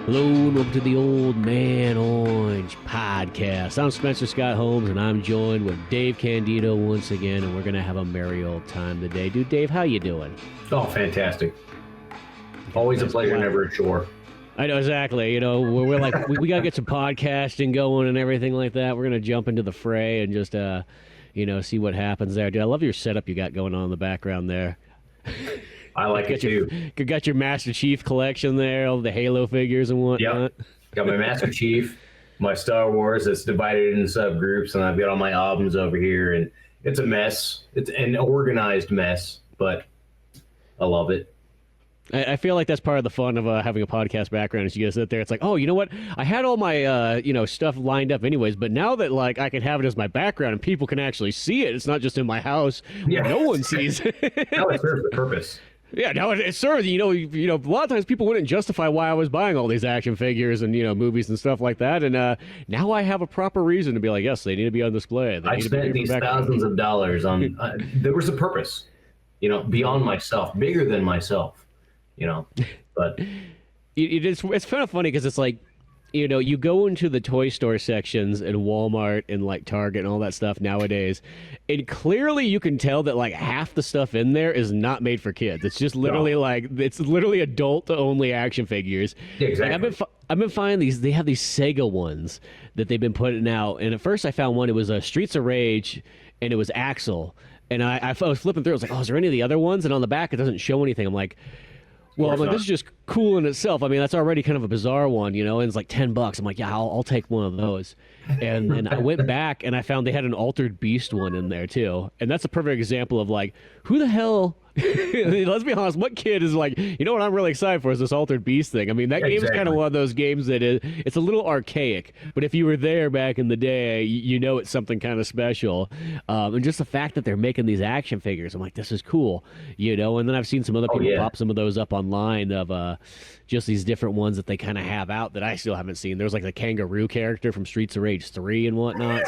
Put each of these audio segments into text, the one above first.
Hello and welcome to the Old Man Orange Podcast. I'm Spencer Scott Holmes and I'm joined with Dave Candito once again, and we're going to have a merry old time today. Dude, Dave, how you doing? Oh, fantastic. Always a pleasure, never a chore. I know, exactly. You know, we're like, we got to get some podcasting going and everything like that. We're going to jump into the fray and just, see what happens there. Dude, I love your setup you got going on in the background there. I like it too. You got your Master Chief collection there, all the Halo figures and whatnot. Yep. Got my Master Chief, my Star Wars that's divided into subgroups, and I've got all my albums over here, and it's a mess. It's an organized mess, but I love it. I feel like that's part of the fun of having a podcast background is you guys sit there. It's like, oh, you know what? I had all my, stuff lined up anyways, but now that, like, I can have it as my background and people can actually see it, it's not just in my house where no one sees it. Now it serves the purpose. Yeah, now it serves, a lot of times people wouldn't justify why I was buying all these action figures and, movies and stuff like that. And now I have a proper reason to be like, yes, they need to be on display. I spent these thousands of dollars on, there was a purpose, beyond myself, bigger than myself, but. It's kind of funny because it's like, you go into the toy store sections in Walmart and like Target and all that stuff nowadays, and clearly you can tell that like half the stuff in there is not made for kids. It's just literally it's literally adult only action figures. Yeah, exactly. Like, I've been finding these. They have these Sega ones that they've been putting out, and at first I found one. It was Streets of Rage, and it was Axel. And I was flipping through. I was like, oh, is there any of the other ones? And on the back it doesn't show anything. I'm like. Well, I'm like, this is just cool in itself. I mean, that's already kind of a bizarre one, and it's like $10. I'm like, yeah, I'll take one of those. And I went back and I found they had an Altered Beast one in there too. And that's a perfect example of like, who the hell? Let's be honest, what kid is like, what I'm really excited for is this Altered Beast thing. I mean, that game's kind of one of those games that it's a little archaic, but if you were there back in the day, it's something kind of special. And just the fact that they're making these action figures, I'm like, this is cool, And then I've seen some other people pop some of those up online of just these different ones that they kind of have out that I still haven't seen. There's like the kangaroo character from Streets of Rage 3 and whatnot.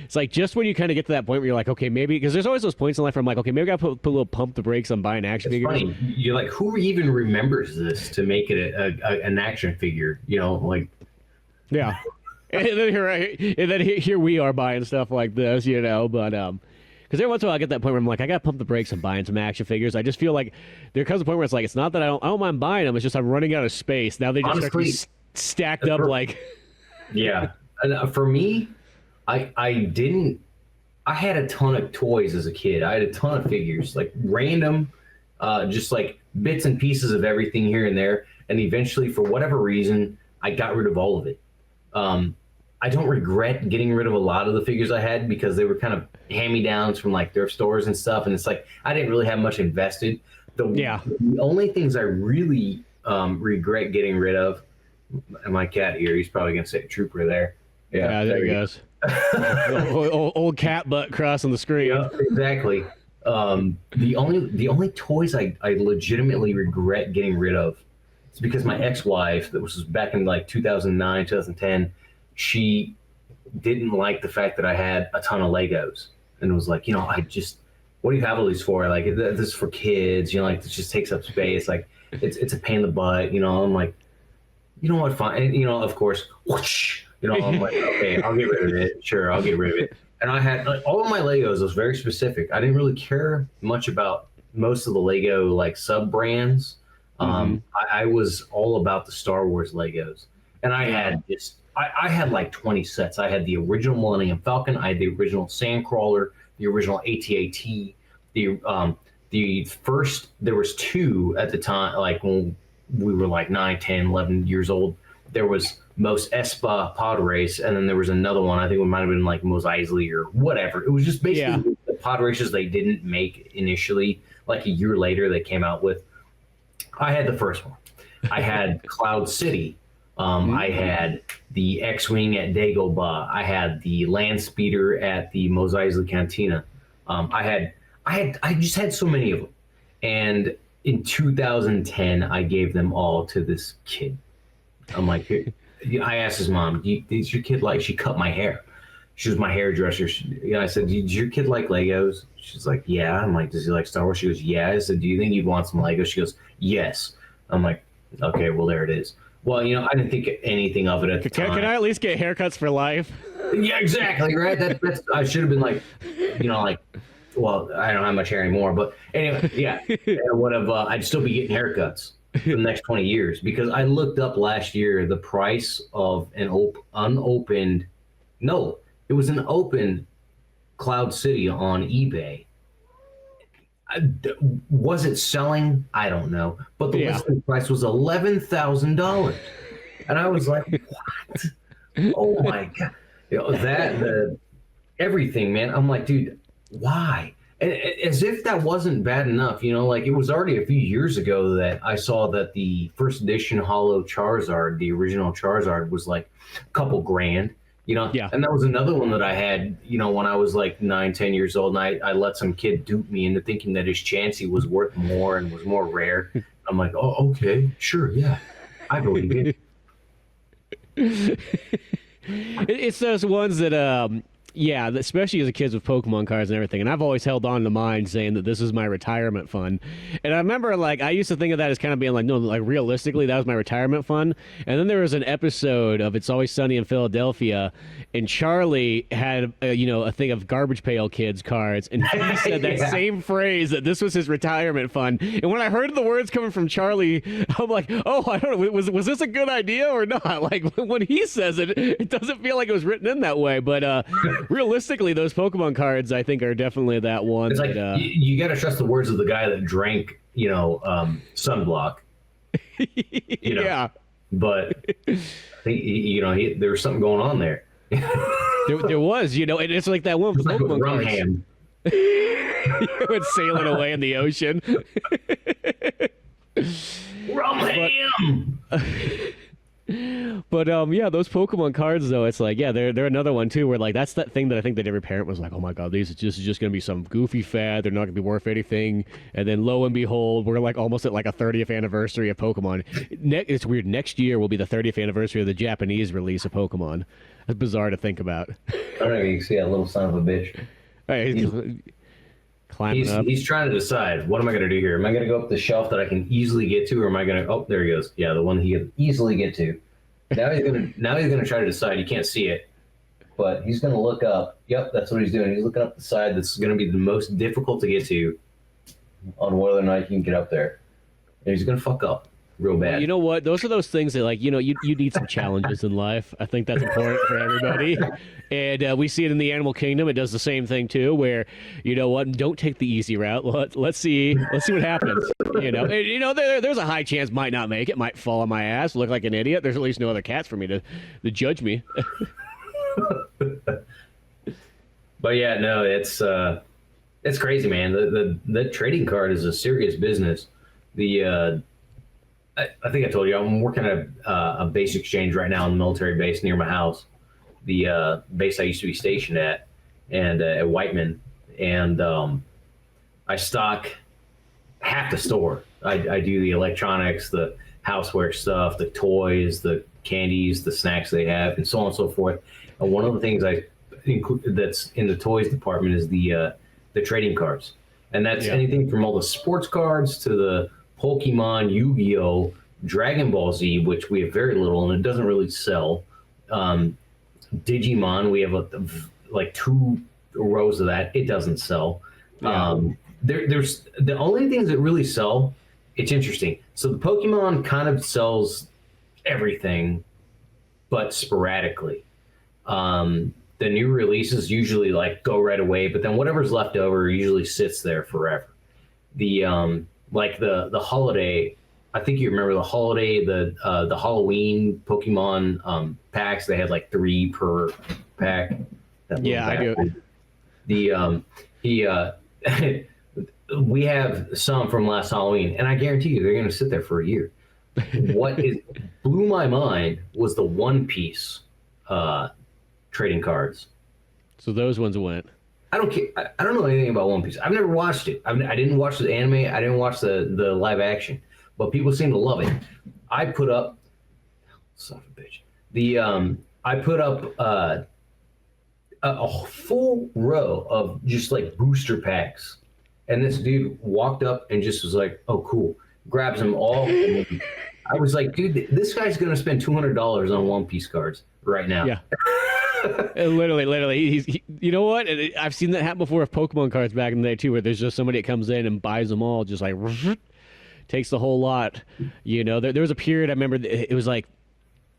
It's like just when you kind of get to that point where you're like, okay, maybe, because there's always those points in life where I'm like, okay, maybe I gotta put a little pump the brakes on buying action figures. Funny. You're like, who even remembers this to make it an action figure? Like. Yeah. And then here we are buying stuff like this, but because every once in a while I get that point where I'm like, I gotta pump the brakes on buying some action figures. I just feel like there comes a point where it's like, it's not that I don't mind buying them, it's just I'm running out of space. Now they just start to be stacked up like. Yeah. And for me, I had a ton of toys as a kid. I had a ton of figures, like random, just like bits and pieces of everything here and there. And eventually, for whatever reason, I got rid of all of it. I don't regret getting rid of a lot of the figures I had because they were kind of hand-me-downs from like thrift stores and stuff. And it's like, I didn't really have much invested. The only things I really regret getting rid of, and my cat here, he's probably going to say Trooper there. Yeah, there he goes. old cat butt crossing the screen. Yeah, exactly. The only toys I legitimately regret getting rid of is because my ex-wife, that was back in like 2009, 2010, she didn't like the fact that I had a ton of Legos, and was like, what do you have all these for? Like, this is for kids, like this just takes up space. Like, it's a pain in the butt, I'm like, you know what, fine. And, of course, whoosh. I'm like, okay, I'll get rid of it. Sure, I'll get rid of it. And I had all of my Legos was very specific. I didn't really care much about most of the Lego like sub brands. I was all about the Star Wars Legos, and I had I had like 20 sets. I had the original Millennium Falcon. I had the original Sandcrawler, the original AT-AT. The first, there was two at the time, like when we were like 9, 10, 11 years old. There was Mos Espa Pod Race, and then there was another one. I think it might have been like Mos Eisley or whatever. It was just basically the pod races they didn't make initially. Like a year later, they came out with. I had the first one. I had Cloud City. I had the X-Wing at Dagobah. I had the Land Speeder at the Mos Eisley Cantina. I just had so many of them. And in 2010, I gave them all to this kid. I'm like, I asked his mom, "Does your kid like?" She cut my hair. She was my hairdresser. I said, "Does your kid like Legos?" She's like, "Yeah." I'm like, "Does he like Star Wars?" She goes, "Yeah." I said, "Do you think you'd want some Legos?" She goes, "Yes." I'm like, Okay, well there it is. Well, I didn't think anything of it at the time. Can I at least get haircuts for life? Yeah, exactly. Right. That's. I should have been like, like. Well, I don't have much hair anymore, but anyway, yeah. I would have. I'd still be getting haircuts for the next 20 years because I looked up last year the price of an unopened. No, it was an open Cloud City on eBay. Was it selling? I don't know, but the listing price was $11,000, and I was like, "What? Oh my god!" Everything, man. I'm like, dude, why? And as if that wasn't bad enough, like it was already a few years ago that I saw that the first edition Holo Charizard, the original Charizard, was like a couple grand. Yeah. And that was another one that I had, when I was like 9, 10 years old, and I let some kid dupe me into thinking that his Chansey was worth more and was more rare. I'm like, oh, okay, sure, yeah, I believe it. It's those ones that, especially as a kid with Pokemon cards and everything. And I've always held on to mine saying that this is my retirement fund. And I remember, I used to think of that as kind of being like, no, like realistically, that was my retirement fund. And then there was an episode of It's Always Sunny in Philadelphia, and Charlie had, a thing of Garbage Pail Kids cards. And he said that same phrase, that this was his retirement fund. And when I heard the words coming from Charlie, I'm like, oh, I don't know, was this a good idea or not? Like, when he says it, it doesn't feel like it was written in that way. But, realistically, those Pokemon cards, I think, are definitely that one. It's like you got to trust the words of the guy that drank, sunblock. Yeah. But I think there was something going on there. there was, and it's like that one like Pokemon rum cards. ham. It went sailing away in the ocean. Rum ham. But those Pokemon cards though, it's like they're another one too where that's that thing that I think that every parent was like, oh my god, this is just gonna be some goofy fad, they're not gonna be worth anything, and then lo and behold, we're almost at a 30th anniversary of Pokemon. It's weird. Next year will be the 30th anniversary of the Japanese release of Pokemon. That's bizarre to think about. I don't know if you can see that little son of a bitch. Right, climbing up. He's trying to decide, what am I going to do here? Am I going to go up the shelf that I can easily get to, or am I going to? Oh, there he goes. Yeah, the one he can easily get to. Now he's going to try to decide. You can't see it, but he's going to look up. Yep, that's what he's doing. He's looking up the side that's going to be the most difficult to get to, on whether or not you can get up there. And he's going to fuck up real bad. Well, you know what? Those are those things that, you need some challenges in life. I think that's important for everybody. And we see it in the animal kingdom. It does the same thing too, where, don't take the easy route. Let's see what happens. There's a high chance might not make it, might fall on my ass, look like an idiot. There's at least no other cats for me to judge me. But yeah, no, it's crazy, man. The trading card is a serious business. I think I told you I'm working at a base exchange right now on the military base near my house, the base I used to be stationed at, and at Whiteman, and I stock half the store. I do the electronics, the houseware stuff, the toys, the candies, the snacks they have, and so on and so forth. And one of the things I include that's in the toys department is the trading cards, and that's anything from all the sports cards to the Pokemon, Yu-Gi-Oh, Dragon Ball Z, which we have very little and it doesn't really sell. Digimon, we have like 2 rows of that. It doesn't sell. There's the only things that really sell. It's interesting. So the Pokemon kind of sells everything, but sporadically. The new releases usually go right away, but then whatever's left over usually sits there forever. The the holiday, I think you remember the holiday, the Halloween Pokemon packs. They had 3 per pack. I do. We have some from last Halloween, and I guarantee you they're going to sit there for a year. What blew my mind was the One Piece trading cards. So those ones went. I don't care. I don't know anything about One Piece. I've never watched it. I didn't watch the anime. I didn't watch the live action. But people seem to love it. I put up, son of a bitch. I put up a full row of just booster packs, and this dude walked up and just was like, "Oh, cool." Grabs them all. I was like, dude, this guy's gonna spend $200 on One Piece cards right now. Yeah. Literally. You know what? I've seen that happen before with Pokemon cards back in the day too, where there's just somebody that comes in and buys them all, just like takes the whole lot. You know, there was a period I remember. It was like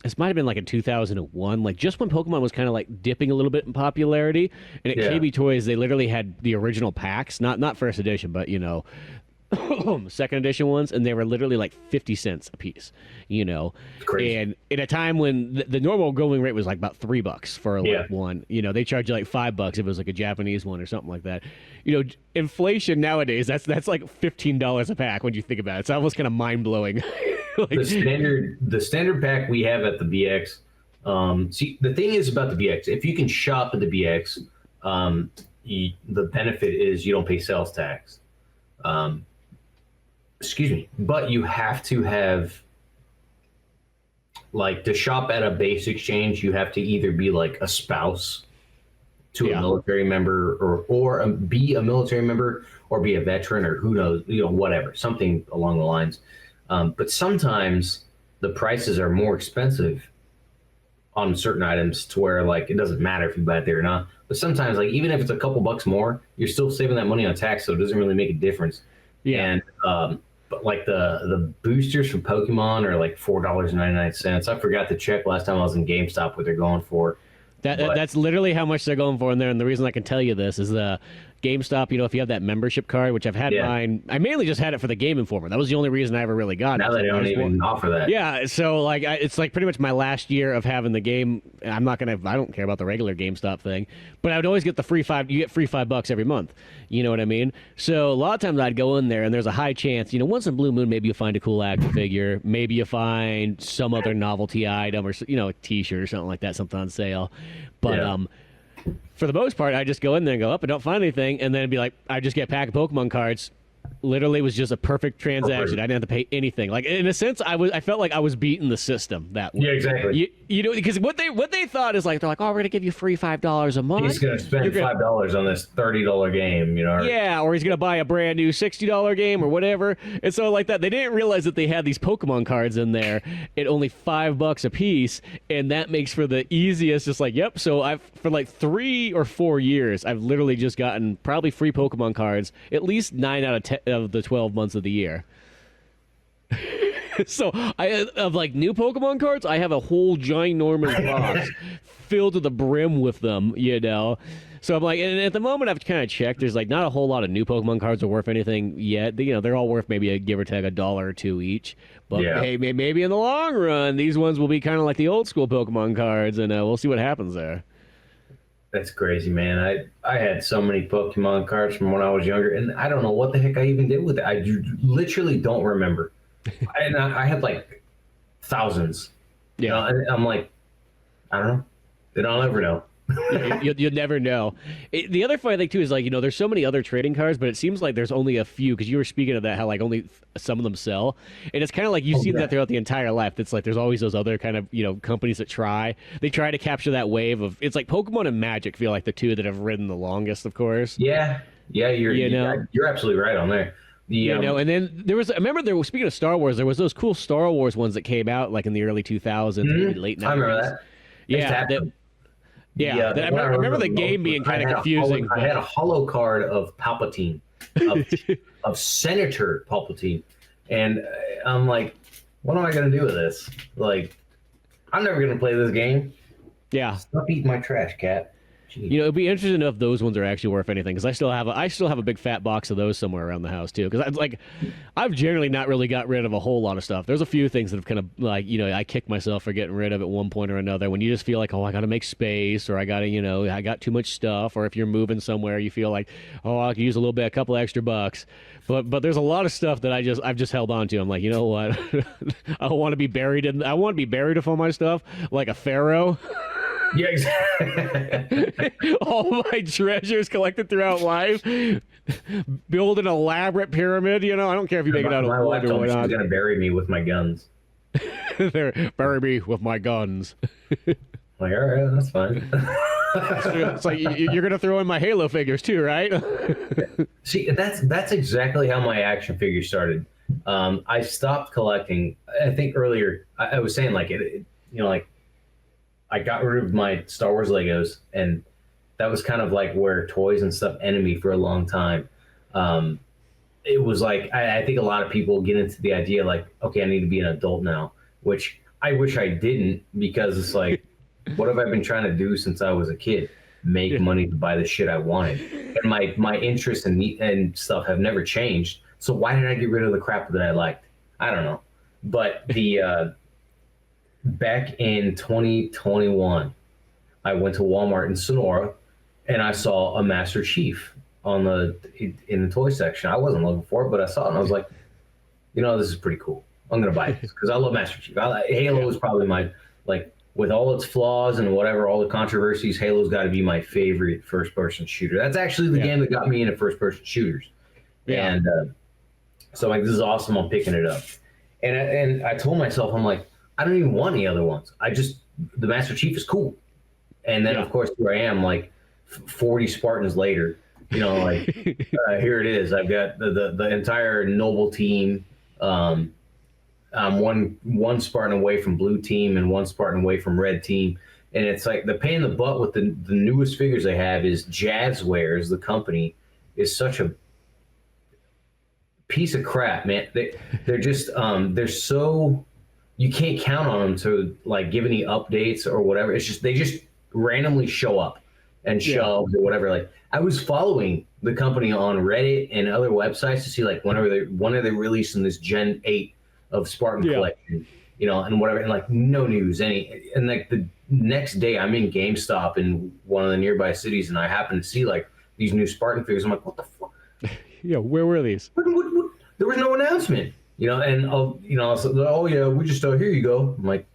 this might have been like in 2001, like just when Pokemon was kind of like dipping a little bit in popularity. And at KB Toys, they literally had the original packs, not first edition, but you know, second edition ones, and they were literally like 50 cents a piece, you know. Crazy. And in a time when the normal going rate was like about $3 for like one, you know, they charge you like $5 if it was like a Japanese one or something like that. You know, inflation nowadays, that's like $15 a pack when you think about it. It's almost kind of mind blowing. Like, the standard pack we have at the BX. See, the thing is about the BX, if you can shop at the BX, the benefit is you don't pay sales tax. Excuse me, but you have to have, like, to shop at a base exchange, you have to either be like a spouse to a military member, or be a military member, or be a veteran, or who knows, you know, whatever, something along the lines. But sometimes the prices are more expensive on certain items to where, like, it doesn't matter if you buy it there or not. But sometimes, like, even if it's a couple bucks more, you're still saving that money on tax, so it doesn't really make a difference. Yeah. And but like the boosters from Pokemon are like $4.99. I forgot to check last time I was in GameStop what they're going for. That's literally how much they're going for in there. And the reason I can tell you this is the GameStop, you know, if you have that membership card, which I've had mine, I mainly just had it for the Game Informer. That was the only reason I ever really got it. Now they don't even offer that. Yeah, so like it's like pretty much my last year of having the game. I don't care about the regular GameStop thing, but I would always get the free $5. You get free $5 every month. You know what I mean? So a lot of times I'd go in there and there's a high chance, you know, once in a blue moon, maybe you find a cool action figure, maybe you find some other novelty item, or, you know, a T-shirt or something like that, something on sale. But for the most part, I just go in there and go up and don't find anything, and then it'd be like, I just get a pack of Pokemon cards. Literally was just a perfect transaction. I didn't have to pay anything. Like, in a sense, I felt like I was beating the system that way. Yeah, exactly. You know, because what they thought is like, they're like, oh, we're gonna give you free $5 a month. He's gonna spend $5 on this $30 game, you know. Yeah, or he's gonna buy a brand new $60 game or whatever. And so like that, they didn't realize that they had these Pokemon cards in there at only $5 a piece, and that makes for the easiest. Just like, yep. So I've for like 3 or 4 years, I've literally just gotten probably free Pokemon cards at least 9 out of 10 of the 12 months of the year. So of like new Pokemon cards, I have a whole ginormous box filled to the brim with them, you know. So I'm like, and at the moment I've kind of checked, there's like not a whole lot of new Pokemon cards are worth anything yet. You know, they're all worth maybe a give or take $1 or $2 each. But hey, maybe in the long run, these ones will be kind of like the old school Pokemon cards, and we'll see what happens there. That's crazy, man. I had so many Pokemon cards from when I was younger, and I don't know what the heck I even did with it. I literally don't remember. And I had like thousands. Yeah. You know, I'm like, I don't know. Then I'll never know. You'll never know. The other funny thing too is, like, you know, there's so many other trading cards, but it seems like there's only a few, because you were speaking of that, how like only some of them sell, and it's kind of like you've seen that throughout the entire life. It's like there's always those other kind of, you know, companies that try to capture that wave of, it's like Pokemon and Magic feel like the two that have ridden the longest, of course. Yeah, you're absolutely right on there. You know, and then I remember speaking of Star Wars, there was those cool Star Wars ones that came out like in the early 2000s, maybe late 90s. I remember that. Yeah, I remember the game being kind of confusing. I had a holo card of Palpatine, of Senator Palpatine, and I'm like, what am I going to do with this? Like, I'm never going to play this game. Yeah. Stop eating my trash, cat. Jeez. You know, it'd be interesting to know if those ones are actually worth anything, because I still have a big fat box of those somewhere around the house too. Because I've generally not really got rid of a whole lot of stuff. There's a few things that have kind of, like, you know, I kick myself for getting rid of at one point or another. When you just feel like, oh, I got to make space, or I got to, you know, I got too much stuff, or if you're moving somewhere, you feel like, oh, I could use a couple extra bucks. But there's a lot of stuff that I've just held on to. I'm like, you know what, I want to be buried with all my stuff like a pharaoh. Yeah, exactly. All my treasures collected throughout life. Build an elaborate pyramid, you know. I don't care if you make it out of wood or whatnot. She's gonna bury me with my guns. Bury me with my guns. Like, all right, that's fine. It's like you're gonna throw in my Halo figures too, right? See, that's exactly how my action figure started. I stopped collecting. I think earlier I was saying like like I got rid of my Star Wars Legos, and that was kind of like where toys and stuff ended me for a long time. It was like I think a lot of people get into the idea like, okay, I need to be an adult now, which I wish I didn't, because it's like, what have I been trying to do since I was a kid? Make money to buy the shit I wanted, and my interests and stuff have never changed. So why did I get rid of the crap that I liked? I don't know. But the back in 2021, I went to Walmart in Sonora, and I saw a Master Chief in the toy section. I wasn't looking for it, but I saw it and I was like, this is pretty cool. I'm gonna buy this because I love Master Chief. Halo is probably my, like, with all its flaws and whatever, all the controversies, Halo's got to be my favorite first-person shooter. That's actually the game that got me into first-person shooters. Yeah. And so I'm like, this is awesome. I'm picking it up. And I told myself, I'm like, I don't even want any other ones. The Master Chief is cool. And then, of course, here I am, like 40 Spartans later, like here it is. I've got the entire Noble team. I'm one Spartan away from blue team and one Spartan away from red team. And it's like the pain in the butt with the newest figures I have is Jazzwares, the company, is such a piece of crap, man. They're just they're so, you can't count on them to like give any updates or whatever. It's just they just randomly show up and shelves or whatever. Like, I was following the company on Reddit and other websites to see like when are they releasing this Gen 8 of Spartan collection, and whatever, and like no news, and like the next day I'm in GameStop in one of the nearby cities, and I happen to see like these new Spartan figures. I'm like, what the fuck? Yeah, where were these? What? There was no announcement, and so, oh yeah, we just here you go. I'm like,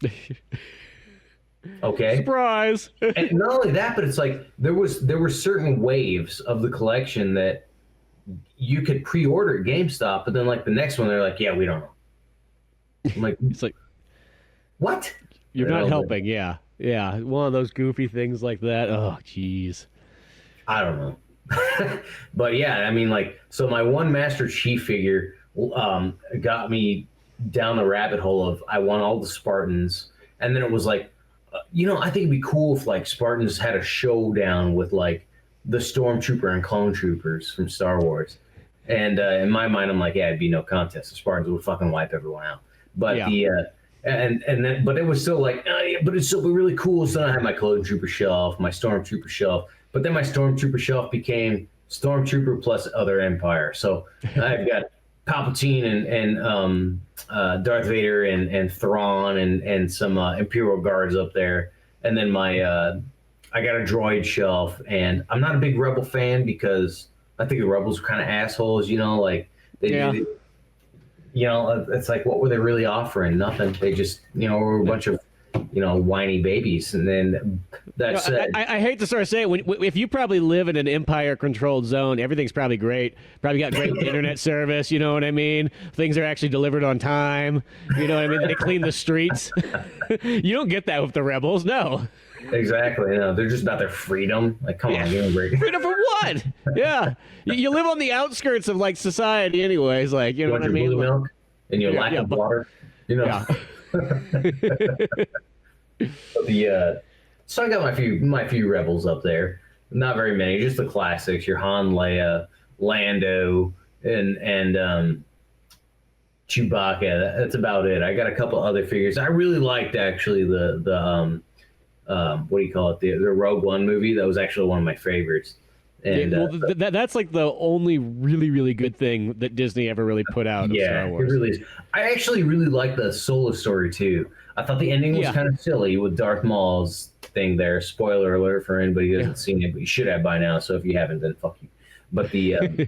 okay, surprise. And not only that, but it's like there were certain waves of the collection that you could pre-order at GameStop, but then like the next one they're like, yeah, we don't know. I'm like, it's like, what? You're not helping. Yeah. One of those goofy things like that. Oh, jeez. I don't know. But yeah, I mean, like, so my one Master Chief figure got me down the rabbit hole of I want all the Spartans, and then it was like, I think it'd be cool if like Spartans had a showdown with like the Stormtrooper and Clone Troopers from Star Wars. And in my mind, I'm like, yeah, it'd be no contest. The Spartans would fucking wipe everyone out. But but it was still like, but it's still really cool. So then I had my Clone Trooper shelf, my Stormtrooper shelf, but then my Stormtrooper shelf became Stormtrooper plus other Empire. So I've got Palpatine and Darth Vader and Thrawn and some Imperial Guards up there, and then my I got a droid shelf. And I'm not a big Rebel fan because I think the Rebels are kind of assholes, like they it's like, what were they really offering? Nothing. They just, were a bunch of, whiny babies. And then that's I hate to sort of say it, if you probably live in an Empire-controlled zone, everything's probably great. Probably got great internet service, you know what I mean? Things are actually delivered on time. You know what I mean? They clean the streets. You don't get that with the Rebels, no. Exactly. No, they're just about their freedom. Like, come on, give me a break. Freedom for what? Yeah. You live on the outskirts of like society anyways, like, you know what I mean? Blue milk and your lack of water, Yeah. So I got my few Rebels up there. Not very many, just the classics, your Han, Leia, Lando, and Chewbacca. That's about it. I got a couple other figures. I really liked actually the what do you call it? The Rogue One movie. That was actually one of my favorites. And that's like the only really, really good thing that Disney ever really put out. Of Star Wars. It really is. I actually really like the Solo story too. I thought the ending was kind of silly with Darth Maul's thing there. Spoiler alert for anybody who hasn't seen it, but you should have by now. So if you haven't, then fuck you. But the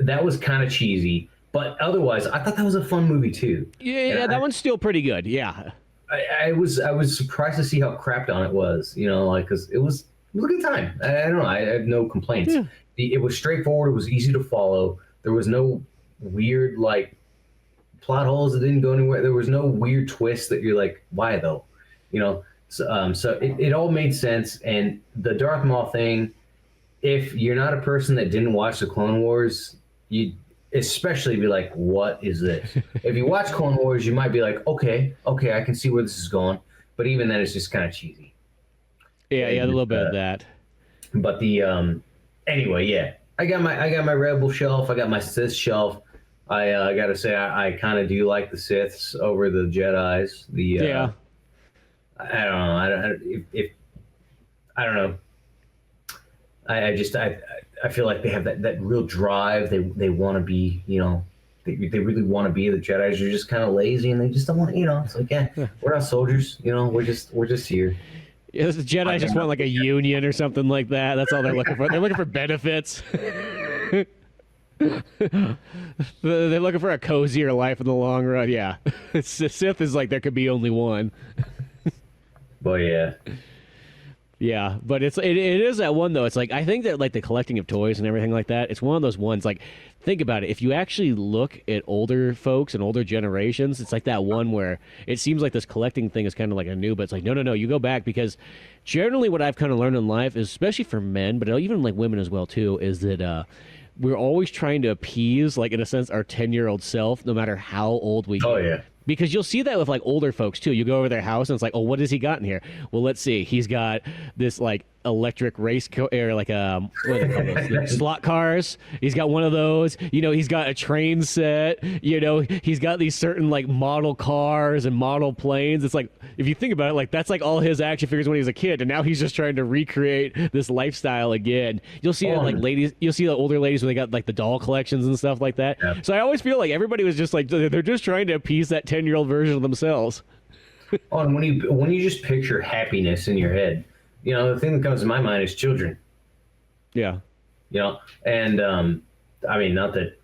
that was kind of cheesy. But otherwise, I thought that was a fun movie too. Yeah, that one's still pretty good. Yeah. I was surprised to see how crapped on it was, because it was a good time. I don't know. I have no complaints. Yeah. It was straightforward. It was easy to follow. There was no weird like plot holes that didn't go anywhere. There was no weird twist that you're like, why though? So it all made sense. And the Darth Maul thing, if you're not a person that didn't watch the Clone Wars, especially be like, what is this? If you watch Clone Wars, you might be like, okay, I can see where this is going. But even then, it's just kind of cheesy. Yeah, a little bit of that. But the anyway, yeah, I got my Rebel shelf. I got my Sith shelf. I got to say, I kind of do like the Siths over the Jedis. I don't know. I don't know. I feel like they have that real drive. They want to be, they really want to be. The Jedis are just kind of lazy and they just don't want, it's like, yeah, we're not soldiers, we're just here. Yeah, the Jedi just want like a union or something like that. That's all they're looking for. They're looking for benefits. They're looking for a cozier life in the long run. Yeah, Sith is like there could be only one. But yeah. Yeah, but it is that one though. It's like I think that like the collecting of toys and everything like that. It's one of those ones like think about it. If you actually look at older folks and older generations, it's like that one where it seems like this collecting thing is kind of like a new, but it's like no, you go back because generally what I've kind of learned in life is, especially for men, but even like women as well too, is that we're always trying to appease, like in a sense, our 10-year-old self, no matter how old we get. Oh yeah. Because you'll see that with like older folks too. You go over their house and it's like, oh, what has he got in here? Well, let's see. He's got this like electric race or like what do they call those? Like, slot cars. He's got one of those. He's got a train set. He's got these certain like model cars and model planes. It's like if you think about it, like that's like all his action figures when he was a kid, and now he's just trying to recreate this lifestyle again. You'll see like ladies. You'll see the older ladies when they got like the doll collections and stuff like that. Yeah. So I always feel like everybody was just like they're just trying to appease that 10-year-old version of themselves. And when you just picture happiness in your head, the thing that comes to my mind is children. Yeah. And I mean, not that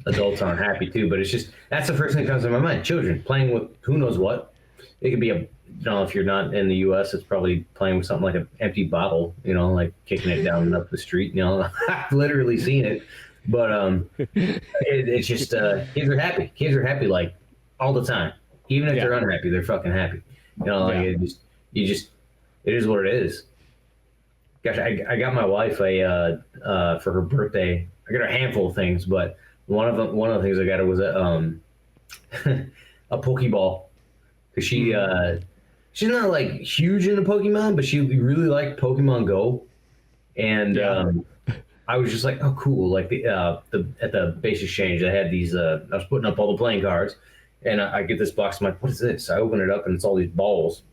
adults aren't happy too, but it's just that's the first thing that comes to my mind. Children playing with who knows what. It could be if you're not in the U.S., it's probably playing with something like an empty bottle. Like kicking it down and up the street. I've literally seen it, but it's just kids are happy. Kids are happy like all the time. Even if they're unhappy, they're fucking happy. It is what it is. Gosh, I got my wife for her birthday. I got her a handful of things, but one of the things I got her was a a Pokeball, because she's not like huge into Pokemon, but she really liked Pokemon Go, and I was just like, oh cool. Like at the base exchange, I had these. I was putting up all the playing cards, and I get this box. I'm like, what is this? I open it up, and it's all these balls.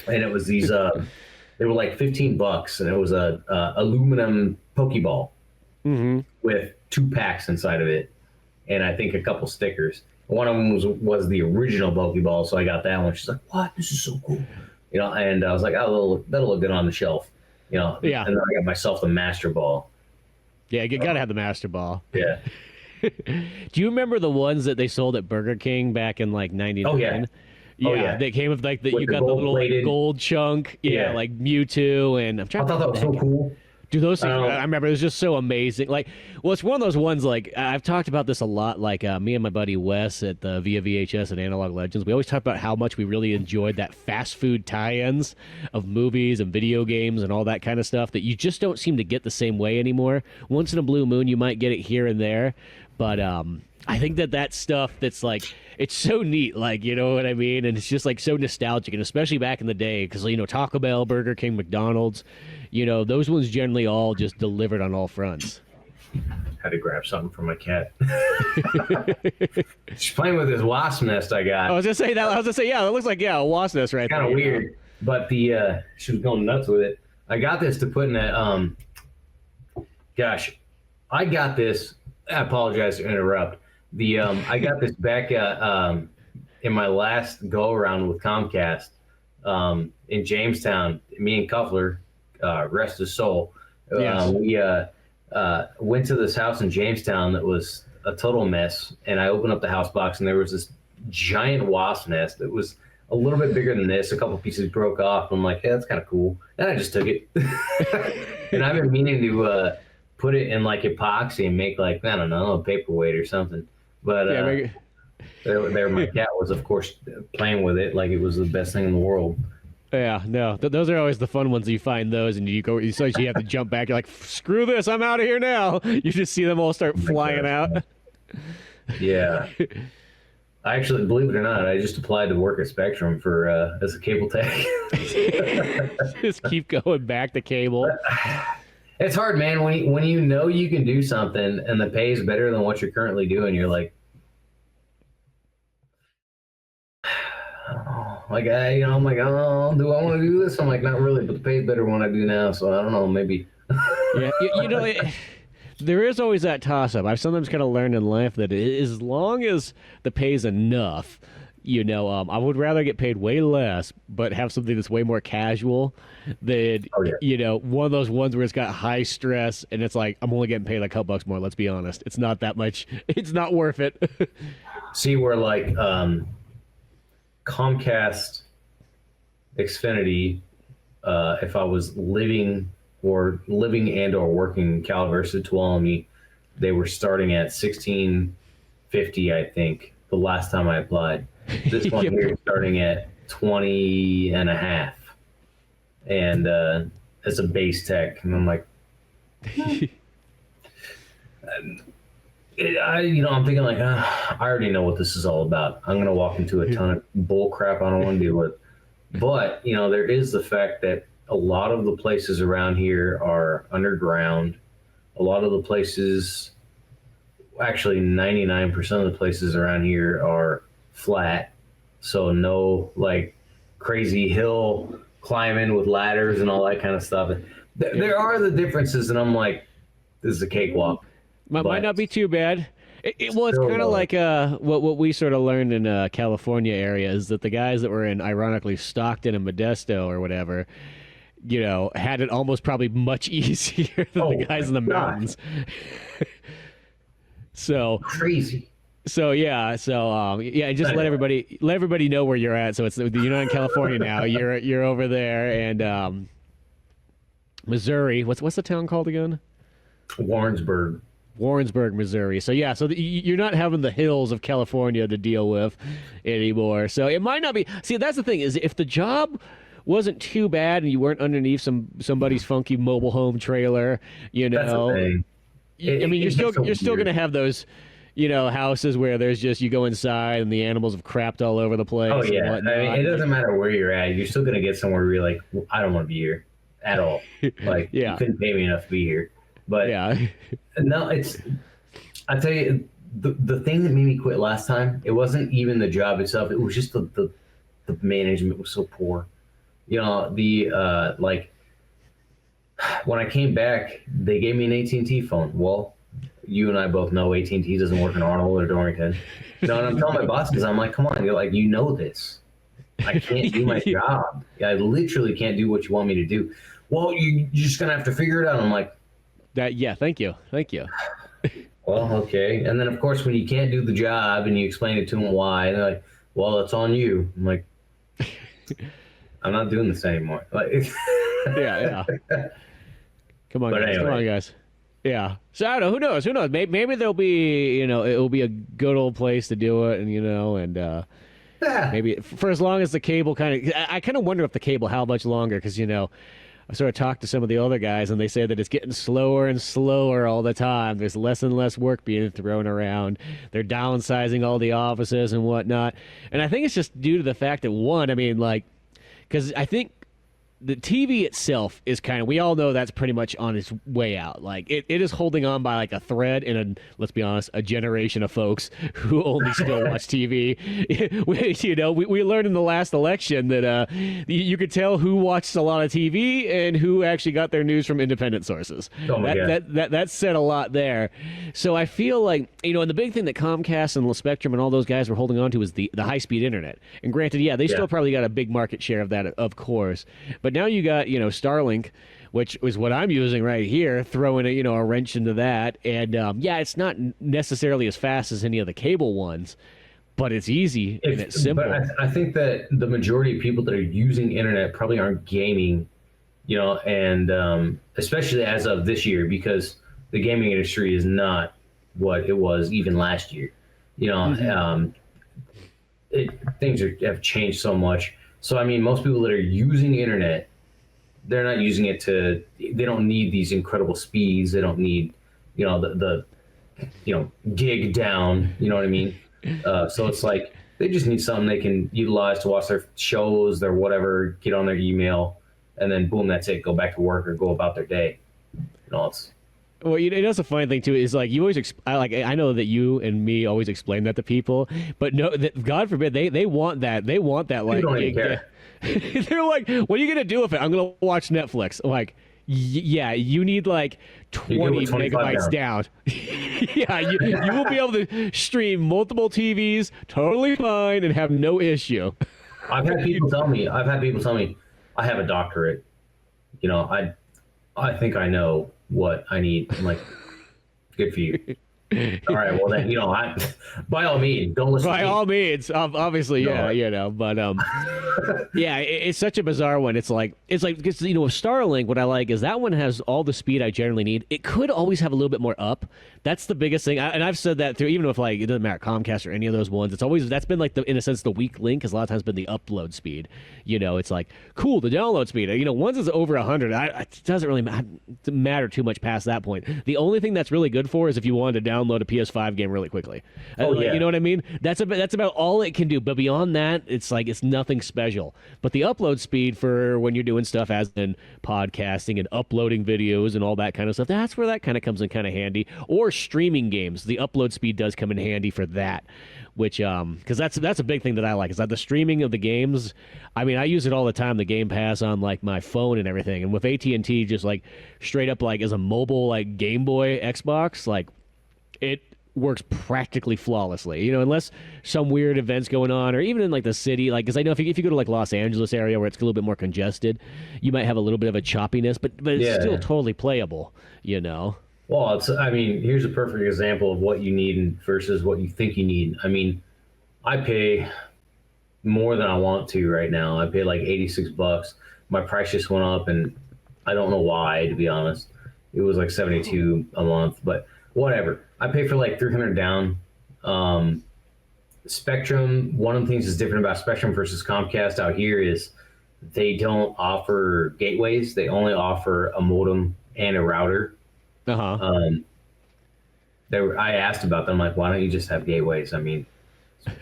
And it was these, they were like $15, and it was a aluminum Pokeball with 2 packs inside of it, and I think a couple stickers. One of them was the original Pokeball, so I got that one. She's like, "What? This is so cool," And I was like, "Oh, that'll look good on the shelf," Yeah. And then I got myself the Master Ball. Yeah, you gotta have the Master Ball. Yeah. Do you remember the ones that they sold at Burger King back in like '99? Oh yeah. Yeah, they came with like you got the little like gold chunk, like Mewtwo, and I thought that was so cool. Dude, those things, I remember it was just so amazing. Like, well, it's one of those ones. Like I've talked about this a lot. Like me and my buddy Wes at the Via VHS and Analog Legends, we always talk about how much we really enjoyed that fast food tie-ins of movies and video games and all that kind of stuff that you just don't seem to get the same way anymore. Once in a blue moon, you might get it here and there, but I think that stuff that's like, it's so neat, like, you know what I mean? And it's just like so nostalgic, and especially back in the day, because, Taco Bell, Burger King, McDonald's, those ones generally all just delivered on all fronts. Had to grab something for my cat. She's playing with this wasp nest I got. I was going to say, yeah, it looks like, a wasp nest right there. Kind of weird, but she was going nuts with it. I got this to put in a, I got this, I apologize to interrupt. I got this back in my last go around with Comcast in Jamestown. Me and Cuffler, rest his soul. Yes. We went to this house in Jamestown that was a total mess, and I opened up the house box, and there was this giant wasp nest that was a little bit bigger than this. A couple pieces broke off. I'm like, hey, that's kind of cool, and I just took it. And I've been meaning to put it in like epoxy and make like, I don't know, a paperweight or something. But there my cat was, of course, playing with it like it was the best thing in the world. Yeah, no, those are always the fun ones. You find those, and you have to jump back. You're like, screw this, I'm out of here now. You just see them all start flying out. Yeah. I actually, believe it or not, I just applied to work at Spectrum for as a cable tech. Just keep going back to cable. It's hard, man. When you know you can do something and the pay is better than what you're currently doing, you're like, oh, like I'm like, oh, do I want to do this? I'm like, not really, but the pay's better than what I do now, so I don't know, maybe. Yeah, there is always that toss-up. I've sometimes kind of learned in life that as long as the pay's enough, I would rather get paid way less, but have something that's way more casual than, one of those ones where it's got high stress and it's like, I'm only getting paid like a couple bucks more. Let's be honest. It's not that much. It's not worth it. See, where like Comcast, Xfinity, if I was living and or working in Cal versus Tuolumne, they were starting at $16.50, I think, the last time I applied. This one here is starting at 20 and a half, and as a base tech, and I'm like, I'm thinking like, I already know what this is all about. I'm gonna walk into a ton of bull crap I don't want to deal with. But there is the fact that a lot of the places around here are underground. A lot of the places, actually 99% of the places around here are flat. So no like crazy hill climbing with ladders and all that kind of stuff. There are the differences, and I'm like, this is a cakewalk. Might not be too bad. It's kind of like what we sort of learned in California area is that the guys that were in, ironically, Stockton and Modesto or whatever, had it almost probably much easier than the guys in the mountains. So crazy. So just let everybody know where you're at. So you're not in California now. You're over there, and Missouri. What's the town called again? Warrensburg, Missouri. So you're not having the hills of California to deal with anymore. So it might not be. See, that's the thing is if the job wasn't too bad and you weren't underneath somebody's funky mobile home trailer, That's the thing. You're still going to have those, houses where there's just you go inside and the animals have crapped all over the place. Oh yeah, it doesn't matter where you're at. You're still going to get somewhere where you're like, well, I don't want to be here at all. Like, you couldn't pay me enough to be here. But no, I tell you, the thing that made me quit last time, it wasn't even the job itself. It was just the management was so poor. Like when I came back, they gave me an AT&T phone. Well, you and I both know AT&T doesn't work in Arnold or Dorrington. And I'm telling my bosses, I'm like, come on, you're like, this. I can't do my job. I literally can't do what you want me to do. Well, you're just gonna have to figure it out. I'm like, thank you. Well, okay. And then of course, when you can't do the job and you explain it to them why, they're like, well, it's on you. I'm like, I'm not doing this anymore. Like, yeah. Come on, guys. Yeah. So I don't know. Who knows? Maybe there'll be, it'll be a good old place to do it, and maybe for as long as the cable I kind of wonder if the cable how much longer, because I sort of talked to some of the other guys, and they say that it's getting slower and slower all the time. There's less and less work being thrown around. They're downsizing all the offices and whatnot. And I think it's just due to the fact that, because I think the TV itself is we all know that's pretty much on its way out. Like it is holding on by like a thread in let's be honest, a generation of folks who only still watch TV. we learned in the last election that you could tell who watched a lot of TV and who actually got their news from independent sources. That said a lot there. So I feel like, and the big thing that Comcast and Spectrum and all those guys were holding on to was the high-speed internet. And granted, they still probably got a big market share of that, of course. But now you got, Starlink, which is what I'm using right here, throwing a wrench into that. And it's not necessarily as fast as any of the cable ones, but it's easy and it's simple. But I think that the majority of people that are using internet probably aren't gaming, and especially as of this year, because the gaming industry is not what it was even last year. Things have changed so much. So, most people that are using the internet, they're not using it they don't need these incredible speeds. They don't need, the gig down. You know what I mean? So it's like they just need something they can utilize to watch their shows, their whatever, get on their email, and then boom, that's it. Go back to work or go about their day. It's Well, that's a funny thing too. Is like you always, I know that you and me always explain that to people, but no, that, God forbid they want that. They want that like. don't even care. They're like, what are you gonna do with it? I'm gonna watch Netflix. I'm like, yeah, you need like 20 megabytes down. Yeah, you will be able to stream multiple TVs totally fine and have no issue. I've had people tell me I have a doctorate. I think I know what I need. I'm like, good for you. All right, well then, by all means, don't listen. By to me. all means, obviously, yeah, but yeah, it's such a bizarre one. It's like because with Starlink, what I like is that one has all the speed I generally need. It could always have a little bit more up. That's the biggest thing, and I've said that through even with like it doesn't matter Comcast or any of those ones. It's always that's been like in a sense the weak link because a lot of times been the upload speed. It's like cool the download speed. Once it's over 100, it doesn't really matter too much past that point. The only thing that's really good for is if you wanted to download a PS5 game really quickly. Yeah. You know what I mean? That's about all it can do. But beyond that, it's like it's nothing special. But the upload speed for when you're doing stuff as in podcasting and uploading videos and all that kind of stuff, that's where that kind of comes in kind of handy. Or streaming games, the upload speed does come in handy for that. Which because that's a big thing that I like is that the streaming of the games. I mean, I use it all the time, the Game Pass on like my phone and everything. And with AT&T, just like straight up like as a mobile like Game Boy Xbox, like it works practically flawlessly, unless some weird events going on, or even in like the city, like because I know if you go to like Los Angeles area where it's a little bit more congested, you might have a little bit of a choppiness, but it's still totally playable, Well, here's a perfect example of what you need versus what you think you need. I mean, I pay more than I want to right now. I pay like $86. My price just went up, and I don't know why, to be honest. It was like $72 a month, but whatever. I pay for like $300 down. Spectrum, one of the things that's different about Spectrum versus Comcast out here is they don't offer gateways. They only offer a modem and a router. Uh-huh. I asked about them, like, why don't you just have gateways? I mean,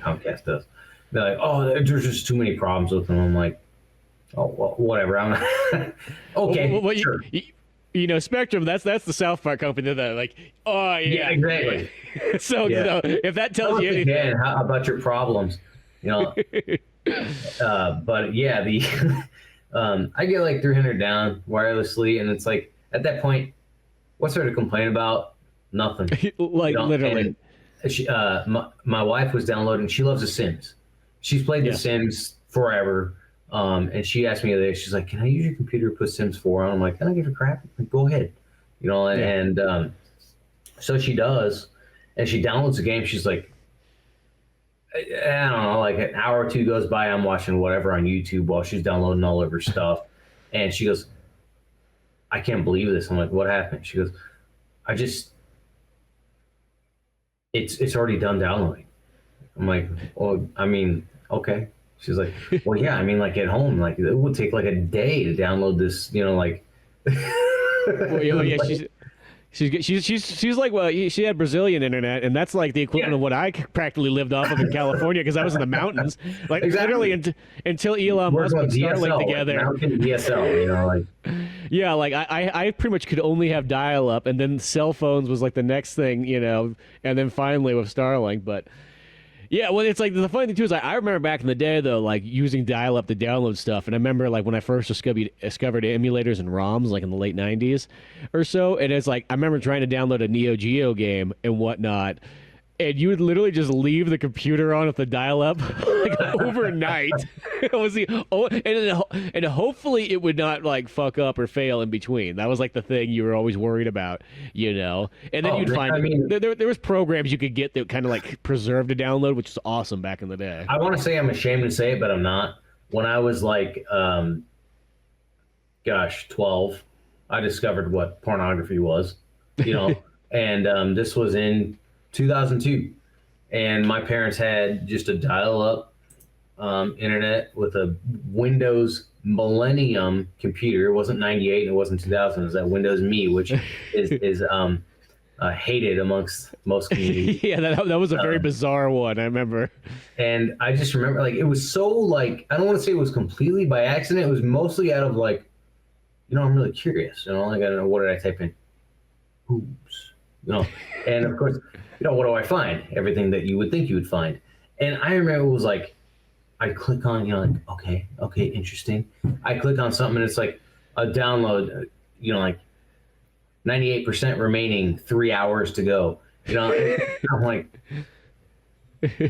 Comcast does. They're like, oh, there's just too many problems with them. I'm like, oh, well, whatever. I'm not okay. Well, sure. Spectrum. That's the South Park company that like, oh yeah, exactly. So if that tells you anything, again, how about your problems? But yeah, the I get like 300 down wirelessly, and it's like at that point, what's there to complain about? Nothing. Like literally. And she, my wife was downloading. She loves The Sims. She's played The Sims forever. And she asked me the other day, she's like, can I use your computer to put Sims 4 on? I'm like, I don't give a crap. Like, go ahead. And so she does. And she downloads the game. She's like, I don't know, like an hour or two goes by. I'm watching whatever on YouTube while she's downloading all of her stuff. And she goes, I can't believe this. I'm like, what happened? She goes, it's already done downloading. I'm like, well, I mean, okay. She's like, well, yeah, I mean, like at home, like it would take like a day to download this, like. Well, yeah, she's like, well, she had Brazilian internet, and that's like the equivalent of what I practically lived off of in California because I was in the mountains, like literally until Elon Musk put Starlink together. Mountain DSL, like. Yeah, like I pretty much could only have dial-up, and then cell phones was like the next thing, and then finally with Starlink, but. Yeah, well, it's like the funny thing too is I remember back in the day though, like using dial-up to download stuff, and I remember like when I first discovered emulators and ROMs, like in the late '90s or so, and it's like I remember trying to download a Neo Geo game and whatnot, and you would literally just leave the computer on with the dial-up like overnight. It was and hopefully it would not like fuck up or fail in between. That was like the thing you were always worried about, And then you'd find there was programs you could get that kind of like preserved a download, which was awesome back in the day. I want to say I'm ashamed to say it, but I'm not. When I was like, 12, I discovered what pornography was, and this was in 2002, and my parents had just a dial-up internet with a Windows Millennium computer. It wasn't 98 and it wasn't 2000. It was that Windows Me, which is hated amongst most communities. Yeah, that was a very bizarre one. I remember. And I just remember, like, it was so, like, I don't want to say it was completely by accident. It was mostly out of, like, I'm really curious. Like, I don't know, what did I type in? Boobs. And of course, what do I find? Everything that you would think you would find. And I remember it was like, I click on, like, okay, interesting. I click on something and it's like a download, like 98% remaining, 3 hours to go. I'm like,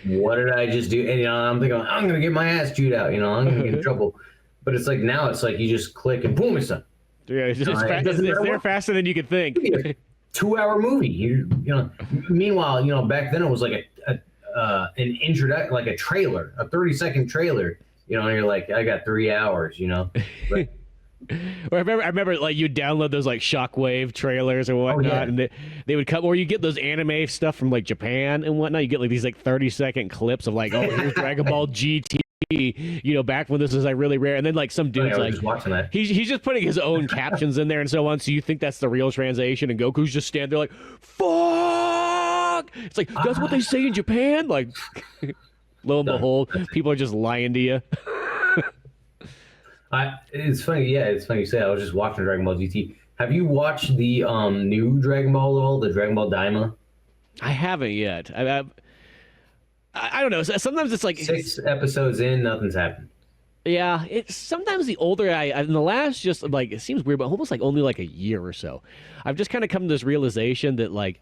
what did I just do? And I'm thinking, I'm gonna get my ass chewed out. I'm gonna get in trouble. But it's like now it's like you just click and boom, it's done. Yeah, it's there faster than you could think. 2-hour movie. Meanwhile, back then it was like an introduction, like a trailer, a 30-second trailer. And you're like, I got 3 hours. But, or I remember like you download those like Shockwave trailers or whatnot, and they would come, or you get those anime stuff from like Japan and whatnot. You get like these like 30-second clips of like, oh, here's Dragon Ball GT. Back when this was like really rare, and then like some dude's like just watching that. He's just putting his own captions in there and so on. So you think that's the real translation, and Goku's just standing there like, "Fuck!" It's like that's what they say in Japan. Like, lo and behold, people are just lying to you. It's funny. Yeah, it's funny you say. I was just watching Dragon Ball GT. Have you watched the new Dragon Ball at all? The Dragon Ball Daima? I haven't yet. I don't know. Sometimes it's like 6 episodes in, nothing's happened. Yeah, it's sometimes the older in the last, just like, it seems weird, but almost like only like a year or so, I've just kind of come to this realization that like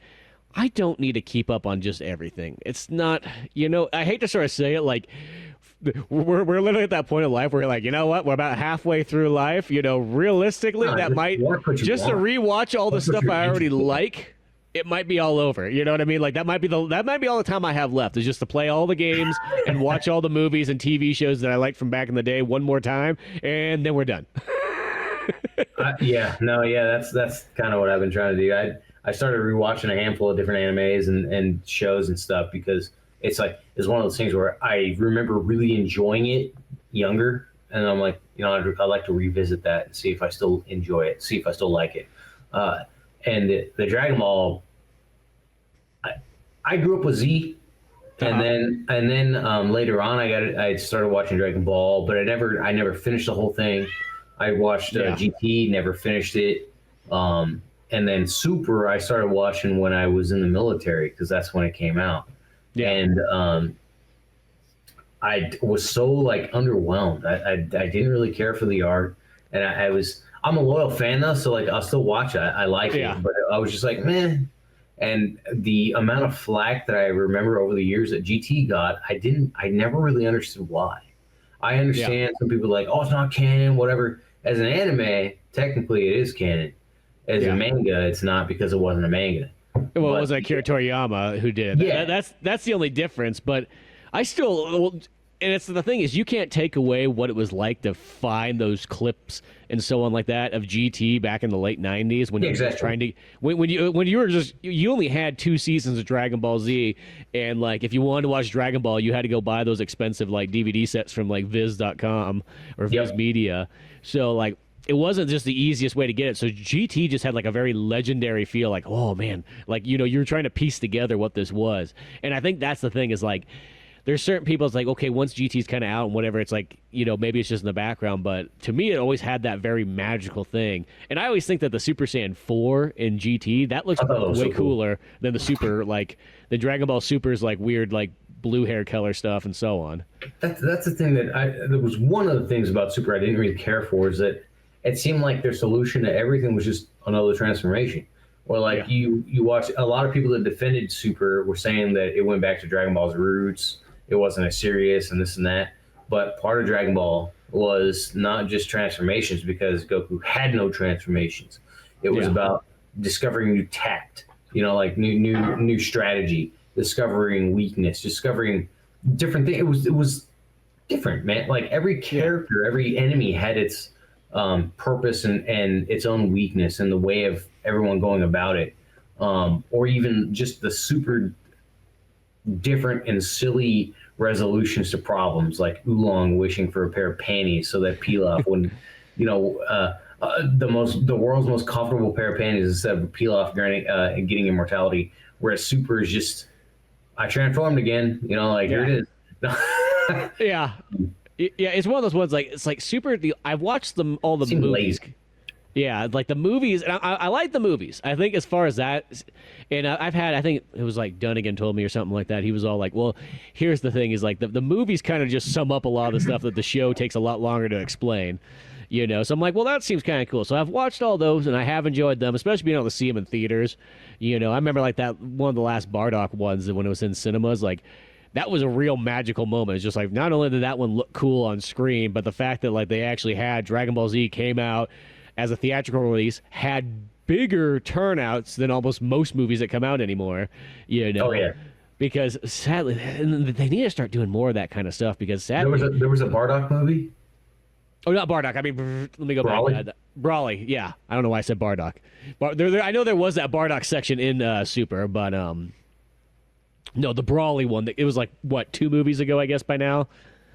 I don't need to keep up on just everything. It's not, I hate to sort of say it, like we're literally at that point in life where you're like, you know what, we're about halfway through life. Realistically, that might just to rewatch all the stuff I already like. It might be all over. You know what I mean? Like that might be all the time I have left is just to play all the games and watch all the movies and TV shows that I liked from back in the day one more time, and then we're done. That's kind of what I've been trying to do. I started rewatching a handful of different animes and shows and stuff because it's one of those things where I remember really enjoying it younger, and I'm like, I'd like to revisit that and see if I still enjoy it, see if I still like it. And the Dragon Ball, I grew up with Z, and then later on I started watching Dragon Ball, but I never finished the whole thing. I watched GT, never finished it, and then Super I started watching when I was in the military because that's when it came out, and I was so like underwhelmed. I didn't really care for the art, and I'm a loyal fan though, so like I'll still watch it. I like it, but I was just like, man. And the amount of flack that I remember over the years that GT got, I never really understood why. I understand some people are like, oh, it's not canon, whatever. As an anime, technically it is canon. As a manga, it's not because it wasn't a manga. Well, it wasn't Akira Toriyama who did it. Yeah. That's the only difference, but I still... And it's the thing is, you can't take away what it was like to find those clips and so on like that of GT back in the late '90s when you were just trying to when you were just you only had 2 seasons of Dragon Ball Z, and like if you wanted to watch Dragon Ball, you had to go buy those expensive like DVD sets from like Viz.com or Viz Media. So like it wasn't just the easiest way to get it. So GT just had like a very legendary feel, like, oh man, like you were trying to piece together what this was, and I think that's the thing is like. There's certain people, it's like, okay, once GT's kind of out and whatever, it's like, maybe it's just in the background. But to me, it always had that very magical thing. And I always think that the Super Saiyan 4 in GT, that looks way cooler than the Super, like, the Dragon Ball Super's, like, weird, like, blue hair color stuff and so on. That's the thing that was one of the things about Super I didn't really care for is that it seemed like their solution to everything was just another transformation. Or like you watch, a lot of people that defended Super were saying that it went back to Dragon Ball's roots. It wasn't as serious and this and that. But part of Dragon Ball was not just transformations because Goku had no transformations. It was about discovering new tact, like new strategy, discovering weakness, discovering different things. It was different, man. Like every character, every enemy had its purpose and its own weakness and the way of everyone going about it. Or even just the super different and silly resolutions to problems, like Oolong wishing for a pair of panties so that Pilaf wouldn't, the world's most comfortable pair of panties instead of peel off and getting immortality. Whereas Super is just, I transformed again. Like here it is. Yeah. Yeah, it's one of those ones it's like Super. I've watched all the movies. Lazy. Yeah, like the movies, and I like the movies. I think as far as that, and I think it was like Dunigan told me or something like that. He was all like, "Well, here's the thing: is like the movies kind of just sum up a lot of the stuff that the show takes a lot longer to explain." So I'm like, well, that seems kind of cool. So I've watched all those, and I have enjoyed them, especially being able to see them in theaters. I remember like that one of the last Bardock ones when it was in cinemas, like. That was a real magical moment. It's just like not only did that one look cool on screen, but the fact that like they actually had Dragon Ball Z came out as a theatrical release, had bigger turnouts than almost most movies that come out anymore. Oh yeah. Because sadly, and they need to start doing more of that kind of stuff. Because sadly, there was a Bardock movie. Oh, not Bardock. I mean, let me go Brawley? back to that. Brawley. Yeah, I don't know why I said Bardock. I know there was that Bardock section in Super, but no, the Brawley one. It was like what 2 movies ago, I guess by now.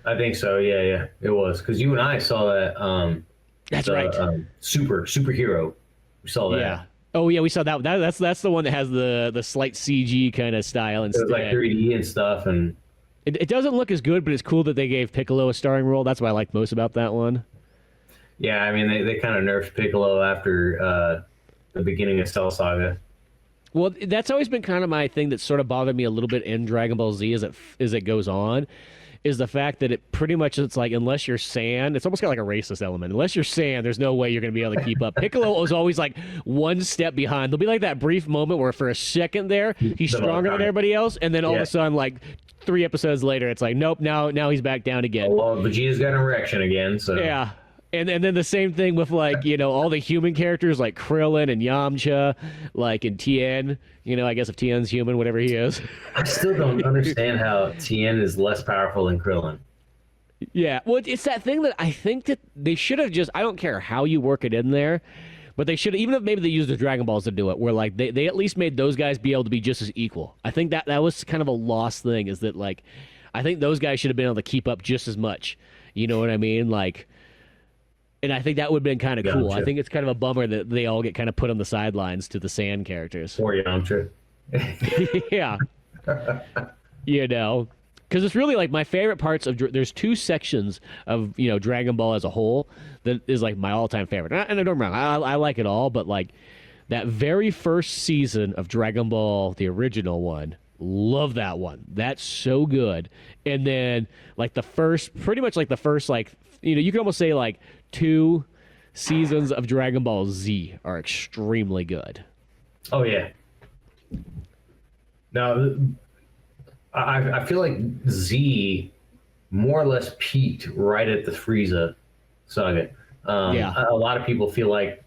I think so. Yeah, it was because you and I saw that. That's right. Superhero. We saw that. Yeah. Oh yeah, we saw that. That's the one that has the slight CG kind of style It instead. was like 3D and stuff, and It doesn't look as good, but it's cool that they gave Piccolo a starring role. That's what I like most about that one. yeah, I mean they kind of nerfed Piccolo after the beginning of Cell Saga. Well, that's always been kind of my thing that sort of bothered me a little bit in Dragon Ball Z as it goes on, is the fact that it pretty much it's like unless you're Saiyan, it's almost got like a racist element. Unless you're Saiyan, there's no way you're going to be able to keep up. Piccolo was always like one step behind. There'll be like that brief moment where for a second there he's stronger than everybody else, and then all of a sudden like 3 episodes later it's like nope, now he's back down again. Well, Vegeta's got an erection again, so Yeah. And then the same thing with like, all the human characters like Krillin and Yamcha, like in Tien, I guess if Tien's human, whatever he is. I still don't understand how Tien is less powerful than Krillin. Yeah. Well, it's that thing that I think that they should have I don't care how you work it in there, but they should have, even if maybe they used the Dragon Balls to do it, where like they at least made those guys be able to be just as equal. I think that was kind of a lost thing, is that like, I think those guys should have been able to keep up just as much. You know what I mean? Like, and I think that would have been kind of cool. I think it's kind of a bummer that they all get kind of put on the sidelines to the Sand characters. Or Yamcha. Yeah. Because it's really like my favorite parts of. There's 2 sections of Dragon Ball as a whole that is like my all-time favorite. And I don't remember. I like it all, but like that very first season of Dragon Ball, the original one. Love that one. That's so good. And then like pretty much like the first like you can almost say like 2 seasons of Dragon Ball Z are extremely good. Oh yeah. Now, I feel like Z more or less peaked right at the Frieza saga. A lot of people feel like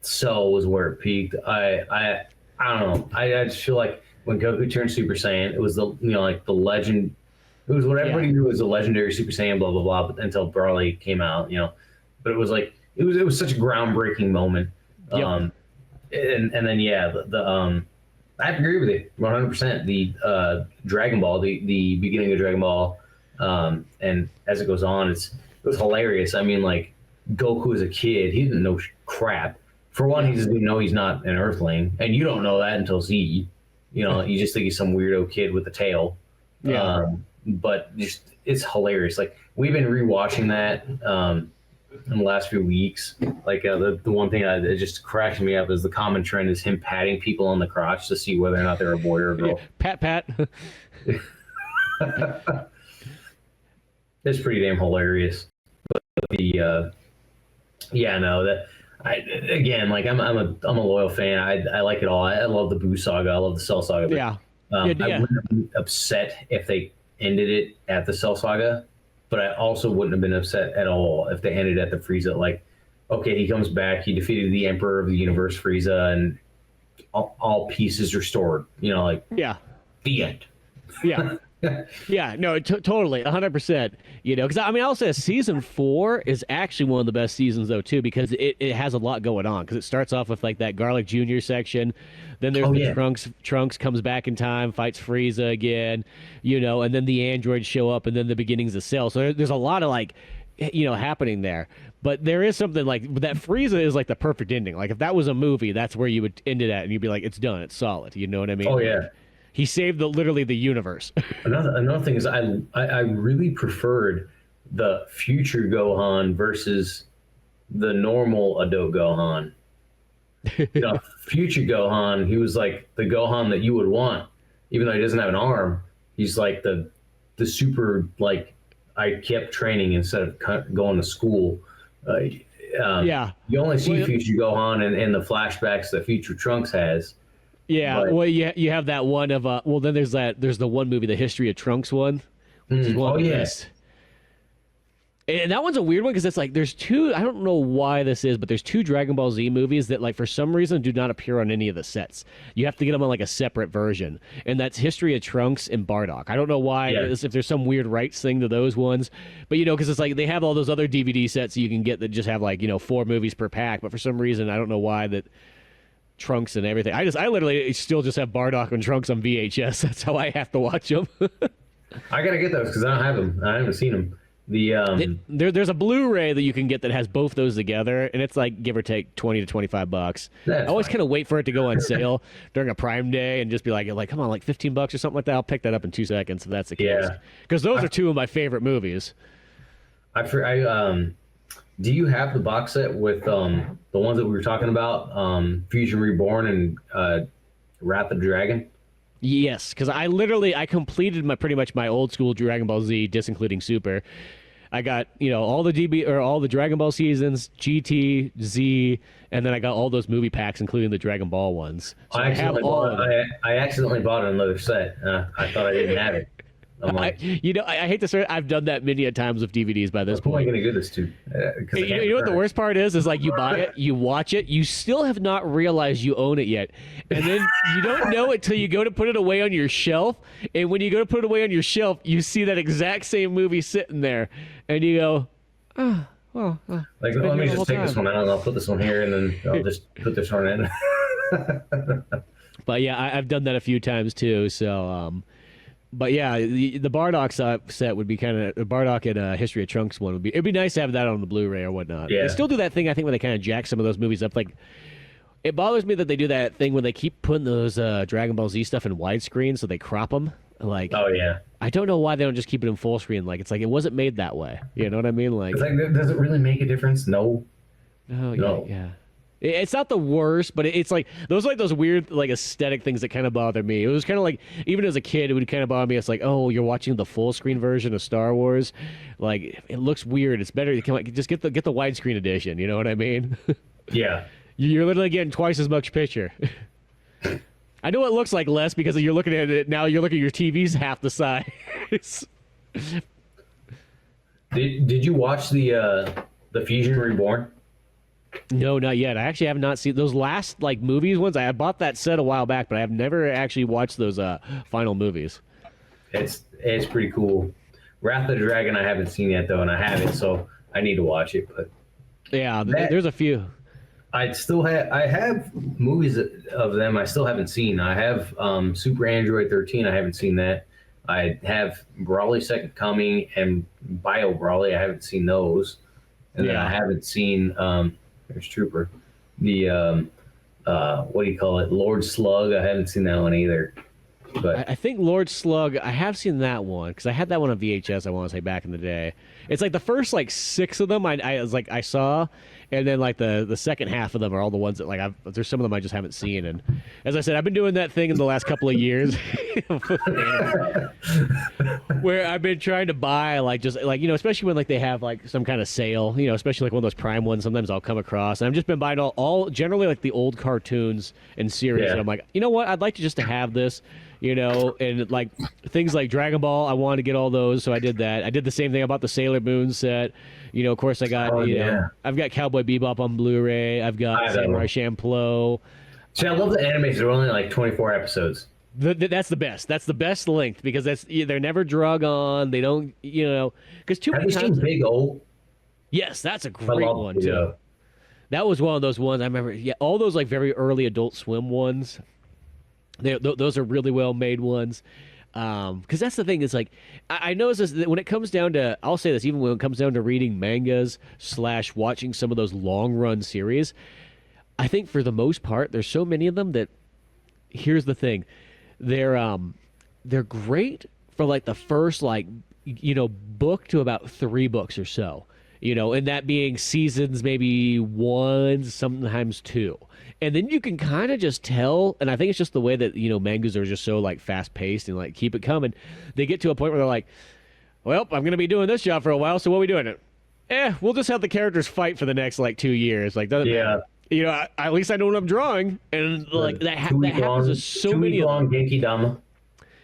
Cell was where it peaked. I don't know. I just feel like when Goku turned Super Saiyan, it was the like the legend. It was what everybody knew was a legendary Super Saiyan, blah blah blah. But until Broly came out, But it was like it was such a groundbreaking moment. And then I have to agree with you 100%. The Dragon Ball, the beginning of Dragon Ball, and as it goes on, it was hilarious. I mean, like Goku as a kid, he didn't know crap. For one, he just didn't know he's not an Earthling, and you don't know that until Z. You just think he's some weirdo kid with a tail. Yeah. But just it's hilarious. Like we've been rewatching that in the last few weeks. Like the one thing that just cracks me up is the common trend is him patting people on the crotch to see whether or not they're a boy or a girl. Pat. It's pretty damn hilarious. But again, like I'm a loyal fan. I like it all. I love the Buu saga. I love the Cell saga. But, I wouldn't have been upset if they ended it at the Cell saga, but I also wouldn't have been upset at all if they ended at the Frieza. Like, okay, he comes back. He defeated the Emperor of the Universe, Frieza, and all peace is restored. The end. Yeah. Yeah, no, totally, 100%. Because I mean, I'll say season 4 is actually one of the best seasons though too, because it has a lot going on. Because it starts off with like that Garlic Jr. section, then there's Trunks comes back in time, fights Frieza again, and then the androids show up, and then the beginnings of Cell. So there's a lot of like happening there. But there is something like that. Frieza is like the perfect ending. Like if that was a movie, that's where you would end it at, and you'd be like, it's done, it's solid. You know what I mean? Oh yeah. He saved literally the universe. Another thing is I really preferred the future Gohan versus the normal adult Gohan. Future Gohan, he was like the Gohan that you would want, even though he doesn't have an arm. He's like the super, like, I kept training instead of going to school. Yeah. You only see future Gohan in the flashbacks that future Trunks has. Yeah, but, well, you have that one of well, then there's the one movie, the History of Trunks one. Which is one of the best. And that one's a weird one because it's like there's two. I don't know why this is, but there's two Dragon Ball Z movies that, like, for some reason do not appear on any of the sets. You have to get them on like a separate version, and that's History of Trunks and Bardock. I don't know why. Yeah. If there's some weird rights thing to those ones, but because it's like they have all those other DVD sets you can get that just have like 4 movies per pack. But for some reason, I don't know why that. Trunks and everything. I literally still just have Bardock and Trunks on VHS. That's how I have to watch them. I gotta get those because I don't have them. I haven't seen them. There's a Blu-ray that you can get that has both those together, and it's like give or take $20 to $25. I always kind of wait for it to go on sale during a Prime Day and just be like come on, like $15 or something like that. I'll pick that up in 2 seconds if that's the case. Yeah, because those are two of my favorite movies. Do you have the box set with the ones that we were talking about, Fusion Reborn and Wrath of the Dragon? Yes, because I completed pretty much my old school Dragon Ball Z, disincluding Super. I got all the Dragon Ball seasons, GT, Z, and then I got all those movie packs, including the Dragon Ball ones. So I accidentally bought another set. I thought I didn't have it. I hate to say I've done that many times with DVDs by this point. Who am I going to give this to? You know what the worst part is? Is like you buy it, you watch it, you still have not realized you own it yet. And then you don't know it till you go to put it away on your shelf. And when you go to put it away on your shelf, you see that exact same movie sitting there. And you go, oh, well. Like, let me just take this one out and I'll put this one here and then I'll just put this one in. But yeah, I've done that a few times too. So, but yeah, the Bardock set would be kind of Bardock and History of Trunks one would be. It'd be nice to have that on the Blu-ray or whatnot. Yeah. They still do that thing, I think, where they kind of jack some of those movies up. Like, it bothers me that they do that thing when they keep putting those Dragon Ball Z stuff in widescreen, so they crop them. Like, oh yeah. I don't know why they don't just keep it in full screen. Like, it's like it wasn't made that way. You know what I mean? Like, does it really make a difference? No. No. Yeah. It's not the worst, but it's like those weird like aesthetic things that kind of bother me. It was kind of like even as a kid, it would kind of bother me. It's like, oh, you're watching the full screen version of Star Wars, like it looks weird. It's better. You can just get the widescreen edition. You know what I mean? Yeah. You're literally getting twice as much picture. I know it looks like less because you're looking at it now. You're looking at your TV's half the size. Did you watch the Fusion Reborn? No, not yet. I actually have not seen those last like movies ones. I bought that set a while back, but I have never actually watched those final movies. It's pretty cool. Wrath of the Dragon I haven't seen yet though, and I haven't, so I need to watch it. But yeah, there's a few. I have movies of them I still haven't seen. I have Super Android 13. I haven't seen that. I have Brawley Second Coming and Bio Brawley. I haven't seen those, and then I haven't seen. There's Trooper. The what do you call it? Lord Slug. I haven't seen that one either. But I think Lord Slug. I have seen that one because I had that one on VHS. I want to say back in the day. It's like the first like 6 of them. I was like I saw, and then like the second half of them are all the ones that like there's some of them I just haven't seen. And as I said, I've been doing that thing in the last couple of years, where I've been trying to buy like just like especially when like they have like some kind of sale, especially like one of those Prime ones. Sometimes I'll come across, and I've just been buying all generally like the old cartoons and series. Yeah. And I'm like, you know what? I'd like to have this. And like things like Dragon Ball, I wanted to get all those, so I did that. I did the same thing about the Sailor Moon set. Of course, I got I've got Cowboy Bebop on Blu-ray. I've got Samurai Champloo. See, I love the animes. They're only like 24 episodes. That's the best. That's the best length because they're never drug on. They don't, because too many times. Have you seen Big O? Yes, that's a great one too. That was one of those ones I remember. Yeah, all those like very early Adult Swim ones. Those are really well made ones. Because that's the thing is like I notice this that when it comes down to, I'll say this, even when it comes down to reading mangas / watching some of those long run series, I think for the most part there's so many of them that, here's the thing, they're great for like the first like book to about 3 books or so, and that being seasons maybe 1, sometimes 2. And then you can kind of just tell, and I think it's just the way that, mangas are just so like fast paced and like keep it coming. They get to a point where they're like, well, I'm going to be doing this job for a while, so what are we doing? We'll just have the characters fight for the next like 2 years. Like, yeah. At least I know what I'm drawing. And like that happens with so many of them. Genki Dama.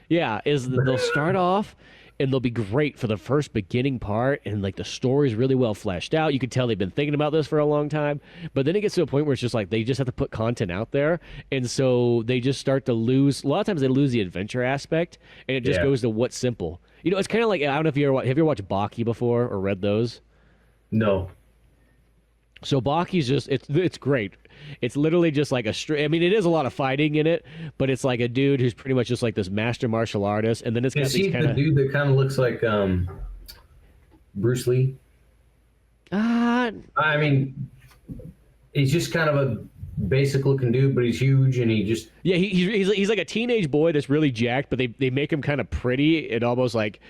Yeah, they'll start off and they'll be great for the first beginning part, and like the story's really well fleshed out. You can tell they've been thinking about this for a long time, but then it gets to a point where it's just like they just have to put content out there, and so they just start to lose. A lot of times they lose the adventure aspect, and it just goes to what's simple. It's kind of like, I don't know if have you ever watched Baki before or read those? No. So Baki's just it's great. It's literally just like I mean, it is a lot of fighting in it, but it's like a dude who's pretty much just like this master martial artist, and then it's got these kind of dude that kind of looks like Bruce Lee. I mean, he's just kind of a basic looking dude, but he's huge, and he's like a teenage boy that's really jacked, but they make him kind of pretty and almost like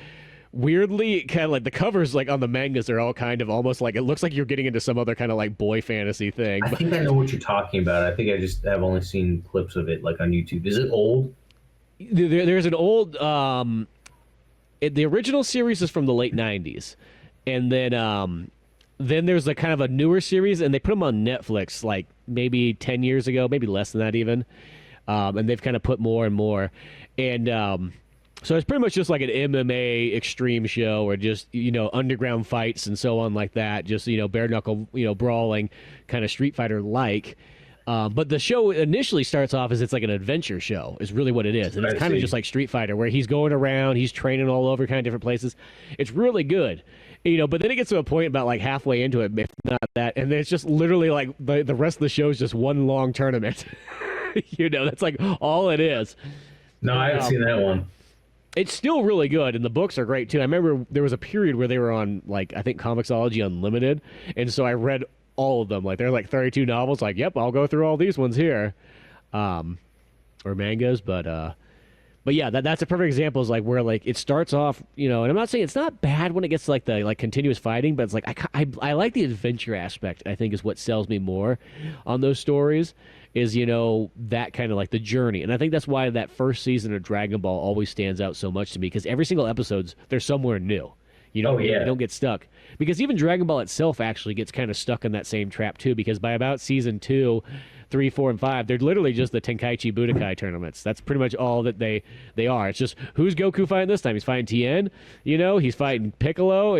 weirdly kind of like the covers like on the mangas are all kind of almost like, it looks like you're getting into some other kind of like boy fantasy thing. I think I know what you're talking about. I think I just have only seen clips of it like on YouTube. Is it old? There's an old the original series is from the late 90s, and then there's a kind of a newer series, and they put them on Netflix like maybe 10 years ago, maybe less than that even, and they've kind of put more and more, and so it's pretty much just like an MMA extreme show, or just, underground fights and so on like that. Just, bare knuckle, brawling, kind of Street Fighter like. But the show initially starts off as it's like an adventure show is really what it is. And it's kind of just like Street Fighter, where he's going around, he's training all over kind of different places. It's really good. But then it gets to a point about like halfway into it, if not that, and it's just literally like the rest of the show is just one long tournament. That's like all it is. No, I haven't seen that one. It's still really good, and the books are great, too. I remember there was a period where they were on, like, I think Comixology Unlimited, and so I read all of them. Like, they're like 32 novels. Like, yep, I'll go through all these ones here. Or mangas, but yeah, that's a perfect example, is like where, like, it starts off, and I'm not saying it's not bad when it gets to, like, the, like, continuous fighting, but it's like, I like the adventure aspect, I think, is what sells me more on those stories. Is that kind of like the journey, and I think that's why that first season of Dragon Ball always stands out so much to me, because every single episode's there's somewhere new. You don't get stuck, because even Dragon Ball itself actually gets kind of stuck in that same trap too, because by about season 2, 3, 4, and 5, they're literally just the Tenkaichi Budokai tournaments. That's pretty much all that they are. It's just, who's Goku fighting this time? He's fighting Tien, he's fighting Piccolo,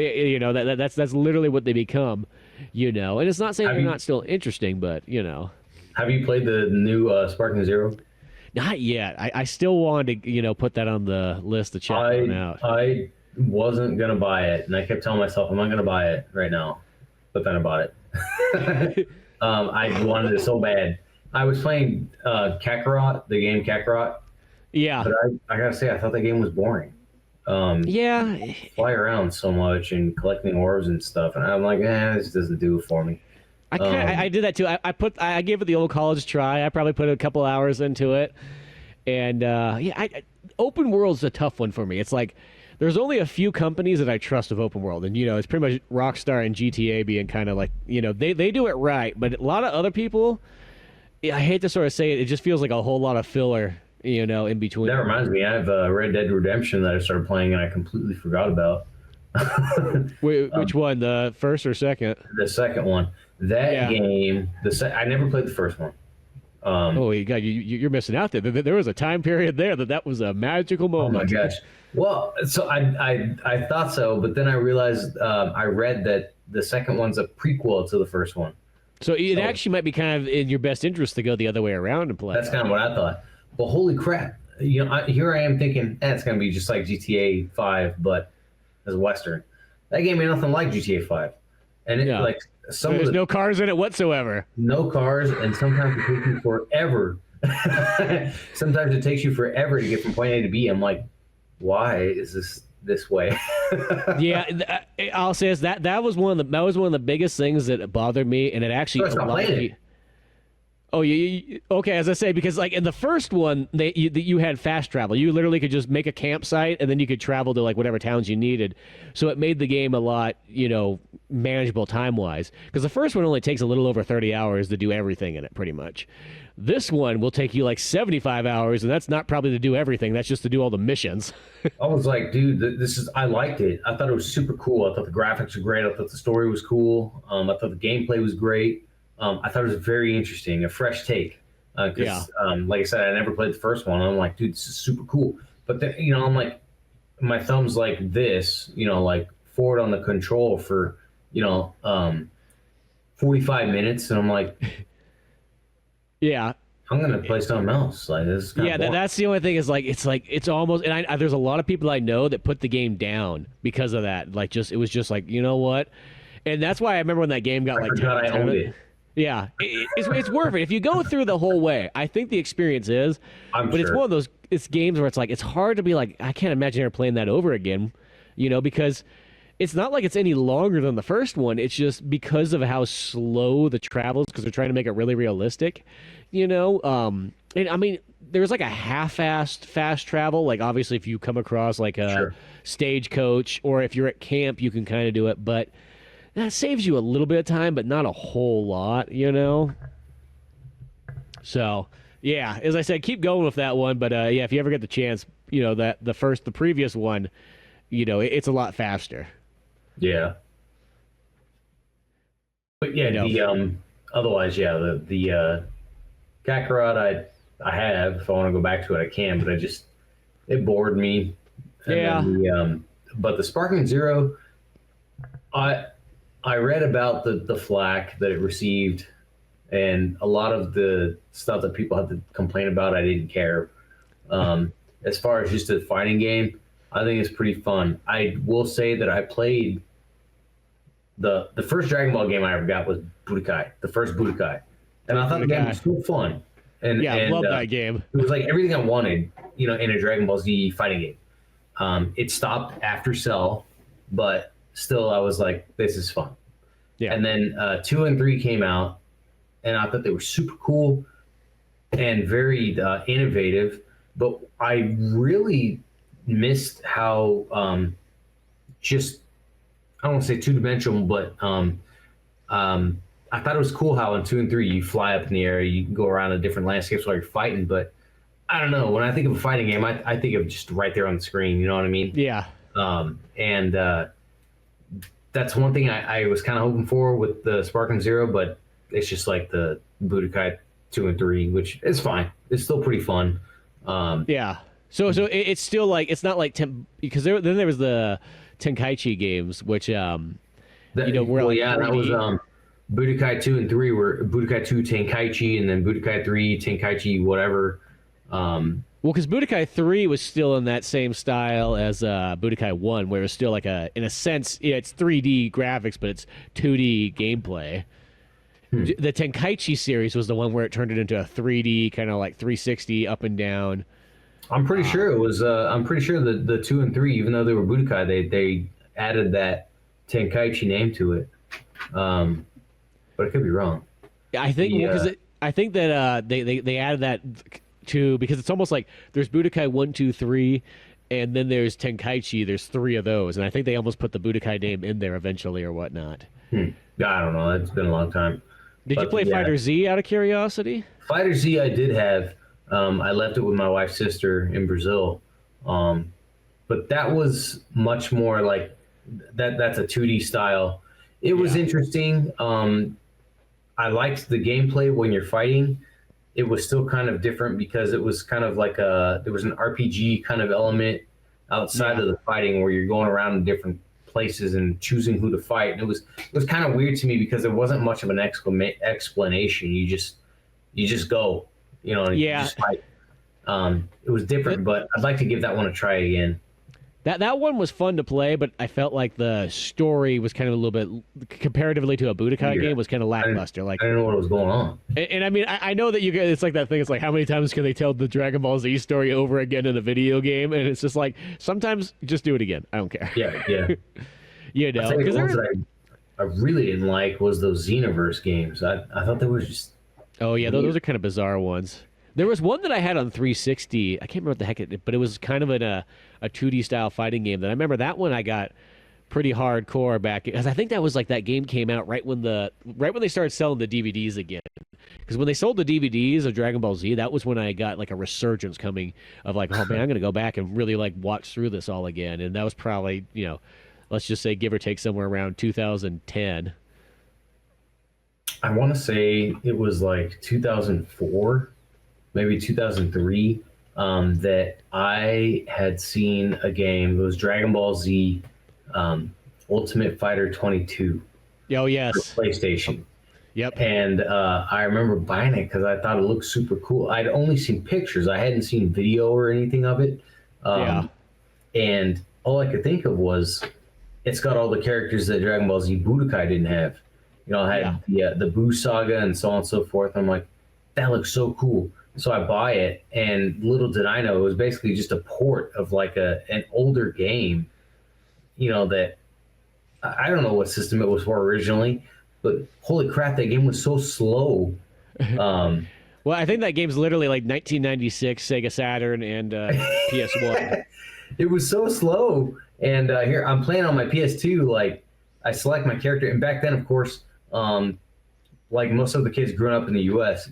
that's literally what they become, and it's not saying they're not still interesting, but Have you played the new Sparking Zero? Not yet. I still wanted to, put that on the list to check out. I wasn't going to buy it, and I kept telling myself I'm not going to buy it right now, but then I bought it. I wanted it so bad. I was playing Kakarot, the game Kakarot. Yeah. But I got to say, I thought that game was boring. Fly around so much and collecting orbs and stuff, and I'm like, this doesn't do it for me. I did that too. I gave it the old college try. I probably put a couple hours into it, and open world's a tough one for me. It's like there's only a few companies that I trust of open world, and it's pretty much Rockstar and GTA being kind of like they do it right, but a lot of other people, I hate to sort of say it, it just feels like a whole lot of filler, in between. That reminds me, I have Red Dead Redemption that I started playing and I completely forgot about. Which one, the first or second? The second one. That game, I never played the first one. You're missing out there. There was a time period there that was a magical moment. Oh my gosh! Well, so I thought so, but then I realized I read that the second one's a prequel to the first one. So it actually might be kind of in your best interest to go the other way around and play. That's kind of what I thought. Well, holy crap! Here I am thinking, it's going to be just like GTA 5, but as a Western. That game ain't nothing like GTA 5, and there's no cars in it whatsoever. No cars, and sometimes it takes you forever. Sometimes it takes you forever to get from point A to B. I'm like, why is this way? Yeah, I'll say this, that was one of the biggest things that bothered me, and it actually So I stopped playing it. Oh, okay. As I say, because like in the first one, you had fast travel. You literally could just make a campsite, and then you could travel to like whatever towns you needed. So it made the game a lot, manageable time wise. Because the first one only takes a little over 30 hours to do everything in it, pretty much. This one will take you like 75 hours, and that's not probably to do everything. That's just to do all the missions. I was like, dude, I liked it. I thought it was super cool. I thought the graphics were great. I thought the story was cool. I thought the gameplay was great. I thought it was very interesting, a fresh take. Because, like I said, I never played the first one. I'm like, dude, this is super cool. But then, I'm like, my thumb's like this, like forward on the control for, 45 minutes, and I'm like, yeah. I'm gonna play something else. Like this is kind of boring. That's the only thing is like it's almost, and there's a lot of people I know that put the game down because of that. Like it was just like, you know what, and that's why I remember when that game got like 10 I owned it. Yeah, it's worth it if you go through the whole way. I think the experience is, it's one of those games where it's like it's hard to be like, I can't imagine ever playing that over again, because it's not like it's any longer than the first one. It's just because of how slow the travel is, because they're trying to make it really realistic, And I mean, there's like a half-assed fast travel. Like obviously, if you come across like a stagecoach, or if you're at camp, you can kind of do it, but that saves you a little bit of time, but not a whole lot, So, yeah, as I said, keep going with that one. But yeah, if you ever get the chance, that the previous one, it's a lot faster. Yeah. But yeah, the otherwise, yeah, the Kakarot I have. If I want to go back to it, I can. But it bored me. And then but the Sparking Zero, I read about the flack that it received, and a lot of the stuff that people had to complain about, I didn't care. As far as just a fighting game, I think it's pretty fun. I will say that I played the first Dragon Ball game I ever got was Budokai, the first Budokai, and I thought the game was so fun. And I love that game. It was like everything I wanted, in a Dragon Ball Z fighting game. It stopped after Cell, but still, I was like, this is fun. Yeah. And then 2 and 3 came out, and I thought they were super cool and very innovative. But I really missed how I don't want to say two-dimensional, but I thought it was cool how in 2 and 3 you fly up in the air, you can go around in different landscapes while you're fighting. But I don't know. When I think of a fighting game, I think of just right there on the screen. You know what I mean? Yeah. That's one thing I was kind of hoping for with the Sparking Zero, but it's just like the Budokai 2 and 3, which is fine. It's still pretty fun. Yeah. So it's still like, it's not like because then there was the Tenkaichi games, which that was Budokai 2 and 3 were Budokai 2 Tenkaichi, and then Budokai 3 Tenkaichi whatever. Well, because Budokai 3 was still in that same style as Budokai 1, where it was still like in a sense, it's 3D graphics, but it's 2D gameplay. The Tenkaichi series was the one where it turned it into a 3D, kind of like 360 up and down. I'm pretty sure it was. I'm pretty sure the 2 and 3, even though they were Budokai, they added that Tenkaichi name to it. But I could be wrong. I think I think that they added that too, because it's almost like there's Budokai 1, 2, 3, and then there's Tenkaichi. There's 3 of those, and I think they almost put the Budokai name in there eventually or whatnot. I don't know. It's been a long time. Did you play Fighter Z out of curiosity? Fighter Z I did have. I left it with my wife's sister in Brazil. But that was much more like that's a 2D style. It was interesting. I liked the gameplay when you're fighting. It was still kind of different because it was kind of like there was an RPG kind of element outside of the fighting where you're going around in different places and choosing who to fight. And it was kind of weird to me because there wasn't much of an explanation. You just go, and you just fight. It was different, but I'd like to give that one a try again. That one was fun to play, but I felt like the story was kind of a little bit, comparatively to a Budokai game, was kind of lackluster. Like, I didn't know what was going on. and I mean, I know that you guys, it's like that thing. It's like, how many times can they tell the Dragon Ball Z story over again in a video game? And it's just like, sometimes just do it again. I don't care. Yeah. You know, because the ones that I really didn't like was those Xenoverse games. I thought they were just. Oh yeah, those are kind of bizarre ones. There was one that I had on 360. I can't remember what the heck it, but it was kind of in a 2D style fighting game. That I remember that one I got pretty hardcore back, because I think that was like that game came out right when they started selling the DVDs again. Because when they sold the DVDs of Dragon Ball Z, that was when I got like a resurgence coming of like, oh man, I'm gonna go back and really like watch through this all again. And that was probably, you know, let's just say give or take somewhere around 2010. I want to say it was like 2004, maybe 2003, that I had seen a game. It was Dragon Ball Z Ultimate Fighter 22. Oh, yes. For PlayStation. Yep. And I remember buying it because I thought it looked super cool. I'd only seen pictures. I hadn't seen video or anything of it. Yeah. And all I could think of was it's got all the characters that Dragon Ball Z Budokai didn't have. You know, I had the Buu Saga and so on and so forth. I'm like, that looks so cool. So I buy it, and little did I know it was basically just a port of like an older game. You know, that I don't know what system it was for originally, but holy crap, that game was so slow. Well, I think that game's literally like 1996 Sega Saturn and PS1. It was so slow. And here I'm playing on my PS2. Like, I select my character, and back then, of course, like most of the kids growing up in the U.S.,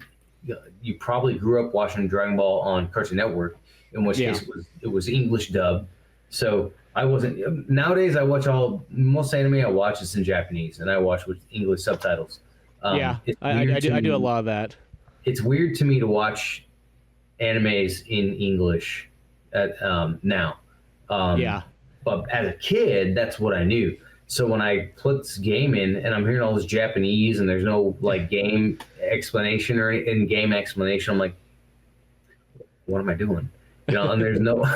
you probably grew up watching Dragon Ball on Cartoon Network, in which case it was English dub. So I wasn't. Nowadays, I watch most anime I watch is in Japanese, and I watch with English subtitles. I do a lot of that. It's weird to me to watch animes in English now. But as a kid, that's what I knew. So when I put this game in and I'm hearing all this Japanese and there's no like game explanation or in-game explanation, I'm like, what am I doing? You know, and there's no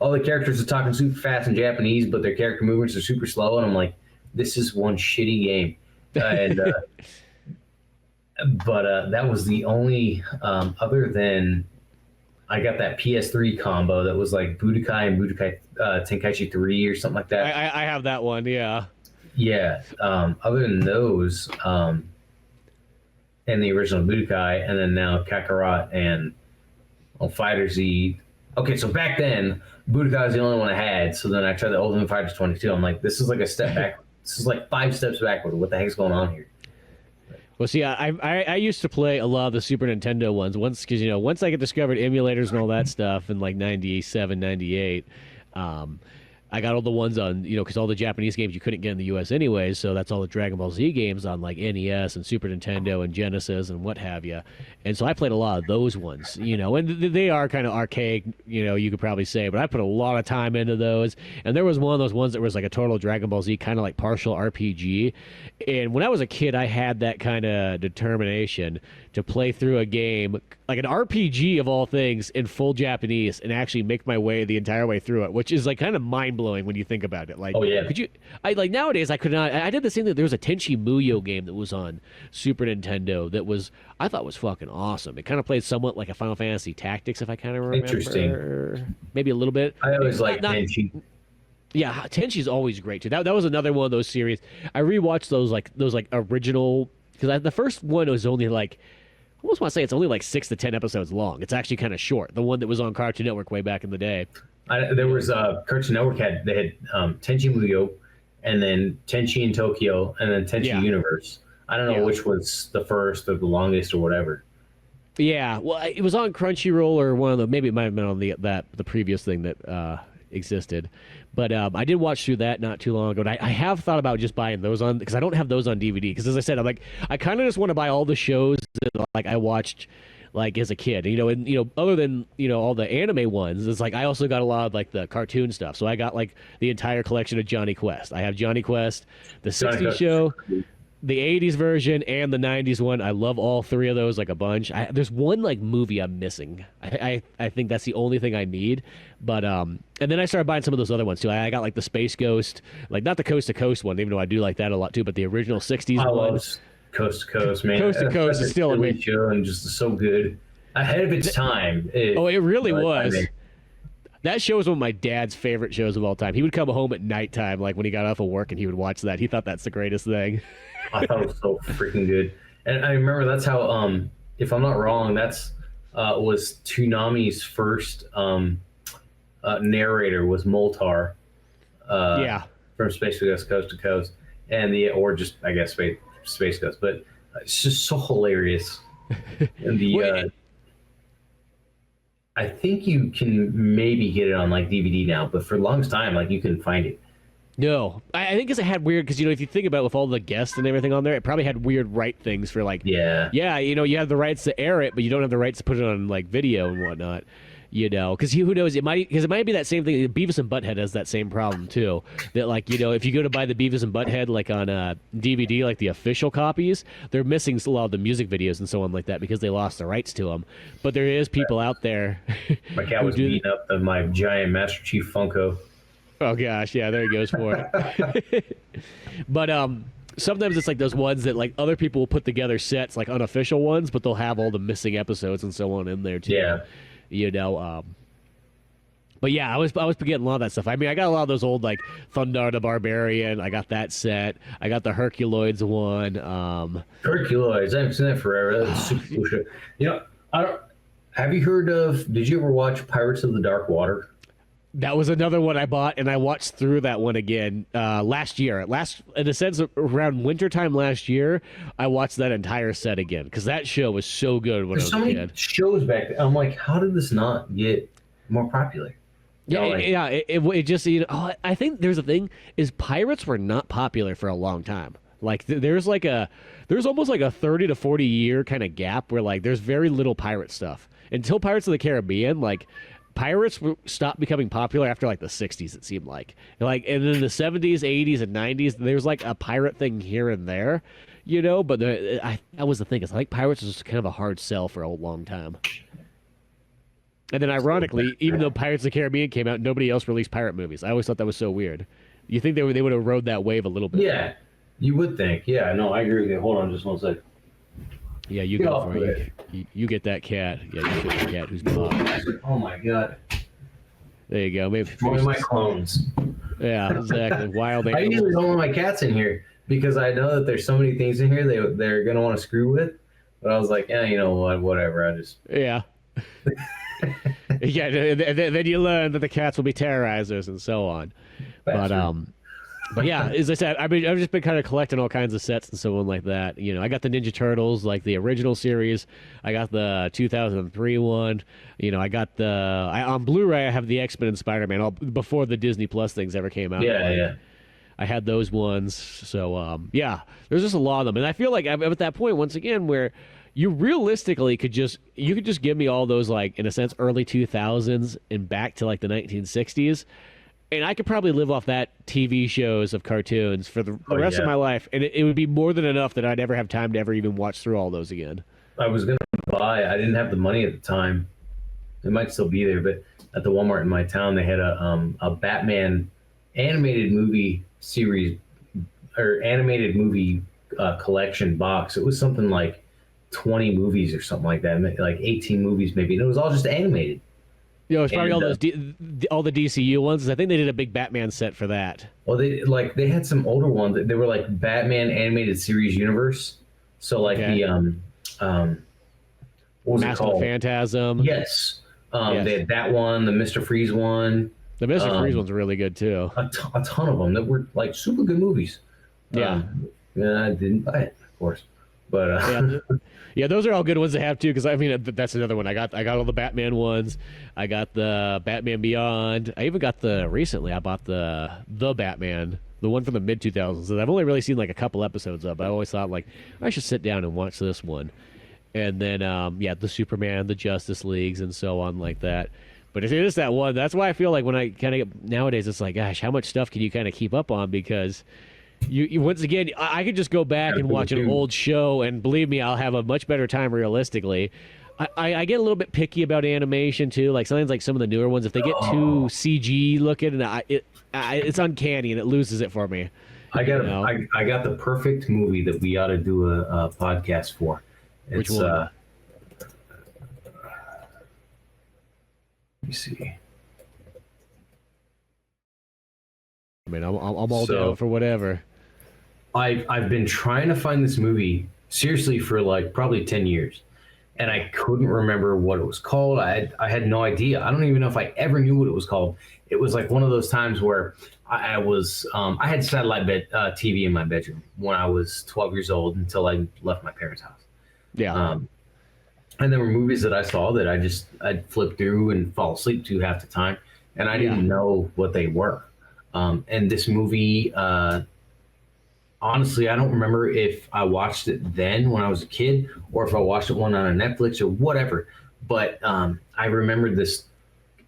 all the characters are talking super fast in Japanese, but their character movements are super slow, and I'm like, this is one shitty game. But that was the only other than I got that PS3 combo that was like Budokai and Budokai Tenkaichi 3 or something like that. I have that one, yeah. Yeah. Other than those, and the original Budokai, and then now Kakarot and Fighter Z. Okay, so back then, Budokai was the only one I had, so then I tried the Ultimate Fighter 22. I'm like, this is like a step back. This is like 5 steps backward. What the heck's going on here? Well, see, I used to play a lot of the Super Nintendo ones because, you know, once I discovered emulators and all that stuff in like 97, 98, I got all the ones on, you know, because all the Japanese games you couldn't get in the U.S. anyways, so that's all the Dragon Ball Z games on like NES and Super Nintendo and Genesis and what have you. And so I played a lot of those ones, you know, and they are kind of archaic, you know, you could probably say, but I put a lot of time into those. And there was one of those ones that was like a total Dragon Ball Z, kind of like partial RPG. And when I was a kid, I had that kind of determination to play through a game, like an RPG of all things, in full Japanese and actually make my way the entire way through it, which is like kind of mind-blowing when you think about it. Like, oh, yeah. Nowadays I could not. I did the same thing. There was a Tenchi Muyo game that was on Super Nintendo that I thought was fucking awesome. It kind of played somewhat like a Final Fantasy Tactics, if I kind of remember. Interesting. Maybe a little bit. I always liked Tenchi. Yeah, Tenchi's always great too. That was another one of those series. I rewatched those original, because the first one was only like, I almost want to say it's only like 6 to 10 episodes long. It's actually kind of short. The one that was on Cartoon Network way back in the day. There was Cartoon Network had Tenchi Muyo, and then Tenchi in Tokyo, and then Tenchi Universe. I don't know which was the first or the longest or whatever. Yeah, well, it was on Crunchyroll or one of the, maybe it might have been on the previous thing that existed. But I did watch through that not too long ago. And I have thought about just buying those on, because I don't have those on DVD. Because as I said, I'm like, I kind of just want to buy all the shows that like I watched like as a kid. And other than all the anime ones, it's like I also got a lot of like the cartoon stuff. So I got like the entire collection of Johnny Quest. I have Johnny Quest, the '60s show. the 80s version and the 90s one. I love all three of those like a bunch. There's one like movie I'm missing. I think that's the only thing I need. But and then I started buying some of those other ones too. I got like the Space Ghost, like not the Coast to Coast one, even though I do like that a lot too, but the original 60s one. Coast to Coast, man. Coast to Coast is still amazing show and just so good. Ahead of its time. It really was. That show was one of my dad's favorite shows of all time. He would come home at nighttime, like when he got off of work, and he would watch that. He thought that's the greatest thing. I thought it was so freaking good. And I remember that's how, if I'm not wrong, that's was Toonami's first narrator was Moltar. From Space Ghost Coast to Coast. Or just, I guess, Space Ghost. But it's just so hilarious. And I think you can maybe get it on like DVD now, but for the longest time, like you couldn't find it. No, I think because it had weird. Because if you think about it, with all the guests and everything on there, it probably had weird right things for like. Yeah. You have the rights to air it, but you don't have the rights to put it on like video and whatnot. Because who knows? It might be that same thing. Beavis and Butthead has that same problem too. That like if you go to buy the Beavis and Butthead like on DVD, like the official copies, they're missing a lot of the music videos and so on like that because they lost the rights to them. But there is people out there. My cat was beating up my giant Master Chief Funko. Oh gosh, yeah, there he goes for it. But sometimes it's like those ones that like other people will put together sets like unofficial ones, but they'll have all the missing episodes and so on in there too. Yeah. But yeah, I was getting a lot of that stuff. I mean, I got a lot of those old like Thundar the Barbarian. I got that set. I got the Herculoids one. Herculoids, I haven't seen that forever. That's super cool shit. Have you heard of? Did you ever watch Pirates of the Dark Water? That was another one I bought, and I watched through that one again last year. In a sense, around wintertime last year, I watched that entire set again because that show was so good when I was a kid. Shows back then. I'm like, how did this not get more popular? It just I think there's a thing is pirates were not popular for a long time. Like there's almost like a 30 to 40 year kind of gap where like there's very little pirate stuff until Pirates of the Caribbean. Like pirates stopped becoming popular after like the 60s, it seemed like. And in the 70s, 80s, and 90s, there's like a pirate thing here and there, but that was the thing. Is I think pirates was kind of a hard sell for a long time. And then ironically, even though Pirates of the Caribbean came out, nobody else released pirate movies. I always thought that was so weird. You think they would have rode that wave a little bit? Yeah, you would think. Yeah, no, I agree with you. Hold on just one sec. Yeah, you go for it. You get that cat. Yeah, you get the cat who's mom. Oh my god. There you go. Maybe one of my clones. Yeah, exactly. Wild animals. I usually don't want my cats in here because I know that there's so many things in here they're gonna want to screw with. But I was like, you know what, whatever. I just yeah. Then you learn that the cats will be terrorizers and so on. But yeah, as I said, I've just been kind of collecting all kinds of sets and so on like that. I got the Ninja Turtles, like the original series. I got the 2003 one. I got on Blu-ray. I have the X-Men and Spider-Man all before the Disney Plus things ever came out. Yeah. I had those ones. So there's just a lot of them, and I feel like I'm at that point once again where you realistically could just give me all those like in a sense early 2000s and back to like the 1960s. And I could probably live off that TV shows of cartoons for the rest of my life. And it would be more than enough that I'd ever have time to ever even watch through all those again. I was going to buy, I didn't have the money at the time. It might still be there, but at the Walmart in my town, they had a Batman animated movie series or animated movie collection box. It was something like 20 movies or something like that, like 18 movies maybe. And it was all just animated. It's probably all the DCU ones. I think they did a big Batman set for that. Well, they had some older ones. They were like Batman animated series universe. So like the what was Mask it called? of the Phantasm. Yes. They had that one, the Mr. Freeze one. The Mr. Freeze one's really good too. A ton of them that were like super good movies. Yeah. I didn't buy it, of course. But yeah, those are all good ones to have too. Because I mean, that's another one. I got all the Batman ones. I got the Batman Beyond. I even got recently. I bought the Batman, the one from the mid 2000s. And I've only really seen like a couple episodes of. But I always thought like I should sit down and watch this one. And then the Superman, the Justice Leagues, and so on like that. But if it is that one, that's why I feel like when I kind of nowadays, it's like, gosh, how much stuff can you kind of keep up on? Because You once again, I could just go back and watch an old show, and believe me, I'll have a much better time realistically. I get a little bit picky about animation too. Like sometimes, like some of the newer ones, if they get too CG looking, and it's uncanny and it loses it for me. I got the perfect movie that we ought to do a podcast for. Which one? Let me see. I mean, I'm all down for whatever. I've been trying to find this movie seriously for like probably 10 years, and I couldn't remember what it was called. I had no idea. I don't even know if I ever knew what it was called. It was like one of those times where I had satellite TV in my bedroom when I was 12 years old until I left my parents' house. Yeah. And there were movies that I saw that I'd flip through and fall asleep to half the time, and I didn't know what they were. And this movie, honestly, I don't remember if I watched it then when I was a kid or if I watched it one on a Netflix or whatever. But I remembered this.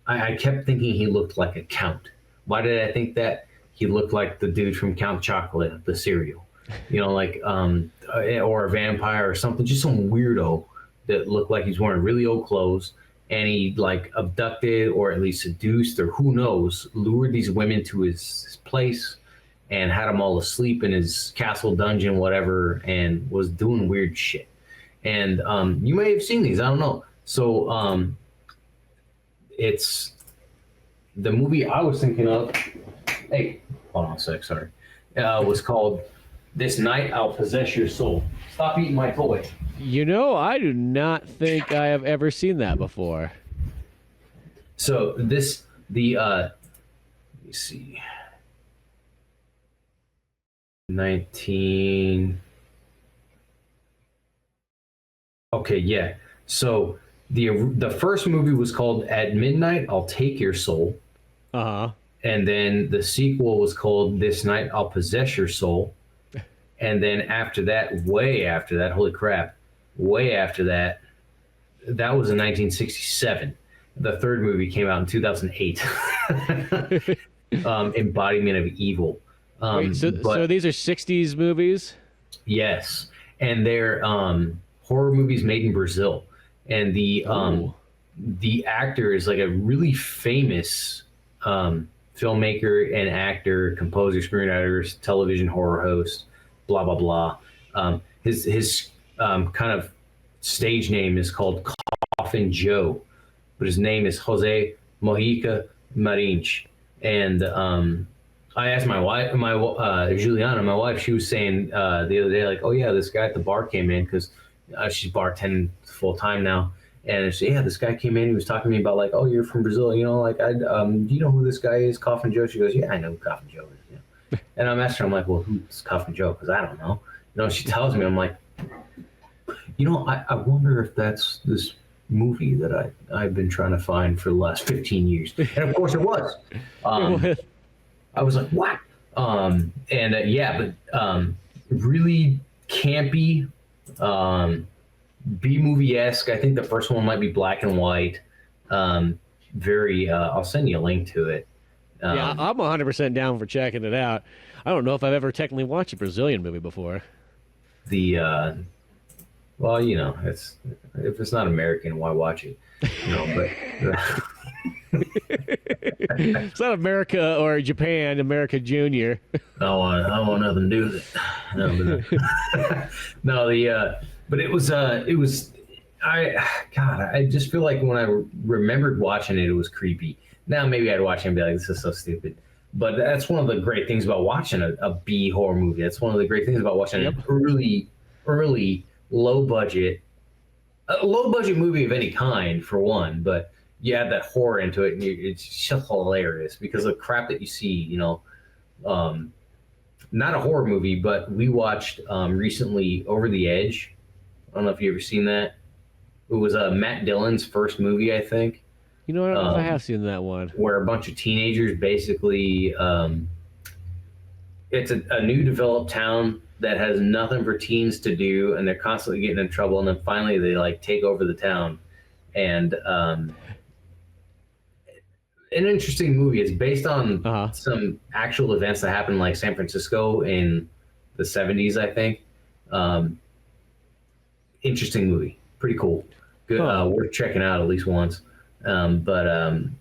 I kept thinking he looked like a count. Why did I think that? He looked like the dude from Count Chocolate, the cereal, like or a vampire or something, just some weirdo that looked like he's wearing really old clothes. And he like abducted or at least seduced or who knows, lured these women to his place and had them all asleep in his castle dungeon, whatever, and was doing weird shit. And you may have seen these, I don't know. So it's the movie I was thinking of. Hey, hold on a sec, sorry. Was called This Night I'll Possess Your Soul. Stop eating my toy. I do not think I have ever seen that before. So let me see. 19. Okay, yeah. So the first movie was called At Midnight I'll Take Your Soul. Uh-huh. And then the sequel was called This Night I'll Possess Your Soul. And then after that, way after that, holy crap, way after that, that was in 1967. The third movie came out in 2008. Embodiment of Evil. Wait, so these are 60s movies? Yes. And they're horror movies made in Brazil. And the actor is like a really famous filmmaker and actor, composer, screenwriter, television horror host, blah, blah, blah. His kind of stage name is called Coffin Joe, but his name is Jose Mojica Marins. And I asked my wife, Juliana, my wife, she was saying the other day, like, oh yeah, this guy at the bar came in, because she's bartending full time now. And she said, yeah, this guy came in, he was talking to me about like, oh, you're from Brazil, do you know who this guy is, Coffin Joe? She goes, yeah, I know who Coffin Joe is. Yeah. And I'm asking her, I'm like, well, who's Coffin Joe? Because I don't know. She tells me, I'm like, I wonder if that's this movie that I've been trying to find for the last 15 years. And of course it was. I was like, what? But really campy, B-movie-esque. I think the first one might be black and white. Very, I'll send you a link to it. Yeah, I'm 100% down for checking it out. I don't know if I've ever technically watched a Brazilian movie before. Well, if it's not American, why watch it? It's not America or Japan, America Junior. I don't want nothing to do with it. But it was I just feel like when I remembered watching it, it was creepy. Now maybe I'd watch it and be like, this is so stupid. But that's one of the great things about watching a B horror movie. That's one of the great things about watching an early low budget movie of any kind, for one. But you add that horror into it, and it's just hilarious because of the crap that you see. Not a horror movie, but we watched recently Over the Edge. I don't know if you ever seen that. It was Matt Dillon's first movie, I think. I don't know if I have seen that one. Where a bunch of teenagers basically, it's a new developed town that has nothing for teens to do, and they're constantly getting in trouble, and then finally they like take over the town, and an interesting movie. It's based on Uh-huh. some actual events that happened, like San Francisco in the '70s, I think. Um, Interesting movie, pretty cool. Good, Huh. worth checking out at least once. Um, but um,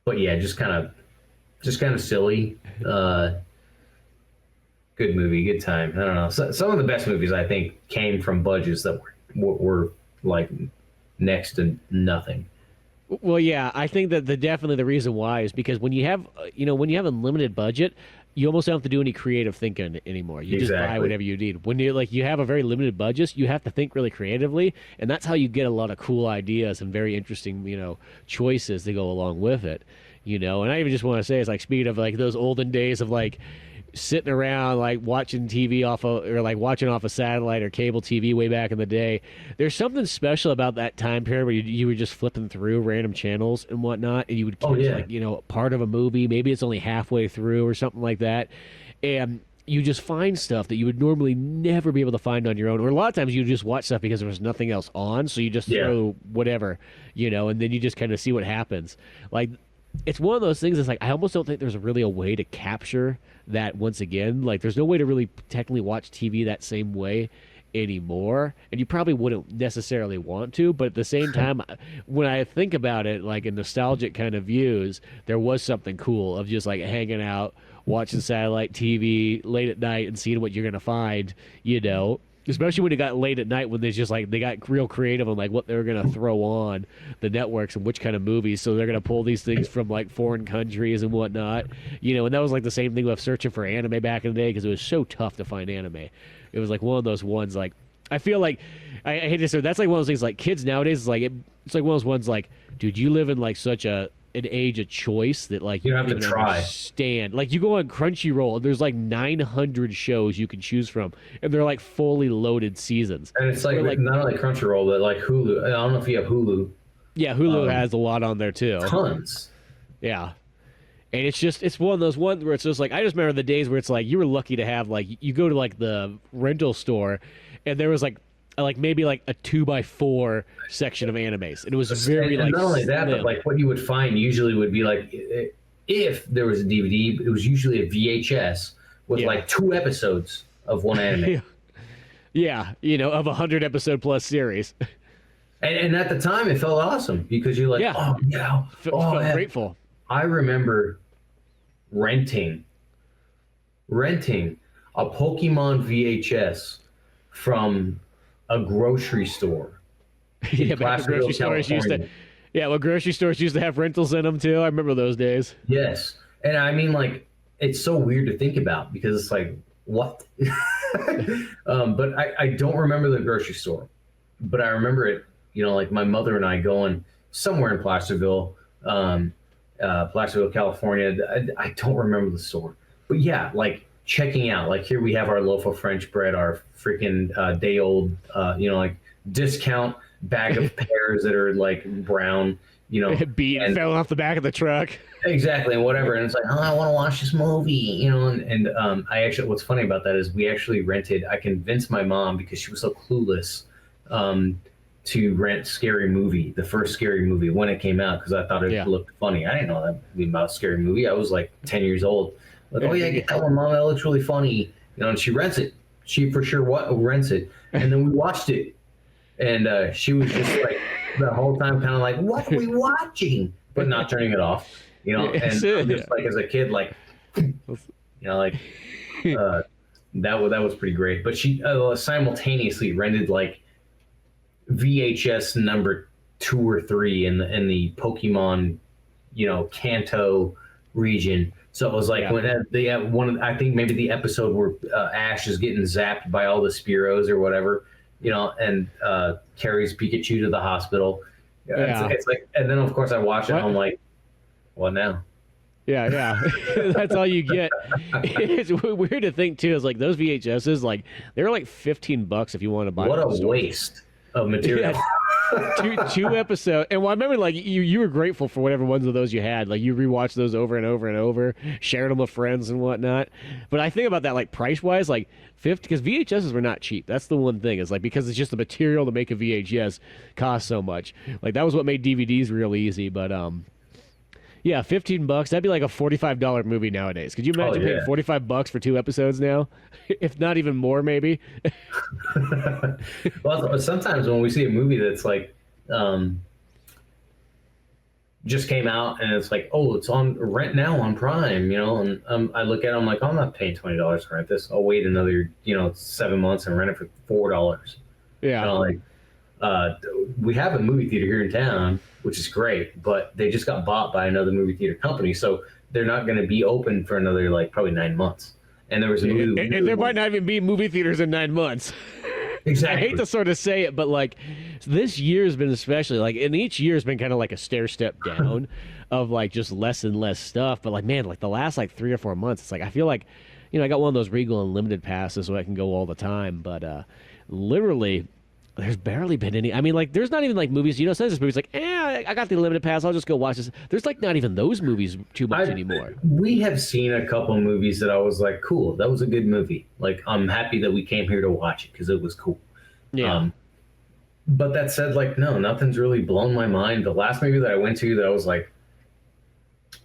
but yeah, just kind of silly. Good movie, good time. I don't know. Some of the best movies I think came from budgets that were like next to nothing. Well, yeah, I think that definitely the reason why is because when you have, when you have a limited budget, you almost don't have to do any creative thinking anymore. You just buy Exactly. whatever you need. When you have a very limited budget, you have to think really creatively, and that's how you get a lot of cool ideas and very interesting, choices that go along with it. And I even just want to say, it's like speaking of like those olden days of like sitting around like watching TV off of or like watching off a satellite or cable TV way back in the day. There's something special about that time period where you were just flipping through random channels and whatnot, and you would Oh catch yeah. like part of a movie. Maybe it's only halfway through or something like that, and you just find stuff that you would normally never be able to find on your own. Or a lot of times you just watch stuff because there was nothing else on, so you just Yeah. throw whatever, and then you just kind of see what happens. Like it's one of those things that's like I almost don't think there's really a way to capture that once again. Like there's no way to really technically watch TV that same way anymore, and you probably wouldn't necessarily want to, but at the same time when I think about it like in nostalgic kind of views, there was something cool of just like hanging out watching satellite TV late at night and seeing what you're gonna find, especially when it got late at night when there's just like they got real creative on like what they were gonna throw on the networks and which kind of movies. So they're gonna pull these things from like foreign countries and whatnot, and that was like the same thing with searching for anime back in the day because it was so tough to find anime. It was like one of those ones like I feel like I hate to say that's like one of those things like kids nowadays is like it's like one of those ones like dude you live in like such an age of choice that like You you don't don't have to even try. understand. Like you go on Crunchyroll and there's like 900 shows you can choose from, and they're like fully loaded seasons. And it's like, Or, like not only Crunchyroll, but like Hulu. I don't know if you have Hulu. yeah, Hulu Um, has a lot on there too. Tons. Yeah, and it's one of those ones where it's just like I just remember the days where it's like you were lucky to have like you go to like the rental store, and there was like maybe like a 2x4 section of animes, and it was very And like not only that, but slim. like what you would find usually would be like if there was a DVD, it was usually a VHS with Yeah. like 2 episodes of one anime. Yeah, of 100 episode plus series. And at the time, it felt awesome because you're like, Yeah. oh, yeah, oh, Felt man. grateful. I remember renting a Pokemon VHS from a grocery store in Yeah, back when Placerville, grocery stores used to. California. Yeah, well, grocery stores used to have rentals in them too. I remember those days. Yes. And I mean, like, it's so weird to think about because it's like, what? But I don't remember the grocery store, but I remember it, like my mother and I going somewhere in Placerville, California. I don't remember the store, but yeah, like checking out, like here we have our loaf of French bread, our freaking day old, like discount bag of pears that are like brown, Beat and fell off the back of the truck. exactly, and whatever. And it's like, oh, I want to watch this movie, and I actually, what's funny about that is we actually rented, I convinced my mom because she was so clueless, to rent Scary Movie, the first Scary Movie when it came out, because I thought it Yeah. looked funny. I didn't know that about Scary Movie. I was like 10 years old. Like, oh yeah, get that one, Mom. That looks really funny. And she rents it. She for sure rents it. And then we watched it, and she was just like the whole time, kind of like, "What are we watching?" But not turning it off. And I'm just like as a kid, like, like that was pretty great. But she simultaneously rented like VHS number 2 or 3 in the Pokemon, Kanto region. So it was like Yeah. when they have I think maybe the episode where Ash is getting zapped by all the Spearows or whatever, and carries Pikachu to the hospital. Yeah. It's like, and then of course I watch it. What? And I'm like, what now? Yeah. That's all you get. It's weird to think too. Is like those VHSs, like they're like $15 if you want to buy. What them at the a store. waste of material. Yeah. two episodes, and well, I remember like you were grateful for whatever ones of those you had. Like you rewatched those over and over and over, shared them with friends and whatnot. But I think about that like price wise, like 50, because VHSs were not cheap. That's the one thing is like because it's just the material to make a VHS costs so much. Like that was what made DVDs real easy. But Yeah, $15. That'd be like a $45 movie nowadays. Could you imagine paying $45 for 2 episodes now? If not even more, maybe. Well, sometimes when we see a movie that's like just came out and it's like, oh, it's on rent now on Prime, and I look at it, I'm like, I'm not paying $20 to rent this. I'll wait another 7 months and rent it for $4. Yeah. We have a movie theater here in town, which is great, but they just got bought by another movie theater company, so they're not going to be open for another probably 9 months. And there was a movie, and there might not even be movie theaters in 9 months. Exactly. I hate to sort of say it, but this year's been especially and each year's been kind of like a stair step down of just less and less stuff. But man, the last 3 or 4 months, it's I feel like, I got one of those Regal Unlimited passes so I can go all the time. But literally, there's barely been any. I mean, there's not even movies. Sometimes this movie's I got the limited pass. I'll just go watch this. There's not even those movies too much anymore. We have seen a couple movies that I was like, cool, that was a good movie. I'm happy that we came here to watch it because it was cool. Yeah. But that said, no, nothing's really blown my mind. The last movie that I went to that I was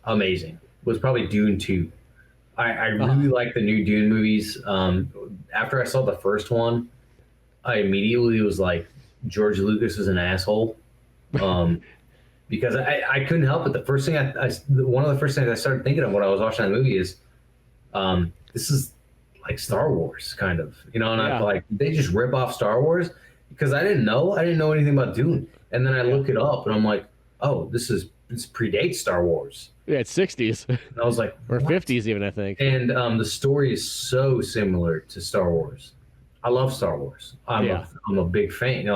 amazing was probably Dune 2. I really like the new Dune movies. After I saw the first one, I immediately was like, George Lucas is an asshole. Because I couldn't help it. The first thing one of the first things I started thinking of when I was watching that movie is, this is like Star Wars kind of, and I feel they just rip off Star Wars because I didn't know anything about Dune. And then I look it up and I'm like, oh, this predates Star Wars. Yeah, it's 60s. And I was like, or what? 50s even, I think. And the story is so similar to Star Wars. I love Star Wars. I'm a big fan.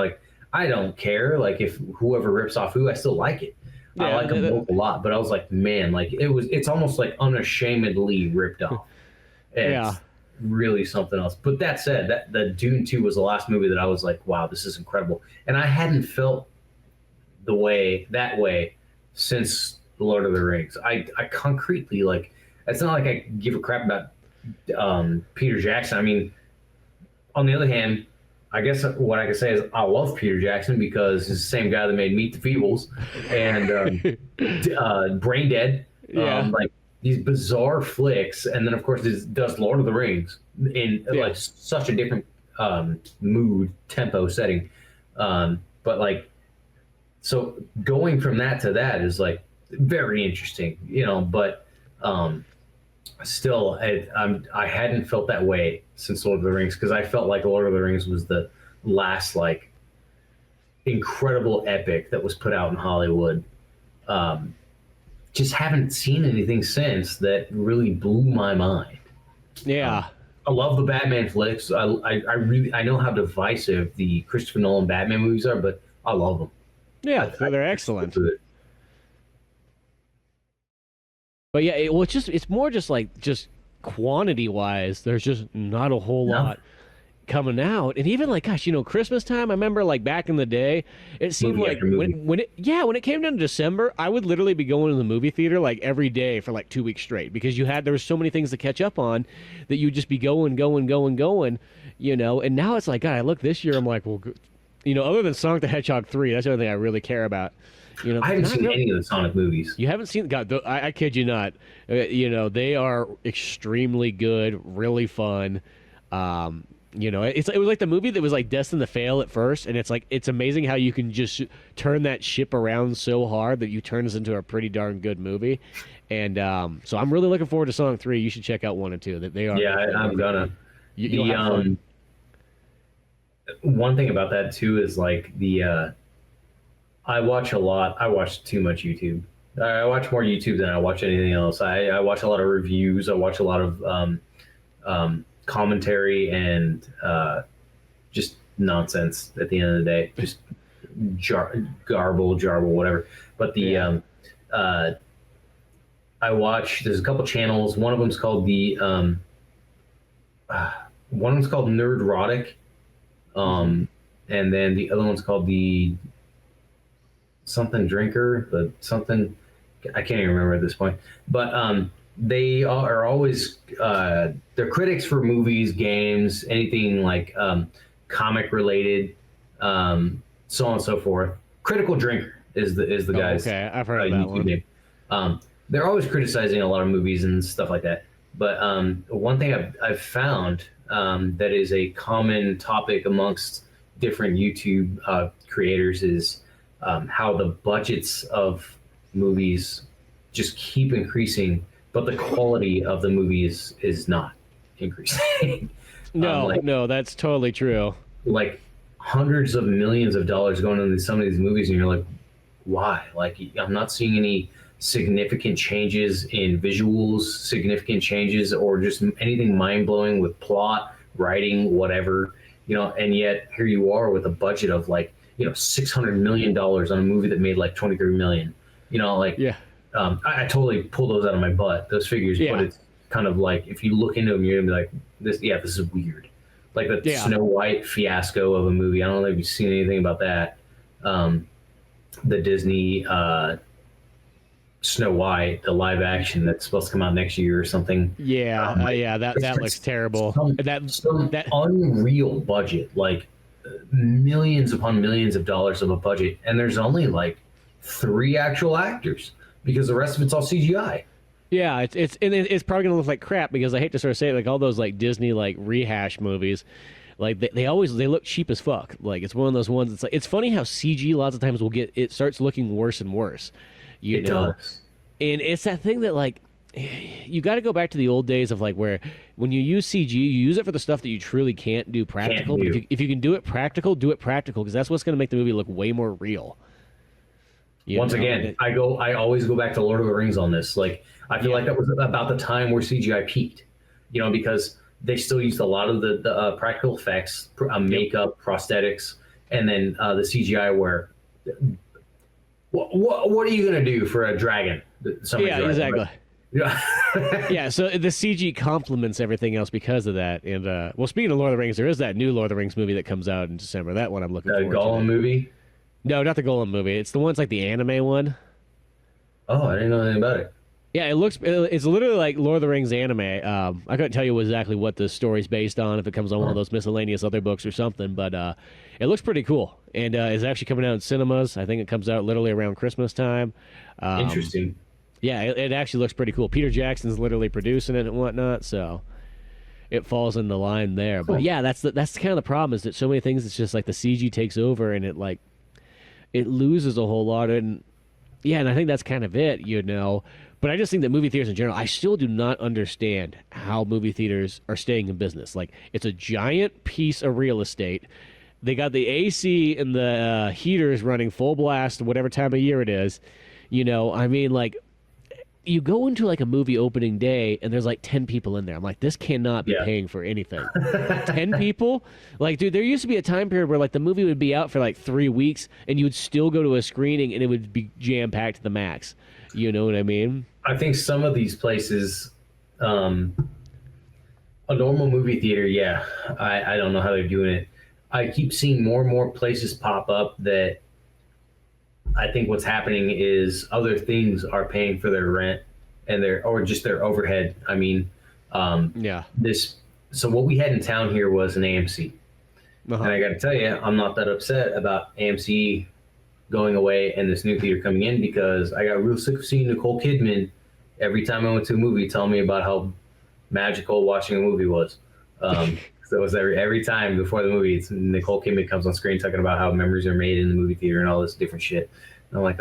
I don't care. If whoever rips off who, I still like it. Yeah, I like them both a lot. But I was like, man, it's almost unashamedly ripped off. It's really something else. But that said, the Dune 2 was the last movie that I was like, wow, this is incredible. And I hadn't felt that way since The Lord of the Rings. I concretely it's not like I give a crap about Peter Jackson. I mean, on the other hand, I guess what I can say is I love Peter Jackson because he's the same guy that made Meet the Feebles and Brain Dead. Yeah. These bizarre flicks. And then, of course, he does Lord of the Rings in such a different mood, tempo setting. So going from that to that is very interesting, but still, I hadn't felt that way since Lord of the Rings because I felt like Lord of the Rings was the last incredible epic that was put out in Hollywood. Just haven't seen anything since that really blew my mind. Yeah. I love the Batman flicks. I know how divisive the Christopher Nolan Batman movies are, but I love them. Yeah, they're excellent. But yeah, it's more just quantity wise. There's just not a whole lot coming out, and even Christmas time. I remember back in the day, it seemed when it came down to December, I would literally be going to the movie theater every day for 2 weeks straight because there was so many things to catch up on that you'd just be going. And now it's God, I look this year, I'm like, well, other than Sonic the Hedgehog 3, that's the only thing I really care about. I haven't seen any of the Sonic movies. You haven't seen? God, I kid you not. They are extremely good, really fun. It was like the movie that was destined to fail at first, and it's amazing how you can just turn that ship around so hard that you turn this into a pretty darn good movie. And so I'm really looking forward to Sonic 3. You should check out 1 and 2. That they are. Yeah, I'm gonna. You'll have fun. One thing about that too is I watch a lot. I watch too much YouTube. I watch more YouTube than I watch anything else. I watch a lot of reviews. I watch a lot of commentary and just nonsense at the end of the day. Just garble, whatever. But I watch. There's a couple channels. One of them's called Nerdrotic, and then the other one's called the something drinker, but something I can't even remember at this point. But they are always they're critics for movies, games, anything comic related, so on and so forth. Critical Drinker is the guy's okay, I've heard of that YouTube one. name. they're always criticizing a lot of movies and stuff like that. But one thing I've found that is a common topic amongst different YouTube creators is how the budgets of movies just keep increasing, but the quality of the movies is not increasing. No, that's totally true. Like hundreds of millions of dollars going into some of these movies, and you're like, why? Like, I'm not seeing any significant changes in visuals, significant changes, or just anything mind-blowing with plot, writing, whatever, and yet here you are with a budget of like, $600 million on a movie that made like 23 million, Yeah. I totally pull those out of my butt, those figures, Yeah. but it's kind of like, if you look into them, you're gonna be like, this is weird. Like the Snow White fiasco of a movie. I don't know if you've seen anything about that. The Disney Snow White, the live action that's supposed to come out next year or something. Yeah, that looks terrible. That unreal budget, like millions upon millions of dollars of a budget, and there's only like 3 actual actors because the rest of it's all CGI. Yeah, it's probably gonna look like crap because I hate to sort of say it, like all those like Disney like rehash movies, like they look cheap as fuck. Like it's one of those ones. It's like it's funny how CG lots of times it starts looking worse and worse. It does, and it's that thing that like you got to go back to the old days of like where when you use CG, you use it for the stuff that you truly can't do practical. But if you can do it practical because that's what's gonna make the movie look way more real. Once again, I always go back to Lord of the Rings on this. Like, I feel like that was about the time where CGI peaked, because they still used a lot of the practical effects, makeup, prosthetics, and then the CGI where, what are you going to do for a dragon? Exactly. Right? Yeah. Yeah, so the CG complements everything else because of that. And, well, speaking of Lord of the Rings, there is that new Lord of the Rings movie that comes out in December. That one I'm looking forward to. The Gollum movie? No, not the Golem movie. It's the one's like the anime one. Oh, I didn't know anything about it. Yeah, it's literally like Lord of the Rings anime. I couldn't tell you exactly what the story's based on, if it comes on one of those miscellaneous other books or something, but it looks pretty cool. And it's actually coming out in cinemas. I think it comes out literally around Christmas time. Interesting. Yeah, it actually looks pretty cool. Peter Jackson's literally producing it and whatnot, so it falls in the line there. But yeah, that's kind of the problem is that so many things, it's just like the CG takes over and it loses a whole lot. And yeah, and I think that's kind of it, But I just think that movie theaters in general, I still do not understand how movie theaters are staying in business. Like, it's a giant piece of real estate. They got the AC and the heaters running full blast whatever time of year it is. I mean, like, you go into like a movie opening day and there's like 10 people in there. I'm like, this cannot be paying for anything. 10 people? Like, dude, there used to be a time period where like the movie would be out for like 3 weeks and you would still go to a screening and it would be jam-packed to the max. You know what I mean? I think some of these places, a normal movie theater, I don't know how they're doing it. I keep seeing more and more places pop up that I think what's happening is other things are paying for their rent and or just their overhead. I mean, so what we had in town here was an AMC. And I got to tell you, I'm not that upset about AMC going away and this new theater coming in because I got real sick of seeing Nicole Kidman every time I went to a movie telling me about how magical watching a movie was. So it was every time before the movie, it's Nicole Kidman comes on screen talking about how memories are made in the movie theater and all this different shit. And I'm like,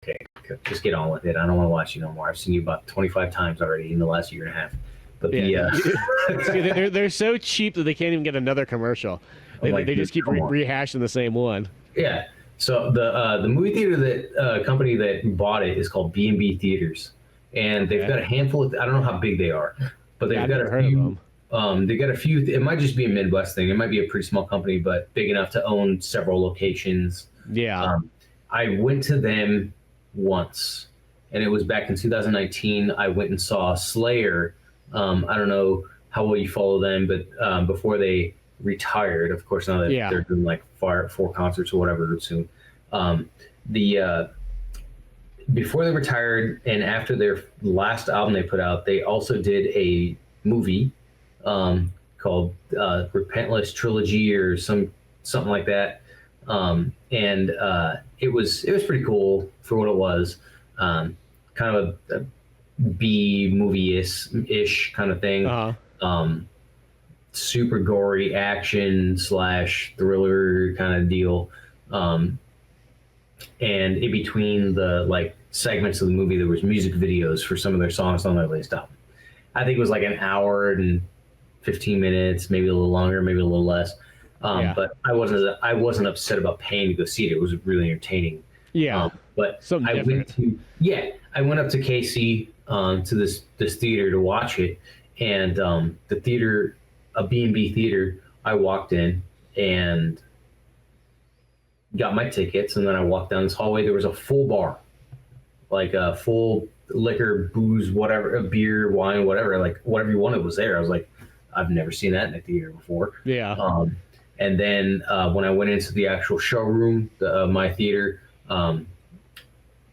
okay, just get on with it. I don't want to watch you no more. I've seen you about 25 times already in the last year and a half. But See, they're so cheap that they can't even get another commercial. They just keep rehashing the same one. Yeah. So the movie theater that company that bought it is called B&B Theaters, and they've got a handful of. I don't know how big they are, but they've got a few. They got a few. It might just be a Midwest thing. It might be a pretty small company, but big enough to own several locations. Yeah. I went to them once, and it was back in 2019. I went and saw Slayer. I don't know how well you follow them, but before they retired, of course, now that they're doing like 4 concerts or whatever soon. Before they retired and after their last album they put out, they also did a movie called Repentless Trilogy or something like that. And it was pretty cool for what it was. Kind of a B movie ish kind of thing. Super gory action / thriller kind of deal. And in between the like segments of the movie, there was music videos for some of their songs on their latest album. I think it was like an hour and 15 minutes, maybe a little longer, maybe a little less. But I wasn't upset about paying to go see it. It was really entertaining. Yeah. But something I different. I went up to KC to this theater to watch it, and the theater, a B&B theater, I walked in and got my tickets, and then I walked down this hallway. There was a full bar, like a full liquor, booze, whatever, beer, wine, whatever, like whatever you wanted was there. I was like, I've never seen that in a theater before. Yeah. And then when I went into the actual showroom, my theater,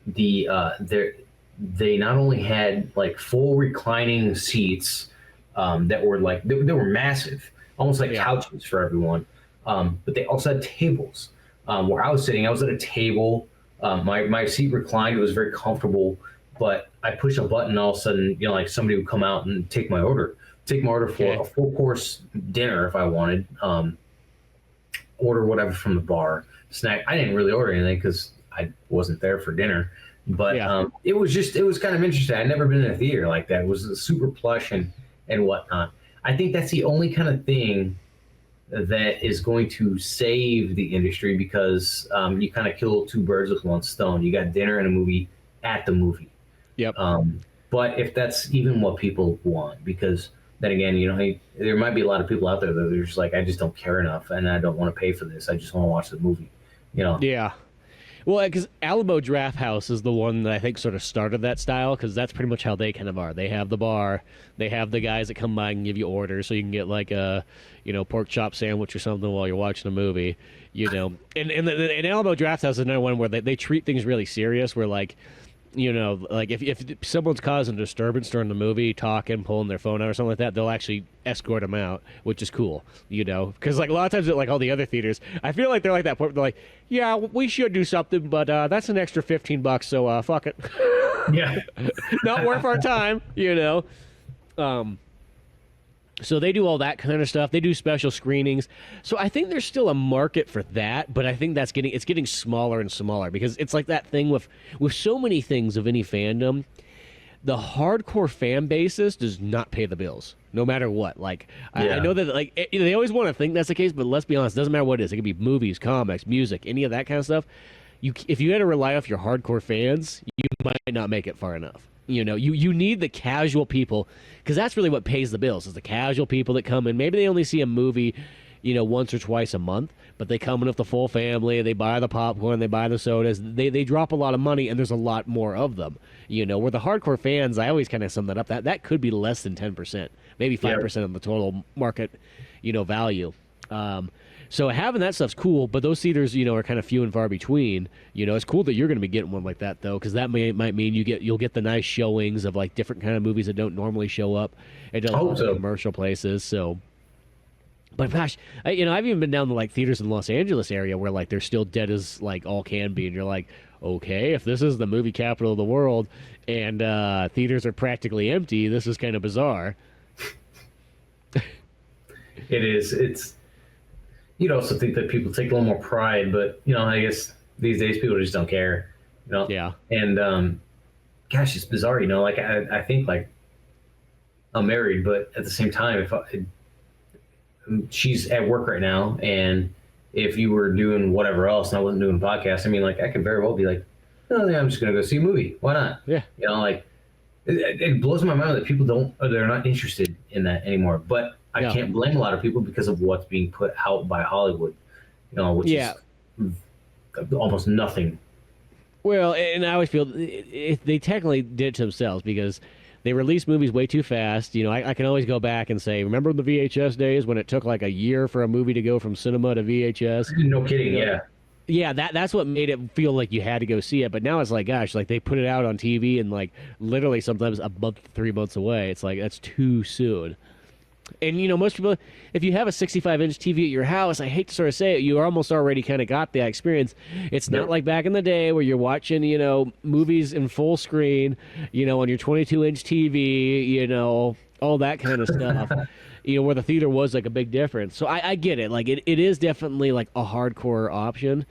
they not only had like full reclining seats that were like they were massive, almost like couches for everyone, but they also had tables. Where I was sitting, I was at a table. My seat reclined. It was very comfortable, but I push a button, all of a sudden, like somebody would come out and take my order for a full course dinner if I wanted. Order whatever from the bar, snack. I didn't really order anything because I wasn't there for dinner, but it was kind of interesting. I'd never been in a theater like that. It was super plush and whatnot. I think that's the only kind of thing that is going to save the industry, because you kind of kill two birds with one stone. You got dinner and a movie at the movie. Yep. But if that's even what people want, because then again, there might be a lot of people out there that are just like, I just don't care enough and I don't want to pay for this. I just want to watch the movie. Yeah. Well, because Alamo Draft House is the one that I think sort of started that style, because that's pretty much how they kind of are. They have the bar, they have the guys that come by and give you orders, so you can get like a, pork chop sandwich or something while you're watching a movie, And Alamo Draft House is another one where they treat things really serious, where like, like if someone's causing disturbance during the movie, talking, pulling their phone out or something like that, they'll actually escort them out, which is cool, because like a lot of times at like all the other theaters, I feel like they're like that point. They're like, yeah, we should do something, but that's an extra $15, so fuck it. Yeah, not worth our time, So they do all that kind of stuff. They do special screenings. So I think there's still a market for that, but I think it's getting smaller and smaller, because it's like that thing with so many things of any fandom. The hardcore fan basis does not pay the bills, no matter what. Like I know that like they always want to think that's the case, but let's be honest, it doesn't matter what it is. It could be movies, comics, music, any of that kind of stuff. If you had to rely off your hardcore fans, you might not make it far enough. You need the casual people, because that's really what pays the bills, is the casual people that come in. Maybe they only see a movie, once or twice a month, but they come in with the full family. They buy the popcorn, they buy the sodas. They drop a lot of money, and there's a lot more of them. Where the hardcore fans, I always kind of sum that up. That could be less than 10%, maybe 5% of the total market, value. So having that stuff's cool, but those theaters, are kind of few and far between. It's cool that you're going to be getting one like that, though, because that might mean you'll get the nice showings of like different kind of movies that don't normally show up at commercial places. So, but gosh, I've even been down to like theaters in the Los Angeles area where like they're still dead as like all can be, and you're like, okay, if this is the movie capital of the world and theaters are practically empty, this is kind of bizarre. It is. You'd also think that people take a little more pride, but I guess these days people just don't care. Yeah. And gosh, it's bizarre. Like I think like I'm married, but at the same time, she's at work right now, and if you were doing whatever else and I wasn't doing a podcast, I mean, like I could very well be like, oh, yeah, I'm just gonna go see a movie. Why not? Yeah. Like it blows my mind that people they're not interested in that anymore. But I can't blame a lot of people because of what's being put out by Hollywood, which is almost nothing. Well, and I always feel they technically did it to themselves, because they release movies way too fast. I can always go back and say, remember the VHS days when it took like a year for a movie to go from cinema to VHS? No kidding, yeah. Yeah, that's what made it feel like you had to go see it. But now it's like, gosh, like they put it out on TV and like literally sometimes a month, 3 months away. It's like, that's too soon. And, you know, most people, if you have a 65-inch TV at your house, I hate to sort of say it, you almost already kind of got that experience. It's not like back in the day where you're watching, you know, movies in full screen, you know, on your 22-inch TV, you know, all that kind of stuff, you know, where the theater was like a big difference. So I get it. Like, it is definitely like a hardcore option.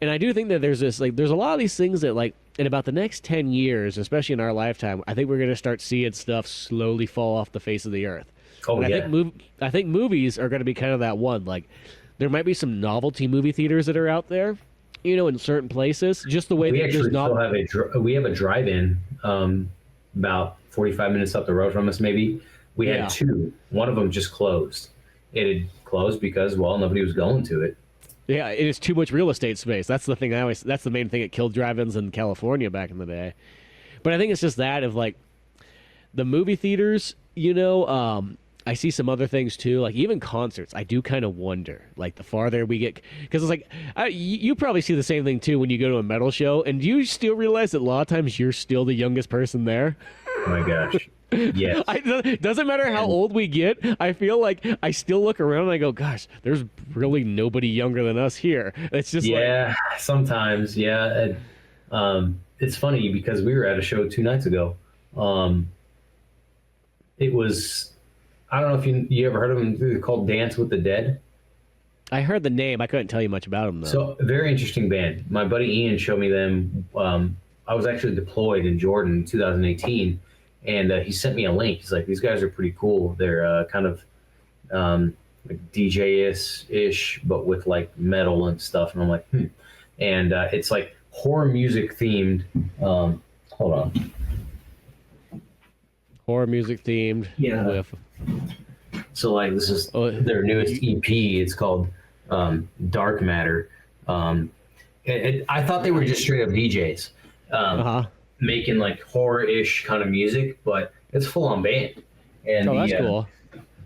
And I do think that there's this, like, there's a lot of these things that, like, in about the next 10 years, especially in our lifetime, I think we're going to start seeing stuff slowly fall off the face of the earth. Oh, and yeah. I think movies are going to be kind of that one. Like, there might be some novelty movie theaters that are out there, you know, in certain places. Just the way We that actually there's not. still have we have a drive-in about 45 minutes up the road from us, maybe. We Yeah. had two. One of them just closed. It had closed because, well, nobody was going to it. Yeah, it is too much real estate space. That's the thing. That's the main thing that killed drive-ins in California back in the day. But I think it's just that of like the movie theaters. You know, I see some other things too, like even concerts. I do kind of wonder, like the farther we get, because it's like you probably see the same thing too when you go to a metal show, and do you still realize that a lot of times you're still the youngest person there? Oh my gosh. Yes. It doesn't matter how old we get. I feel like I still look around and I go, gosh, there's really nobody younger than us here. It's just Yeah, sometimes. Yeah. It's funny because we were at a show 2 nights ago. It was, I don't know if you ever heard of them. They're called Dance with the Dead. I heard the name. I couldn't tell you much about them though. So, a very interesting band. My buddy Ian showed me them. I was actually deployed in Jordan in 2018, and he sent me a link. He's like, these guys are pretty cool. They're kind of like DJ-ish, but with like metal and stuff. And I'm like, And it's like horror music themed. Hold on. Horror music themed. Yeah. With... So like this is their newest EP. It's called Dark Matter. I thought they were just straight up DJs making like horror-ish kind of music, but it's full on band. And that's cool.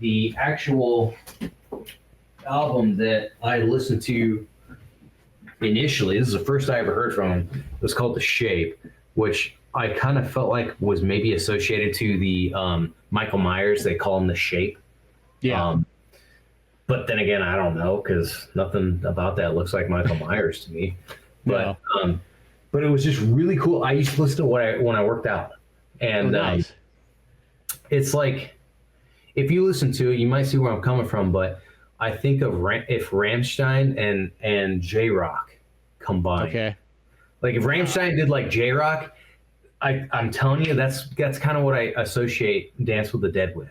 The actual album that I listened to initially, this is the first I ever heard from them. It was called The Shape, which I kind of felt like was maybe associated to the Michael Myers. They call him The Shape. Yeah. But then again, I don't know, because nothing about that looks like Michael Myers to me. But but it was just really cool. I used to listen to it when I worked out, and nice. It's like if you listen to it, you might see where I'm coming from. But I think of if Rammstein and J-Rock combined. Okay. Like if Rammstein did like J-Rock, I'm telling you, that's kind of what I associate Dance with the Dead with.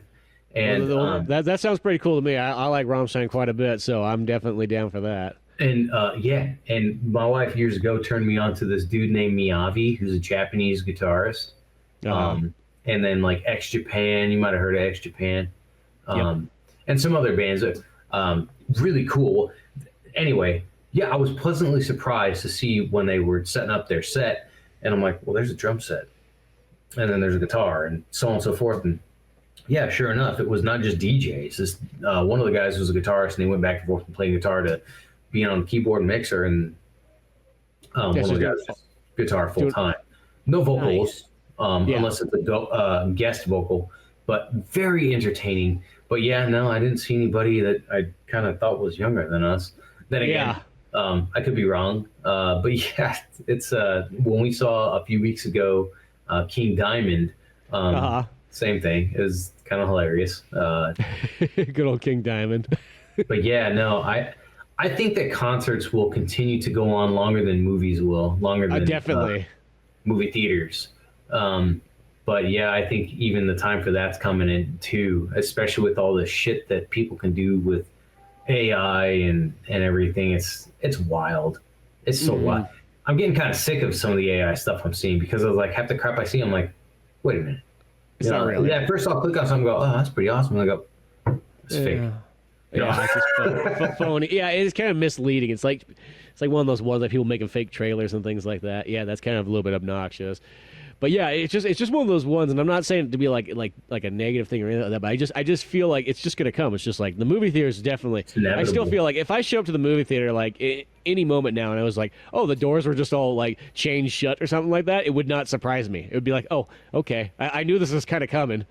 And that sounds pretty cool to me. I like Rammstein quite a bit, so I'm definitely down for that. And and my wife years ago turned me on to this dude named Miyavi, who's a Japanese guitarist. And then like X Japan, you might have heard of X Japan, and some other bands. Really cool. Anyway, I was pleasantly surprised to see when they were setting up their set, and I'm like, well, there's a drum set, and then there's a guitar, and so on and so forth. And yeah, sure enough, it was not just DJs. This one of the guys was a guitarist, and he went back and forth from playing guitar to being on the keyboard and mixer, and one of the guys just guitar full time, no vocals, unless it's a guest vocal, but very entertaining. But I didn't see anybody that I kind of thought was younger than us. Then again, I could be wrong, but it's when we saw a few weeks ago King Diamond. Same thing. It was kind of hilarious. Good old King Diamond. But I think that concerts will continue to go on longer than movies will, longer than definitely movie theaters. But I think even the time for that's coming in too, especially with all the shit that people can do with AI and everything. It's wild. It's so wild. I'm getting kind of sick of some of the AI stuff I'm seeing, because I was like, half the crap I see, I'm like, wait a minute. It's not really. Yeah, first I'll click on something and go, oh, that's pretty awesome. And I go, it's fake. It's just phony. Yeah, it's kind of misleading. It's like one of those ones that people making fake trailers and things like that. Yeah, that's kind of a little bit obnoxious. But it's just one of those ones, and I'm not saying it to be like a negative thing or anything like that, but I just feel like it's just gonna come. It's just like the movie theater is definitely. I still feel like if I show up to the movie theater like any moment now, and I was like, oh, the doors were just all like chained shut or something like that, it would not surprise me. It would be like, oh, okay, I knew this was kind of coming,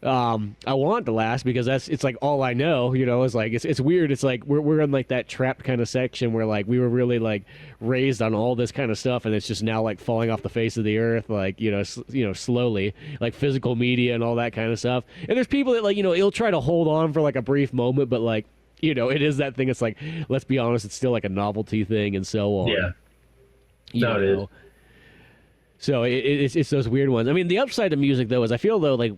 I want it to last because it's like all I know, it's like it's weird. It's like we're in like that trapped kind of section where like we were really like raised on all this kind of stuff, and it's just now like falling off the face of the earth, like slowly, like physical media and all that kind of stuff. And there's people that like it'll try to hold on for like a brief moment, but like it is that thing. It's like, let's be honest, it's still like a novelty thing and so on. Yeah. No, it is. So it's those weird ones. I mean, the upside to music though is I feel though like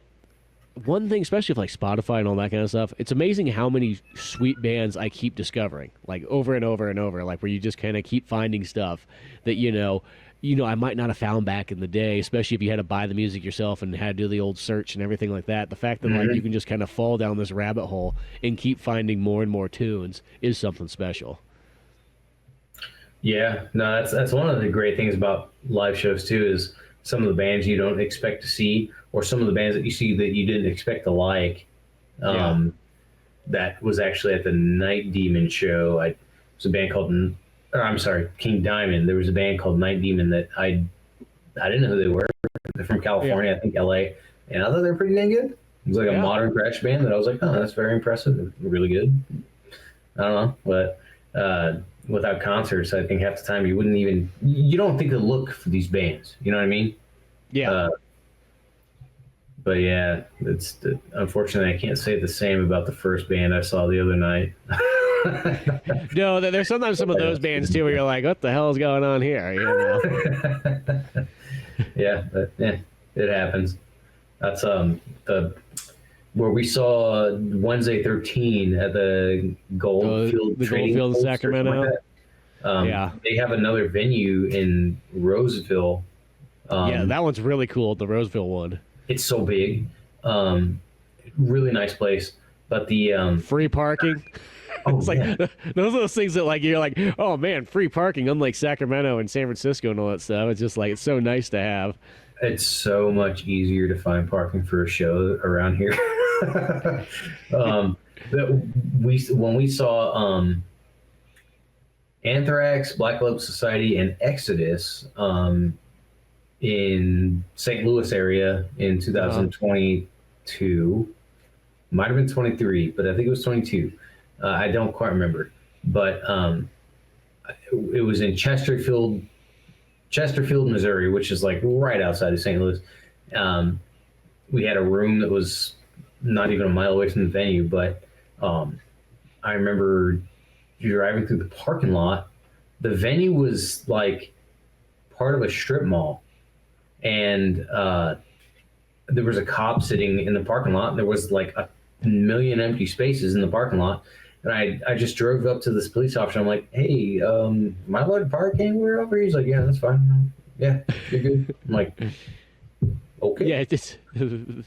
one thing, especially with like Spotify and all that kind of stuff, it's amazing how many sweet bands I keep discovering, like over and over and over, like where you just kind of keep finding stuff that I might not have found back in the day, especially if you had to buy the music yourself and had to do the old search and everything like that. The fact that like you can just kind of fall down this rabbit hole and keep finding more and more tunes is something special. Yeah, no, that's one of the great things about live shows too, is some of the bands you don't expect to see, or some of the bands that you see that you didn't expect to like. That was actually at the Night Demon show. It was a band called, King Diamond. There was a band called Night Demon that I didn't know who they were. They're from California, I think LA, and I thought they were pretty dang good. It was like a modern thrash band that I was like, oh, that's very impressive. They're really good. I don't know, but without concerts, I think half the time you don't think to look for these bands. You know what I mean? Yeah. But yeah, unfortunately I can't say the same about the first band I saw the other night. No, there's sometimes some of those bands too where you're like, what the hell is going on here? Yeah, but it happens. That's where we saw Wednesday 13 at the Goldfield in Sacramento. Like they have another venue in Roseville. That one's really cool, the Roseville one. It's so big. Really nice place. But the free parking. It's like those are those things that like you're like, oh man, free parking, unlike Sacramento and San Francisco and all that stuff. It's just like it's so nice to have. It's so much easier to find parking for a show around here. When we saw Anthrax, Black Label Society, and Exodus in St. Louis area in 2022, might have been 23, but I think it was 22. I don't quite remember, but it was in Chesterfield, Missouri, which is like right outside of St. Louis. We had a room that was not even a mile away from the venue, but I remember driving through the parking lot. The venue was like part of a strip mall, and there was a cop sitting in the parking lot, and there was like a million empty spaces in the parking lot. And I just drove up to this police officer. I'm like, hey, am I allowed to park anywhere over here? He's like, yeah, that's fine. Yeah, you're good. I'm like, okay. Yeah, and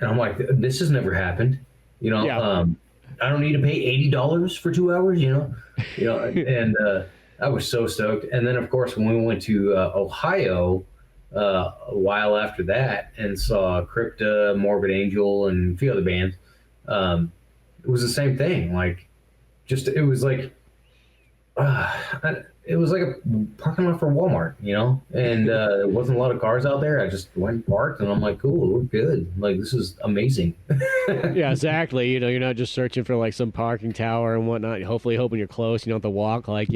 I'm like, this has never happened. I don't need to pay $80 for 2 hours, and I was so stoked. And then, of course, when we went to Ohio a while after that and saw Crypta, Morbid Angel, and a few other bands, it was the same thing. Like, it was like a parking lot for Walmart, and there wasn't a lot of cars out there. I just went and parked, and I'm like, cool, we're good. Like, this is amazing. Yeah, exactly. You're not just searching for like some parking tower and whatnot. Hopefully hoping you're close. You don't have to walk like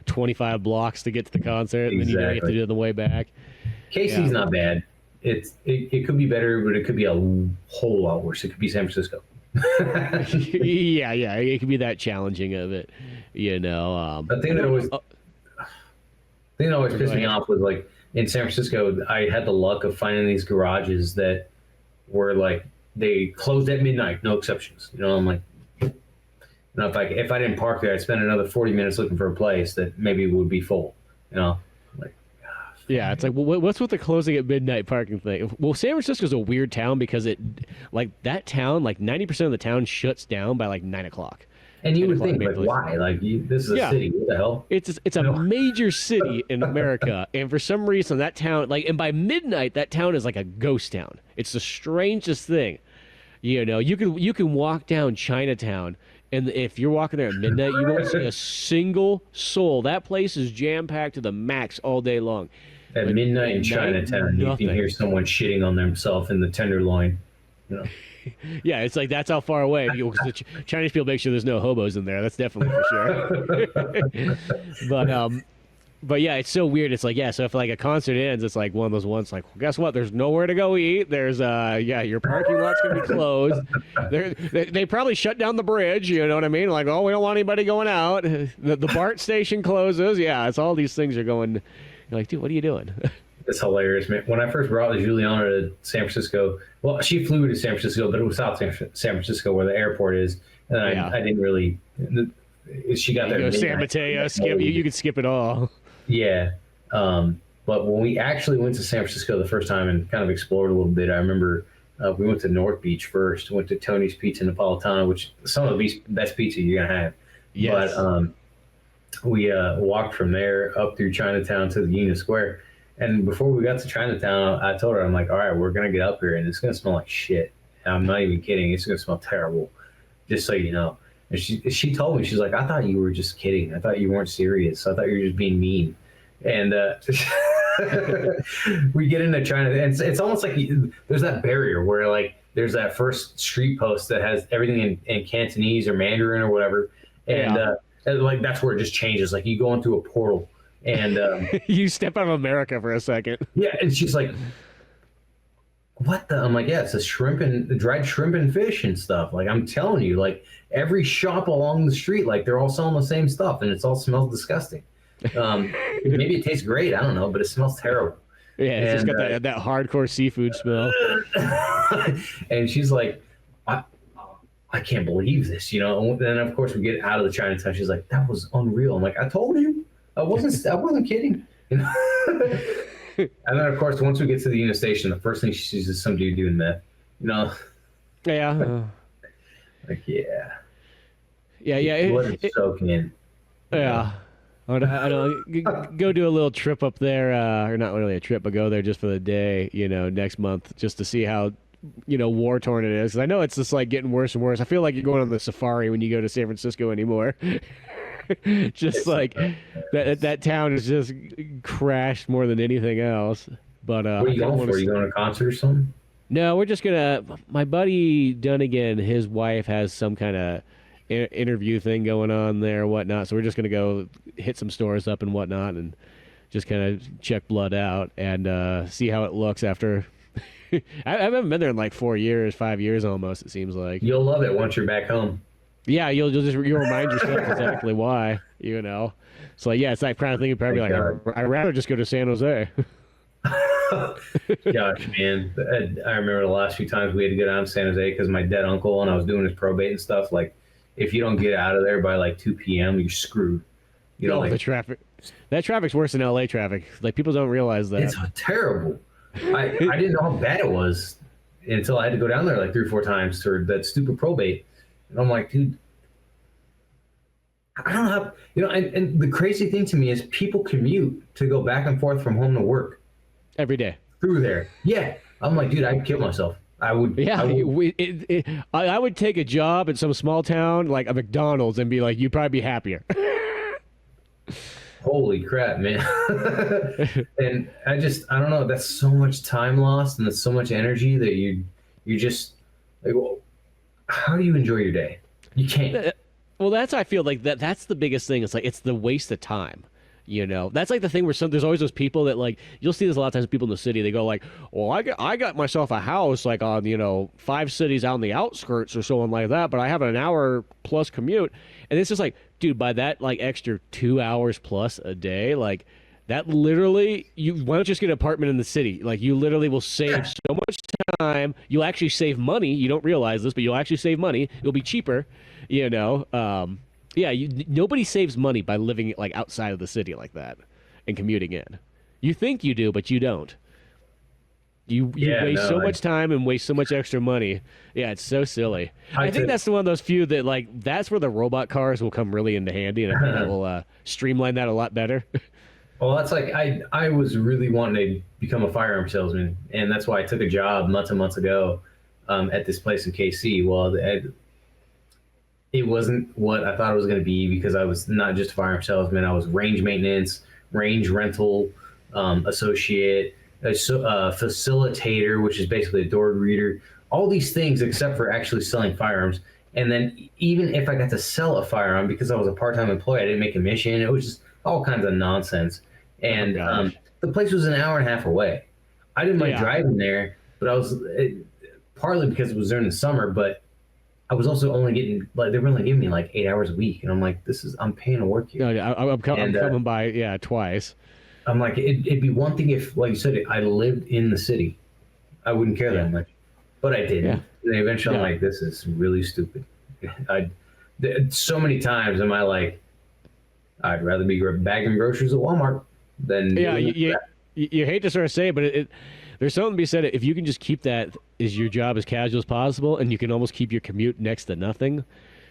25 blocks to get to the concert, and then you have to do it on the way back. Casey's not bad. It could be better, but it could be a whole lot worse. It could be San Francisco. yeah, it could be that challenging of it, The thing that always pissed me off was like in San Francisco, I had the luck of finding these garages that were like they closed at midnight, no exceptions. I'm like, if I didn't park there, I'd spend another 40 minutes looking for a place that maybe would be full. Yeah, it's like, well, what's with the closing at midnight parking thing? Well, San Francisco's a weird town because that town, like 90% of the town shuts down by like 9 o'clock. And you would think, like, why? Like, this is a city. What the hell? It's a major city in America, and for some reason that town, and by midnight that town is like a ghost town. It's the strangest thing. You can walk down Chinatown, and if you're walking there at midnight, you won't see a single soul. That place is jam packed to the max all day long. At midnight in Chinatown, you can hear someone shitting on themselves in the Tenderloin. Yeah, it's like that's how far away. Because the Chinese people make sure there's no hobos in there. That's definitely for sure. But yeah, it's so weird. It's like, yeah, so if like a concert ends, it's like one of those ones like, well, guess what? There's nowhere to go eat. There's yeah, your parking lot's gonna be closed. They probably shut down the bridge. You know what I mean? Like, oh, we don't want anybody going out. The BART station closes. Yeah, it's all these things are going. You're like, dude, what are you doing? It's hilarious, man. When I first brought Juliana to San Francisco, well, she flew to San Francisco, but it was South San Francisco where the airport is, and I didn't really. She got there. You go San Mateo, skip. You could skip it all. Yeah. But when we actually went to San Francisco the first time and kind of explored a little bit, I remember we went to North Beach first, went to Tony's Pizza Napolitano, which is some of the best pizza you're going to have. Yes. But we walked from there up through Chinatown to the Union Square. And before we got to Chinatown, I told her, I'm like, all right, we're going to get up here and it's going to smell like shit. And I'm not even kidding. It's going to smell terrible, just so you know. And she told me, she's like, I thought you were just kidding. I thought you weren't serious. I thought you were just being mean. And we get into China, and it's almost like there's that barrier where like there's that first street post that has everything in Cantonese or Mandarin or whatever, and like that's where it just changes. Like you go into a portal, and you step out of America for a second. Yeah, and she's like, what the? I'm like, yeah, it's a dried shrimp and fish and stuff. Like I'm telling you, like every shop along the street, like they're all selling the same stuff, and it all smells disgusting. Maybe it tastes great, I don't know, but it smells terrible. Yeah, it's just got that hardcore seafood smell. And she's like, I can't believe this, you know. And then of course we get out of the Chinatown. She's like, that was unreal. I'm like, I told you, I wasn't kidding. You know? And then of course once we get to the Union Station, the first thing she sees is some dude doing that, you know. Yeah. Like yeah. It's soaking in. Yeah. I don't go do a little trip up there, or not really a trip, but go there just for the day, you know, next month, just to see how, you know, war torn it is. 'Cause I know it's just like getting worse and worse. I feel like you're going on the safari when you go to San Francisco anymore. Just it's like that town is just crashed more than anything else. But what are you going for? Are you going to a concert or something? No, we're just gonna. My buddy Dunigan, his wife has some kind of interview thing going on there, whatnot. So we're just gonna go hit some stores up and whatnot, and just kind of check blood out and see how it looks after. I haven't been there in like 5 years almost. It seems like you'll love it once you're back home. Yeah, you'll remind yourself exactly why, you know. So yeah, it's that kind of thing. You're probably like, I'd rather just go to San Jose. Gosh, man, I remember the last few times we had to go down to San Jose because my dead uncle and I was doing his probate and stuff. Like, if you don't get out of there by like 2 p.m., you're screwed. You know, like, the traffic. That traffic's worse than LA traffic. Like people don't realize that. It's terrible. I didn't know how bad it was until I had to go down there like 3 or 4 times for that stupid probate. And I'm like, dude, I don't know how, you know, and the crazy thing to me is people commute to go back and forth from home to work. Every day. Through there. Yeah. I'm like, dude, I'd kill myself. I would. Yeah. I would take a job in some small town like a McDonald's and be like, you'd probably be happier. Holy crap, man. And I don't know. That's so much time lost and that's so much energy that you just like, well, how do you enjoy your day? You can't. Well, I feel like that's the biggest thing. It's like, it's the waste of time. You know, that's like the thing where there's always those people that like, you'll see this a lot of times, people in the city, they go like, well, I got myself a house like on, you know, 5 cities out on the outskirts or someone like that, but I have an hour plus commute. And it's just like, dude, by that like extra 2 hours plus a day, like that literally, why don't you just get an apartment in the city? Like you literally will save so much time. You'll actually save money. You don't realize this, but you'll actually save money. It'll be cheaper, you know. Yeah, nobody saves money by living like outside of the city like that and commuting in. You think you do, but you don't. You waste so much time and waste so much extra money. Yeah, it's so silly. I think that's one of those few that like that's where the robot cars will come really into handy, and I think that will streamline that a lot better. Well, that's like I was really wanting to become a firearm salesman, and that's why I took a job months and months ago at this place in KC. Well, it wasn't what I thought it was going to be because I was not just a firearm salesman. I was range maintenance, range rental associate, a facilitator, which is basically a door reader. all these things except for actually selling firearms. And then even if I got to sell a firearm because I was a part-time employee, I didn't make a commission. It was just all kinds of nonsense. And the place was an hour and a half away. I didn't mind driving there, but I was partly because it was during the summer, but I was also only getting like they were only giving me like 8 hours a week, and I'm like, I'm paying to work here. No, I'm coming by twice. I'm like, it'd be one thing if, like you said, I lived in the city, I wouldn't care that much, but I didn't. Yeah. And eventually, I'm like, this is really stupid. So many times am I like, I'd rather be bagging groceries at Walmart than you hate to sort of say it, but there's something to be said. If you can just keep that as your job as casual as possible, and you can almost keep your commute next to nothing,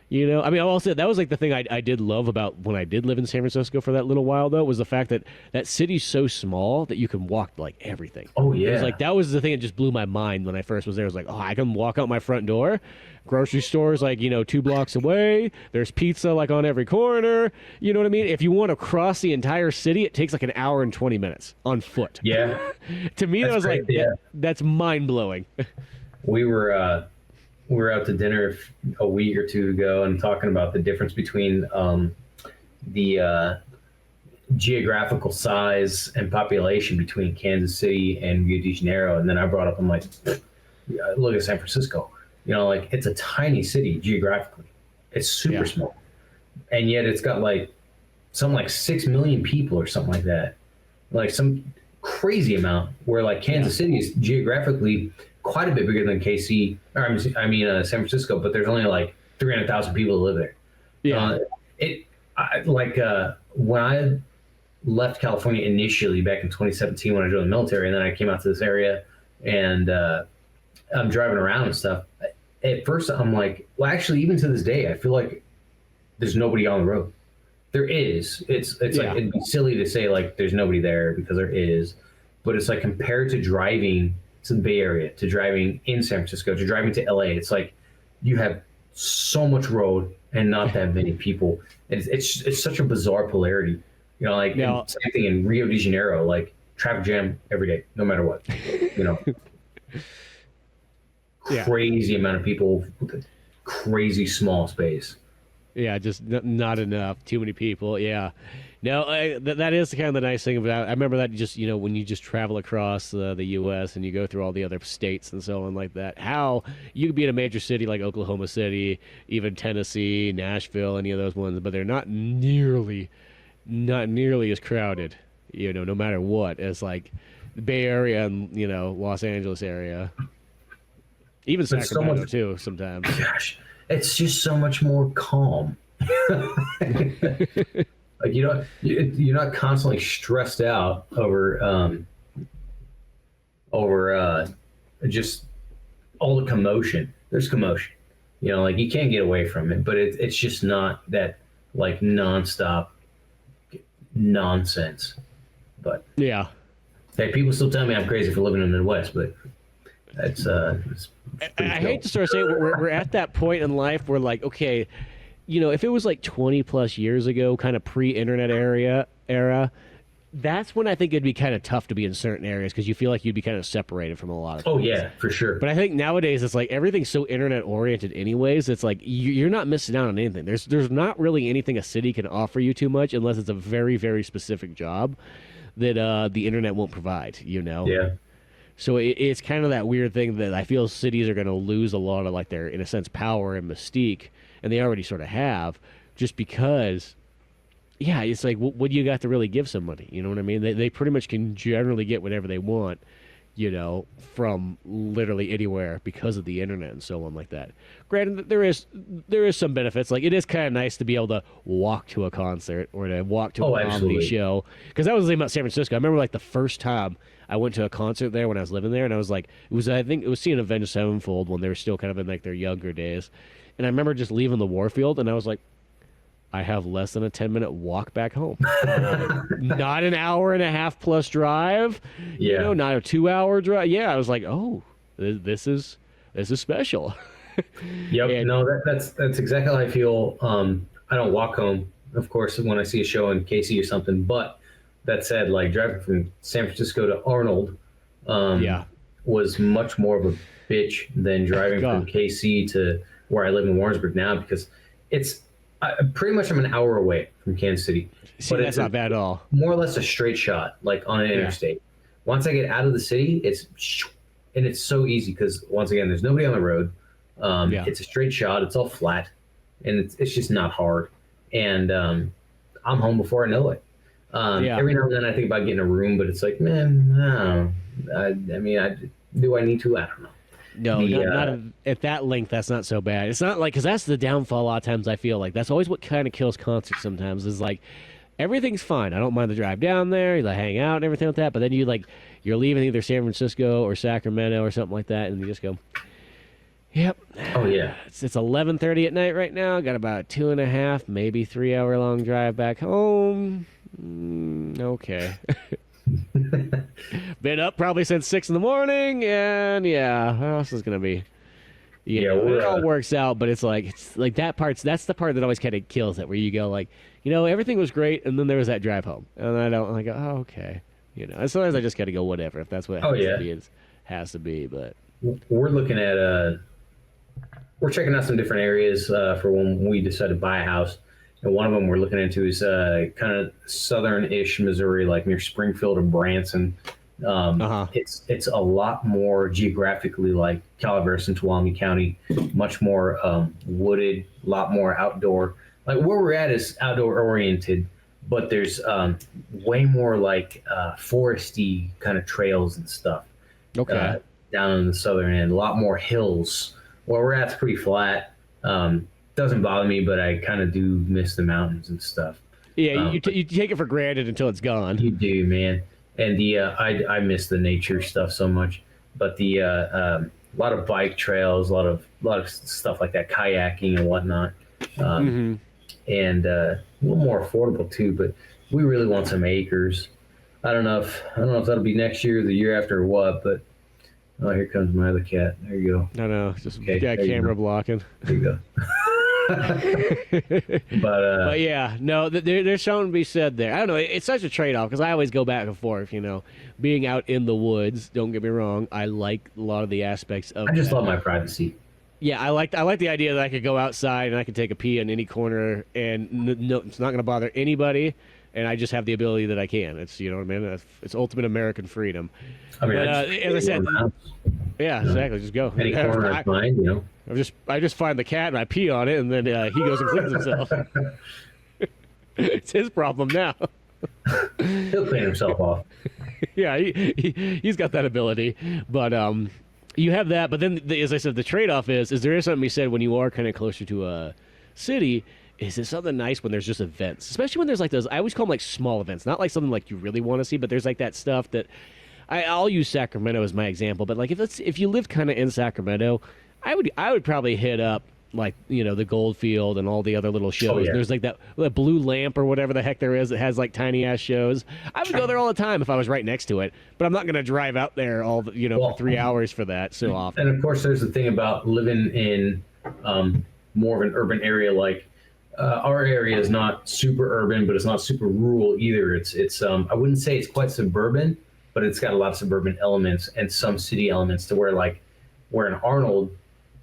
you know. I mean, I'll say that was like the thing I did love about when I did live in San Francisco for that little while, though, was the fact that that city's so small that you can walk like everything. Oh yeah, it was like that was the thing that just blew my mind when I first was there. It was like, oh, I can walk out my front door. Grocery stores like 2 blocks away. There's pizza like on every corner. You know what I mean? If you want to cross the entire city, it takes like an hour and 20 minutes on foot. Yeah. To me, that was like that's mind blowing. We were out to dinner a week or two ago and talking about the difference between the geographical size and population between Kansas City and Rio de Janeiro, and then I brought up, I'm like, look at San Francisco. Like it's a tiny city geographically. It's super small. And yet it's got like 6 million people or something like that. Like some crazy amount where like Kansas City is geographically quite a bit bigger than KC, or San Francisco, but there's only like 300,000 people that live there. Yeah. When I left California initially back in 2017 when I joined the military, and then I came out to this area and I'm driving around and stuff. At first, I'm like, well, actually, even to this day, I feel like there's nobody on the road. There is. It's like it'd be silly to say like there's nobody there because there is, but it's like compared to driving to the Bay Area, to driving in San Francisco, to driving to LA, it's like you have so much road and not that many people. And it's such a bizarre polarity. Same thing in Rio de Janeiro, like traffic jam every day, no matter what. Crazy amount of people with a crazy small space. Yeah, just not enough. Too many people. Yeah. No, that is kind of the nice thing about it. I remember that just, when you just travel across the U.S. and you go through all the other states and so on like that, how you could be in a major city like Oklahoma City, even Tennessee, Nashville, any of those ones, but they're not nearly as crowded, no matter what, as like the Bay Area and, Los Angeles area. Even Sacramento, too, sometimes. Gosh, it's just so much more calm. Like you're not constantly stressed out over just all the commotion. There's commotion, like you can't get away from it, but it's just not that like nonstop nonsense. But hey, people still tell me I'm crazy for living in the Midwest, but that's I hate to sort of say we're at that point in life where like, okay, if it was like 20 plus years ago, kind of pre-internet era, that's when I think it'd be kind of tough to be in certain areas because you feel like you'd be kind of separated from a lot of things. Oh yeah, for sure. But I think nowadays it's like everything's so internet oriented anyways. It's like you're not missing out on anything. There's not really anything a city can offer you too much unless it's a very, very specific job that the internet won't provide, Yeah. So it's kind of that weird thing that I feel cities are going to lose a lot of like their, in a sense, power and mystique, and they already sort of have, just because, it's like, what do you got to really give somebody? You know what I mean? They pretty much can generally get whatever they want, from literally anywhere because of the internet and so on like that. Granted, there is some benefits. Like it is kind of nice to be able to walk to a concert or to walk to a comedy show. Because that was the thing about San Francisco. I remember like the first time I went to a concert there when I was living there, and I was like, I think it was seeing Avenged Sevenfold when they were still kind of in like their younger days. And I remember just leaving the Warfield, and I was like, I have less than a 10-minute walk back home. Not an hour and a half plus drive. Not a 2-hour drive. Yeah, I was like, oh, this is special. Yep. And, that's exactly how I feel. I don't walk home, of course, when I see a show in KC or something. But that said, like driving from San Francisco to Arnold was much more of bitch than driving from KC to where I live in Warrensburg now, because it's pretty much I'm an hour away from Kansas City. See, that's not bad at all. More or less a straight shot, like on an interstate. Once I get out of the city, it's so easy because, once again, there's nobody on the road. It's a straight shot. It's all flat, and it's just not hard. And I'm home before I know it. Every now and then I think about getting a room, but it's like, man, I mean, do I need to? I don't know. No, not at that length. That's not so bad. It's not like, because that's the downfall. A lot of times I feel like that's always what kind of kills concerts. Sometimes is like everything's fine. I don't mind the drive down there, you hang out and everything like that. But then you're leaving either San Francisco or Sacramento or something like that, and you just go, yep. Oh yeah. It's 11:30 at night right now. Got about 2.5, maybe 3 hour long drive back home. Okay. Been up probably since 6 in the morning, and how else is gonna be? It all works out, but it's like that's the part that always kind of kills it, where you go like, everything was great, and then there was that drive home, and I go, oh, okay, and sometimes I just gotta go whatever, if that's what it has to be, it has to be. But we're looking at we're checking out some different areas for when we decide to buy a house. And one of them we're looking into is kind of southern-ish Missouri, like near Springfield or Branson. It's a lot more geographically like Calaveras and Tuolumne County, much more wooded, a lot more outdoor. Like where we're at is outdoor-oriented, but there's way more like foresty kind of trails and stuff. Okay. Down in the southern end, a lot more hills. Where we're at's pretty flat. Doesn't bother me, but I kind of do miss the mountains and stuff. Yeah, you take it for granted until it's gone. You do, man. And I miss the nature stuff so much. But the a lot of bike trails, a lot of stuff like that, kayaking and whatnot, and a little more affordable too. But we really want some acres. I don't know if that'll be next year, or the year after, or what. But here comes my other cat. There you go. No, just camera blocking. There you go. but yeah, no, there's something to be said there. I don't know, it's such a trade-off, because I always go back and forth, being out in the woods. Don't get me wrong, I like a lot of the aspects of I just love my privacy. Yeah, I like the idea that I could go outside and I could take a pee in any corner, and no, it's not going to bother anybody, and I just have the ability that I can. It's, you know what I mean? It's ultimate American freedom. I mean, as I said, yeah, exactly. Just go. Any corner is fine, I just find the cat and I pee on it, and then he goes and cleans himself. It's his problem now. He'll clean himself off. Yeah, he's got that ability. But you have that. But then, as I said, the trade-off is there is something you said when you are kind of closer to a city. Is it something nice when there's just events, especially when there's like those? I always call them like small events, not like something like you really want to see, but there's like that stuff that I'll use Sacramento as my example. But like if you live kind of in Sacramento, I would probably hit up like the Goldfield and all the other little shows. Oh, yeah. There's like that Blue Lamp or whatever the heck there is that has like tiny ass shows. I would go there all the time if I was right next to it, but I'm not going to drive out there for 3 hours for that so often. And of course, there's the thing about living in more of an urban area. Like our area is not super urban, but it's not super rural either. It's I wouldn't say it's quite suburban, but it's got a lot of suburban elements and some city elements, to where in Arnold,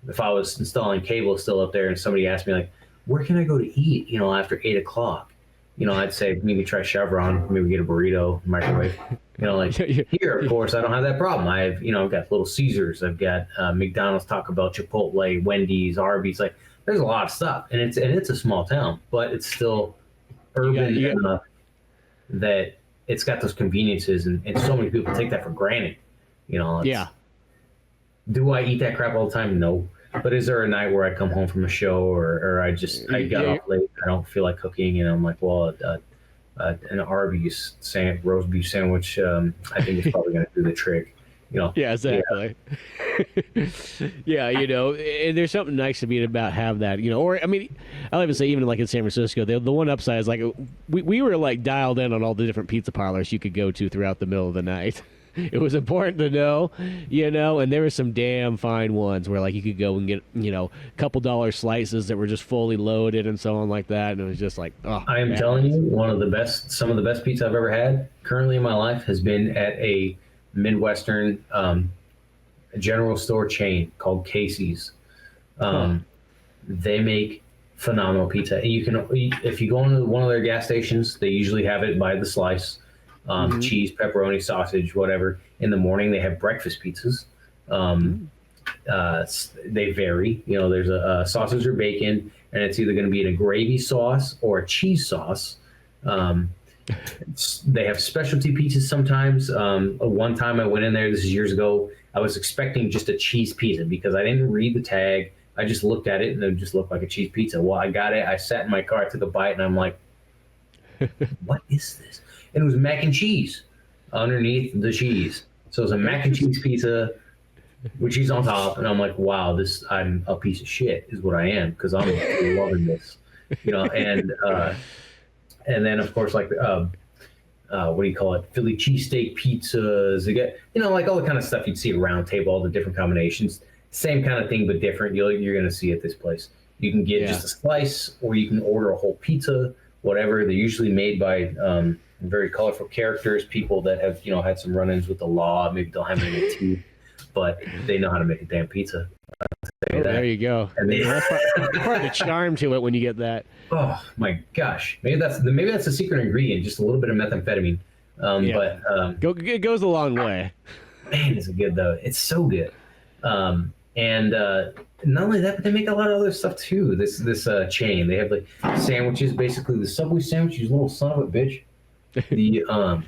if I was installing cable still up there and somebody asked me like, where can I go to eat, after 8 o'clock? I'd say maybe try Chevron, maybe get a burrito, microwave. Here, of course, I don't have that problem. I've got Little Caesars, I've got McDonald's, Taco Bell, Chipotle, Wendy's, Arby's. Like, there's a lot of stuff, and it's a small town, but it's still urban enough that it's got those conveniences, and so many people take that for granted. Yeah. Do I eat that crap all the time? No. But is there a night where I come home from a show or I got off late, I don't feel like cooking, and I'm like, well, an Arby's roast beef sandwich, I think it's probably going to do the trick. Yeah, exactly. Yeah, and there's something nice to be about have that, or I mean, I'll even say even like in San Francisco, the one upside is like we were like dialed in on all the different pizza parlors you could go to throughout the middle of the night. It was important to know, and there were some damn fine ones where like you could go and get, a couple dollar slices that were just fully loaded and so on like that. And it was just like, oh, I am telling you, some of the best pizza I've ever had currently in my life has been at a Midwestern a general store chain called Casey's. They make phenomenal pizza. And you can, if you go into one of their gas stations, they usually have it by the slice, cheese, pepperoni, sausage, whatever. In the morning, they have breakfast pizzas. They vary. You know, there's a sausage or bacon, and it's either going to be in a gravy sauce or a cheese sauce. They have specialty pizzas sometimes. One time I went in there, this is years ago, I was expecting just a cheese pizza because I didn't read the tag. I just looked at it and it just looked like a cheese pizza. Well, I got it. I sat in my car, I took a bite, and I'm like, what is this? And it was mac and cheese underneath the cheese. So it was a mac and cheese pizza with cheese on top. And I'm like, wow, I'm a piece of shit is what I am, because I'm loving this. You know, and then of course, like what do you call it? Philly cheesesteak pizzas. They get, you know, like all the kind of stuff you'd see at Round Table, all the different combinations. Same kind of thing, but different. You're going to see at this place. You can get just a slice, or you can order a whole pizza, whatever. They're usually made by very colorful characters, people that have, you know, had some run-ins with the law. Maybe don't have any teeth, but they know how to make a damn pizza. There you go. And that's part of the charm to it when you get that. Oh my gosh, maybe that's the secret ingredient, just a little bit of methamphetamine. But it goes a long way. Man, is it good though? It's so good. And not only that, but they make a lot of other stuff too. This chain, they have like sandwiches, basically the Subway sandwiches, little son of a bitch. The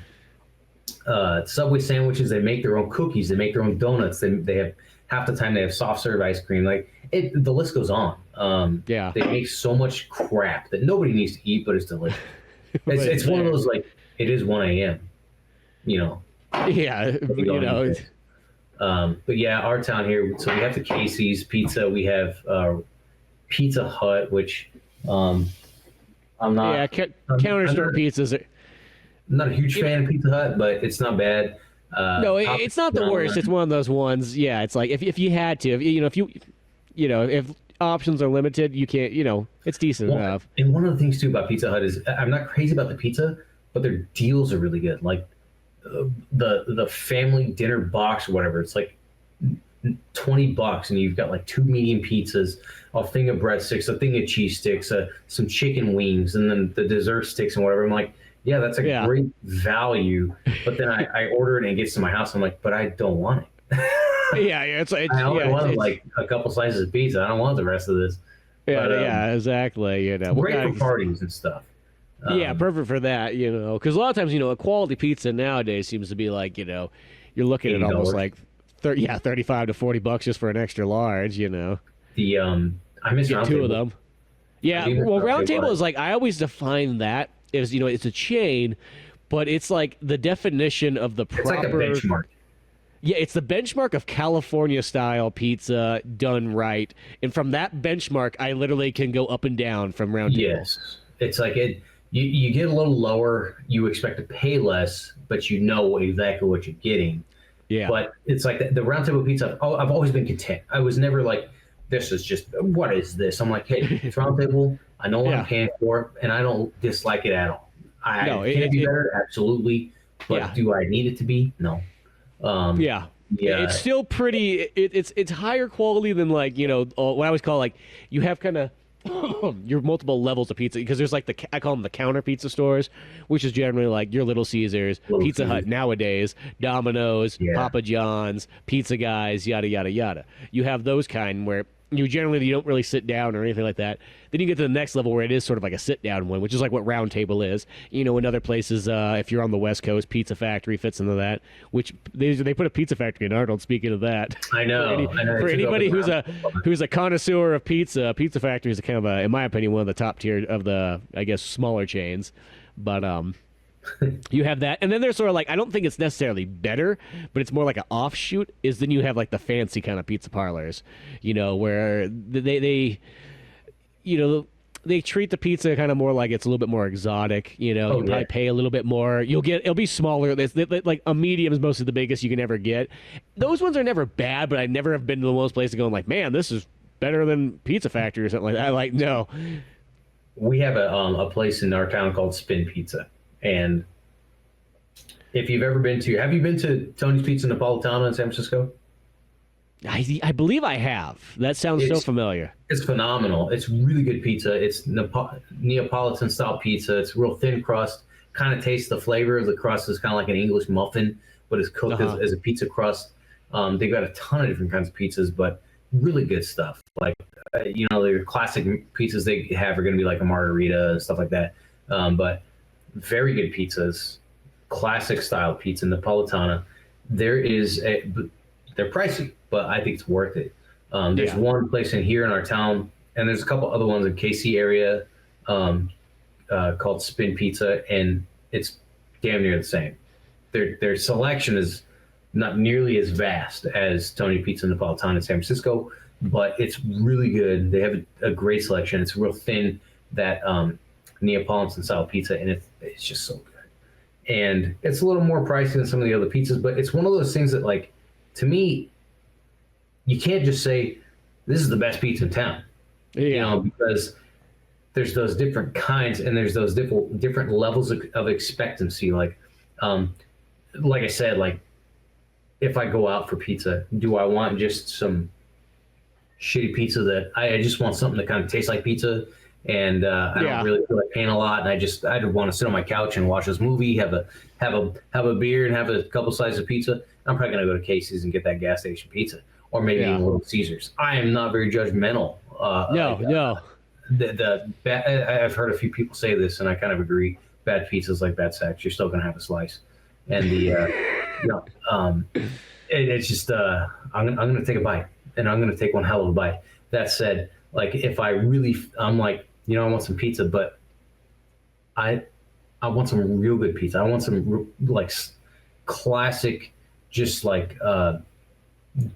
Subway sandwiches, they make their own cookies, they make their own donuts. They have, half the time they have soft serve ice cream. Like the list goes on. They make so much crap that nobody needs to eat, but it's delicious. It's one of those, like, it is 1 a.m. You know. Yeah, you know. But yeah, our town here. So we have the Casey's Pizza. We have Pizza Hut, which I'm not. Yeah, counter store pizzas. I'm not a huge fan of Pizza Hut, but it's not bad. No, it's not the worst. It's one of those ones. Yeah, it's like if you had to, if options are limited, you can't. You know, it's decent enough. And one of the things too about Pizza Hut is I'm not crazy about the pizza, but their deals are really good. Like the family dinner box or whatever, it's like $20, and you've got like 2 medium pizzas, a thing of breadsticks, a thing of cheese sticks, some chicken wings, and then the dessert sticks and whatever. I'm like, yeah, that's a great value. But then I order it and it gets to my house. I'm like, but I don't want it. It's I only want like a couple slices of pizza. I don't want the rest of this. Yeah, but, exactly. You know, great for parties and stuff. Yeah, perfect for that. You know, because a lot of times, a quality pizza nowadays seems to be like, you're looking at almost like $35 to $40 just for an extra large. You know, I miss Round 2 Table. of them. Yeah, well, Round Table is like, I always define that as, it's a chain, but it's like the definition of the proper. It's like a benchmark. Yeah, it's the benchmark of California-style pizza done right. And from that benchmark, I literally can go up and down from Round Table. Yes. It's like you get a little lower, you expect to pay less, but you know exactly what you're getting. Yeah. But it's like the Round Table pizza, I've always been content. I was never like, this is just, what is this? I'm like, hey, it's Round Table. I know what I'm paying for, and I don't dislike it at all. Can it be better? Absolutely. But do I need it to be? No. It's still pretty. It's higher quality than what I always call like you have kind of your multiple levels of pizza, because there's like I call them the counter pizza stores, which is generally like your Little Caesars, Pizza Hut nowadays, Domino's, Papa John's, Pizza Guys, yada yada yada. You have those kind where you don't really sit down or anything like that. Then you get to the next level where it is sort of like a sit-down one, which is like what Round Table is. In other places, if you're on the West Coast, Pizza Factory fits into that, which they put a Pizza Factory in Arnold, speaking of that. I know. For anybody who's a connoisseur of pizza, Pizza Factory is kind of in my opinion, one of the top tier of the, I guess, smaller chains. But you have that, and then there's sort of like, I don't think it's necessarily better, but it's more like an offshoot, is then you have like the fancy kind of pizza parlors, where they treat the pizza kind of more like it's a little bit more exotic. You probably pay a little bit more. It'll be smaller. Like a medium is mostly the biggest you can ever get. Those ones are never bad, but I never have been to most places going like, man, this is better than Pizza Factory or something like that. Like, no. We have a place in our town called Spin Pizza. And if you've ever have you been to Tony's Pizza Napolitano in San Francisco? I believe I have. That sounds so familiar. It's phenomenal. It's really good pizza. It's Neapolitan style pizza. It's real thin crust. Kind of tastes the flavor. The crust is kind of like an English muffin, but it's cooked as a pizza crust. They've got a ton of different kinds of pizzas, but really good stuff. Like, their classic pizzas they have are going to be like a margarita and stuff like that. But very good pizzas, classic style pizza, Napolitana. They're pricey, but I think it's worth it. There's one place in our town, and there's a couple other ones in KC area called Spin Pizza, and it's damn near the same. Their selection is not nearly as vast as Tony Pizza Napolitana in San Francisco, but it's really good. They have a great selection. It's real thin, that Neapolitan style pizza, and it's just so good. And it's a little more pricey than some of the other pizzas, but it's one of those things that, like, to me, you can't just say this is the best pizza in town, because there's those different kinds and there's those different levels of expectancy. Like I said, like, if I go out for pizza, do I want just some shitty pizza that I just want something that kind of tastes like pizza, and I don't really feel like paying a lot, and I just want to sit on my couch and watch this movie, have a beer, and have a couple slices of pizza. I'm probably gonna go to Casey's and get that gas station pizza, or maybe even Little Caesars. I am not very judgmental. No. I've heard a few people say this, and I kind of agree. Bad pizza's like bad sex. You're still gonna have a slice, and it's just I'm gonna take a bite, and I'm gonna take one hell of a bite. That said, like, if I'm like, I want some pizza, but I want some real good pizza. I want some like classic, just like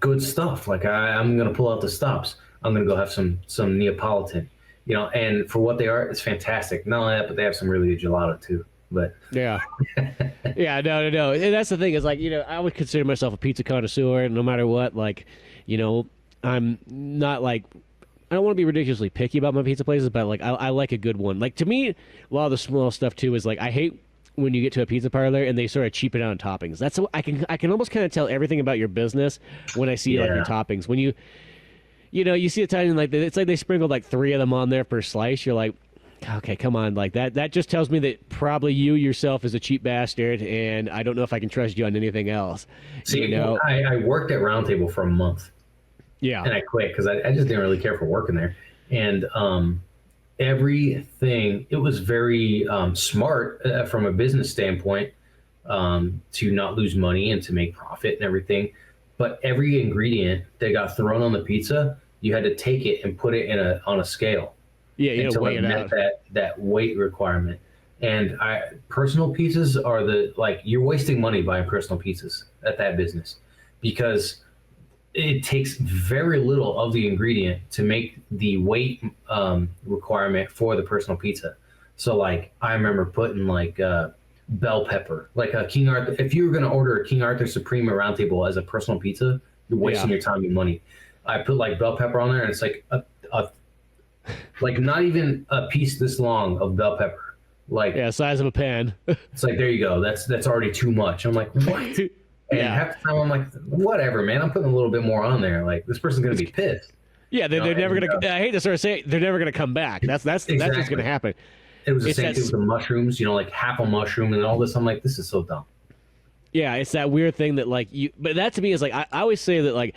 good stuff. Like, I'm gonna pull out the stops. I'm gonna go have some Neapolitan, and for what they are, it's fantastic. Not only that, but they have some really good gelato too. But no. And that's the thing, is like, I would consider myself a pizza connoisseur, and no matter what, like, I'm not like, I don't want to be ridiculously picky about my pizza places, but like, I like a good one. Like, to me, a lot of the small stuff too is like, I hate when you get to a pizza parlor and they sort of cheapen out on toppings. That's I can almost kind of tell everything about your business when I see like your toppings. When you see a tiny, like, it's like they sprinkled like 3 of them on there per slice. You're like, okay, come on. Like, that just tells me that probably you yourself is a cheap bastard, and I don't know if I can trust you on anything else. See, I worked at Round Table for a month. Yeah. And I quit because I just didn't really care for working there. And everything, it was very smart from a business standpoint to not lose money and to make profit and everything. But every ingredient that got thrown on the pizza, you had to take it and put it on a scale. Yeah, until it met that weight requirement. And personal pizzas are you're wasting money buying personal pizzas at that business, because it takes very little of the ingredient to make the weight requirement for the personal pizza. So, like, I remember putting like bell pepper, like a King Arthur. If you were going to order a King Arthur Supreme at Round Table as a personal pizza, you're wasting your time and money. I put like bell pepper on there, and it's like a like not even a piece this long of bell pepper. Like, size of a pen. It's like, there you go. That's already too much. I'm like, what? And half the time I'm like, whatever, man. I'm putting a little bit more on there. Like, this person's gonna be pissed. Yeah, they're never gonna. I hate to sort of say it, they're never gonna come back. That's exactly. That's what's gonna happen. It was the same thing with the mushrooms. Like half a mushroom and all this. I'm like, this is so dumb. Yeah, it's that weird thing that like you. But that to me is like, I always say that, like,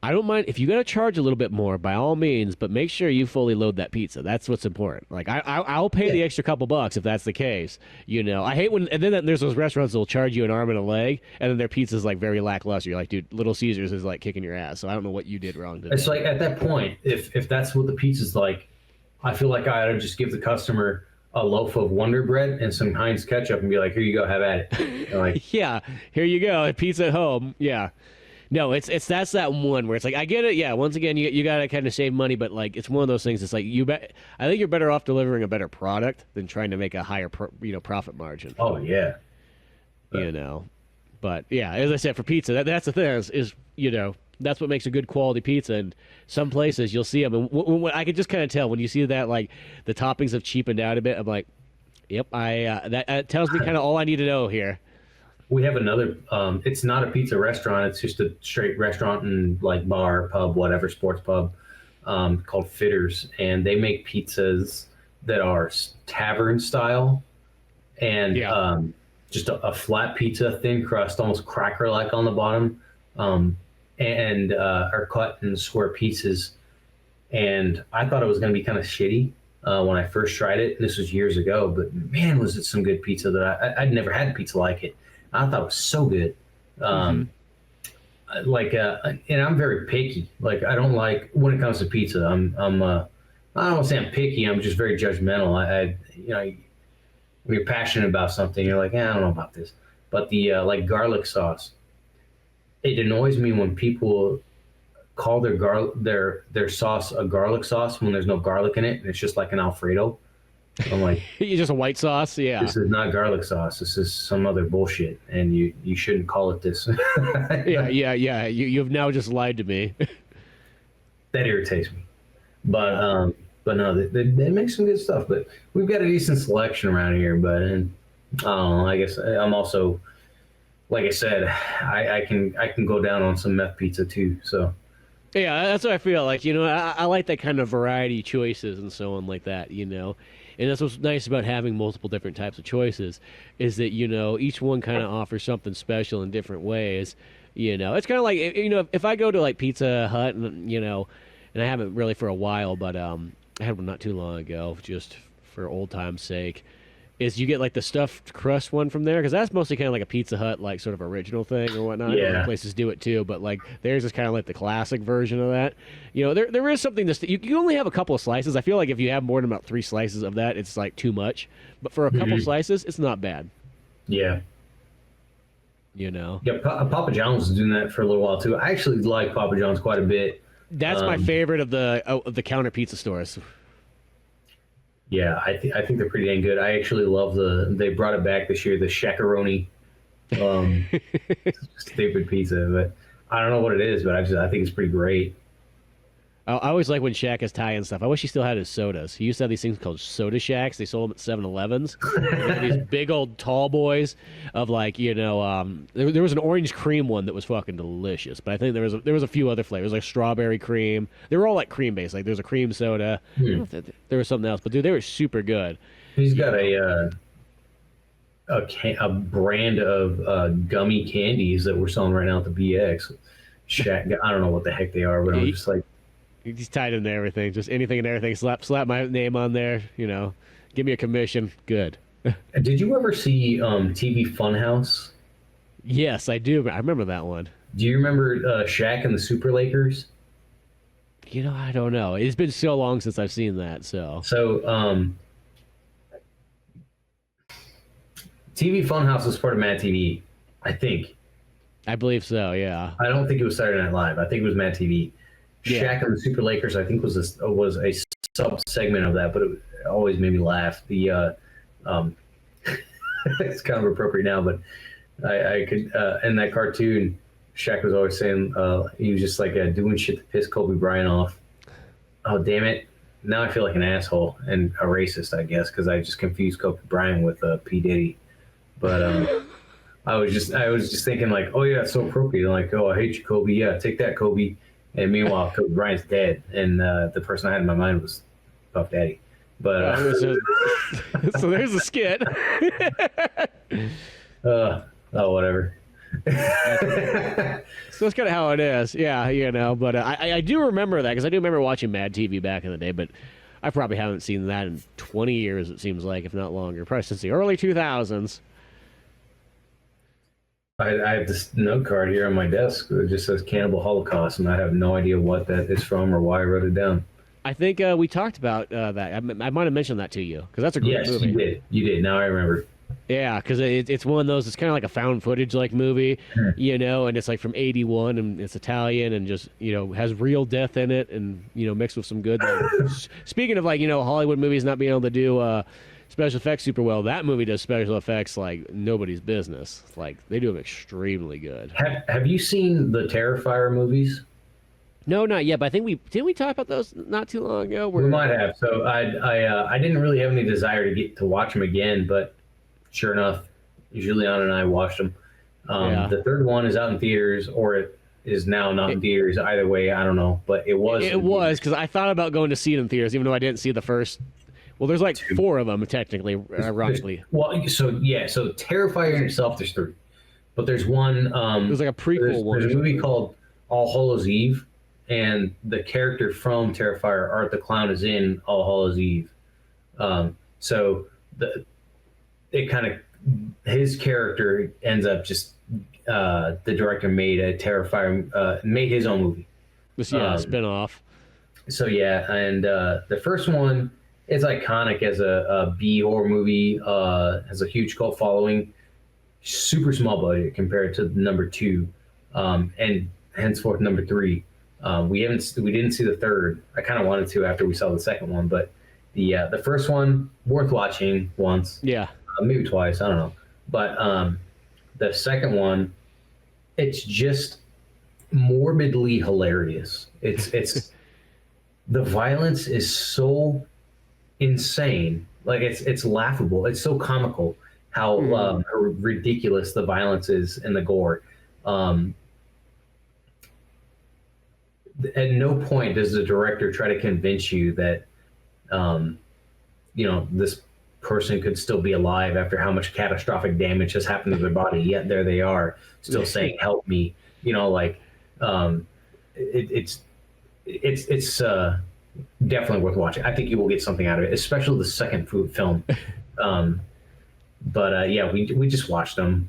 I don't mind if you got to charge a little bit more, by all means, but make sure you fully load that pizza. That's what's important. Like, I'll pay the extra couple bucks if that's the case. I hate when, and then there's those restaurants that'll charge you an arm and a leg, and then their pizza's like very lackluster. You're like, dude, Little Caesars is like kicking your ass. So I don't know what you did wrong today. It's like, at that point, if that's what the pizza's like, I feel like I ought to just give the customer a loaf of Wonder Bread and some Heinz ketchup and be like, here you go, have at it. Like, yeah, here you go, pizza at home. Yeah. No, that's that one where it's like, I get it. Yeah, once again, you got to kind of save money, but like, it's one of those things. It's like, I think you're better off delivering a better product than trying to make a higher profit margin. Oh yeah. But yeah, as I said, for pizza, that's the thing is that's what makes a good quality pizza. And some places you'll see them, and when I can just kind of tell when you see that, like, the toppings have cheapened out a bit. I'm like, yep, that tells me kind of all I need to know here. We have another. It's not a pizza restaurant. It's just a straight restaurant and like bar, pub, whatever, sports pub, called Fitters, and they make pizzas that are tavern style, and just a flat pizza, thin crust, almost cracker like on the bottom, and are cut in square pieces. And I thought it was going to be kind of shitty when I first tried it. This was years ago, but man, was it some good pizza that I'd never had pizza like it. I thought it was so good. And I'm very picky. Like, I don't like, when it comes to pizza, I don't want to say I'm picky. I'm just very judgmental. When you're passionate about something, you're like, I don't know about this. But the like garlic sauce, it annoys me when people call their sauce a garlic sauce when there's no garlic in it and it's just like an Alfredo. I'm like, you just a white sauce, yeah. This is not garlic sauce. This is some other bullshit, and you shouldn't call it this. yeah. You've now just lied to me. That irritates me. But no, they make some good stuff. But we've got a decent selection around here. But I guess I'm also, like I said, I can go down on some meth pizza too. So. Yeah, that's what I feel like. I like that kind of variety choices and so on like that. And that's what's nice about having multiple different types of choices, is that each one kind of offers something special in different ways. It's kind of like if I go to like Pizza Hut and and I haven't really for a while, but I had one not too long ago, just for old time's sake. Is you get like the stuffed crust one from there, because that's mostly kind of like a Pizza Hut like sort of original thing or whatnot. Yeah. Other places do it too, but like theirs is kind of like the classic version of that. There is something you can only have a couple of slices. I feel like if you have more than about 3 slices of that, it's like too much. But for a couple slices, it's not bad. Yeah. Yeah, Papa John's is doing that for a little while too. I actually like Papa John's quite a bit. That's my favorite of the counter pizza stores. Yeah, I think they're pretty dang good. I actually love they brought it back this year, the Shakaroni stupid pizza, but I don't know what it is, but I think it's pretty great. I always like when Shaq has tie-in stuff. I wish he still had his sodas. He used to have these things called soda shacks. They sold them at 7-Elevens. These big old tall boys of like, there was an orange cream one that was fucking delicious. But I think there was a few other flavors, like strawberry cream. They were all like cream based. Like there's a cream soda. I don't know if there was something else, but dude, they were super good. He's got a brand of gummy candies that we're selling right now at the BX. Shaq, I don't know what the heck they are, but I'm just like. He's tied into everything, just anything and everything. Slap my name on there, give me a commission. Good. Did you ever see TV Funhouse? Yes, I do. I remember that one. Do you remember Shaq and the Super Lakers? I don't know. It's been so long since I've seen that. So TV Funhouse was part of Mad TV, I think. I believe so, yeah. I don't think it was Saturday Night Live. I think it was Mad TV. Yeah. Shaq and the Super Lakers, I think, was a sub segment of that, but it always made me laugh. The it's kind of appropriate now, but I could in that cartoon, Shaq was always saying he was just like doing shit to piss Kobe Bryant off. Oh damn it! Now I feel like an asshole and a racist, I guess, because I just confused Kobe Bryant with P Diddy. But I was just thinking like, oh yeah, it's so appropriate. I'm like, oh, I hate you, Kobe. Yeah, take that, Kobe. And meanwhile, Kobe Bryant's dead, and the person I had in my mind was Puff Daddy. But so there's a skit. Whatever. So that's kind of how it is, yeah. But I do remember that, because I do remember watching Mad TV back in the day. But I probably haven't seen that in 20 years. It seems like, if not longer, probably since the early 2000s. I have this note card here on my desk that just says Cannibal Holocaust, and I have no idea what that is from or why I wrote it down. I think we talked about that. I might have mentioned that to you, because that's a great movie. Yes, you did. Now I remember. Yeah, because it's one of those, it's kind of like a found footage like movie, and it's like from 81, and it's Italian, and just, has real death in it, and, mixed with some good. Speaking of like, Hollywood movies not being able to do special effects super well, that movie does special effects like nobody's business. Like, they do them extremely good. Have you seen the Terrifier movies? No, not yet. But I think didn't we talk about those not too long ago? We might have. So I didn't really have any desire to get to watch them again, but sure enough, Juliana and I watched them. The third one is out in theaters, or it is now not in theaters. Either way, I don't know, but it was. It was, because I thought about going to see it in theaters, even though I didn't see the first. Well, there's like 4 of them, technically, ironically. Well, so Terrifier in itself, there's 3. But there's one. There's like a prequel one. There's a movie called All Hallows Eve, and the character from Terrifier, Art the Clown, is in All Hallows Eve. So it kind of, his character ends up just, the director made a Terrifier, made his own movie. Spin-off. So and the first one is iconic as a B horror movie, has a huge cult following, super small budget compared to number 2, and henceforth number 3. We didn't see the third. I kind of wanted to after we saw the second one, but the first one worth watching once, maybe twice, I don't know. But the second one, it's just morbidly hilarious. It's the violence is so insane, like it's laughable. It's so comical how ridiculous the violence is and the gore. At no point does the director try to convince you that this person could still be alive after how much catastrophic damage has happened to their body, yet there they are still saying help me. It's definitely worth watching. I think you will get something out of it, especially the second film. We just watched them.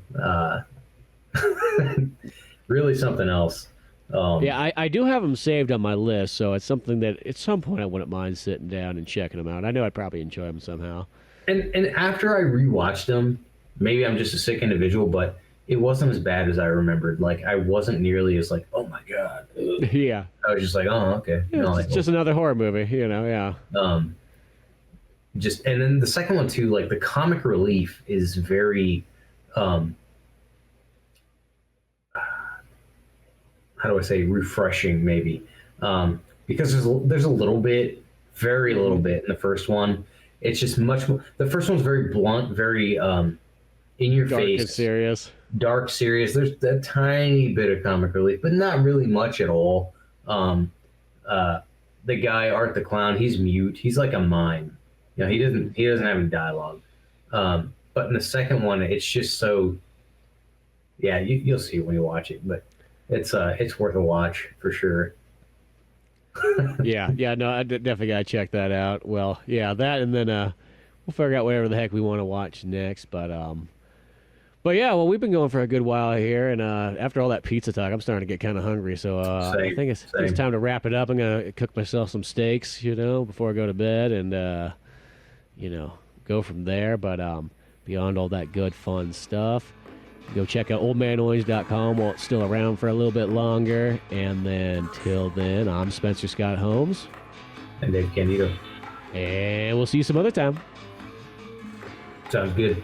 Really something else. I do have them saved on my list, so it's something that at some point I wouldn't mind sitting down and checking them out. I know I'd probably enjoy them somehow. And after I rewatched them, maybe I'm just a sick individual, but it wasn't as bad as I remembered. Like, I wasn't nearly as like, oh my God. Yeah. I was just like, oh, okay. It's just another horror movie, yeah. And then the second one too, like the comic relief is very, how do I say, refreshing maybe, because there's a little bit, very little bit in the first one. It's just much more. The first one's very blunt, very in your Dark face, and serious. Dark, serious. There's a tiny bit of comic relief, but not really much at all. The guy Art the Clown, he's mute. He's like a mime. He doesn't have any dialogue. But in the second one, it's just so. Yeah, you'll see it when you watch it, but it's worth a watch for sure. No, I definitely gotta check that out. Well, that, and then we'll figure out whatever the heck we want to watch next. But we've been going for a good while here, and after all that pizza talk, I'm starting to get kind of hungry. So I think it's time to wrap it up. I'm gonna cook myself some steaks, before I go to bed, and go from there. But beyond all that good fun stuff, go check out oldmanorange.com while it's still around for a little bit longer. And then till then, I'm Spencer Scott Holmes. And Dave Candito. And we'll see you some other time. Sounds good.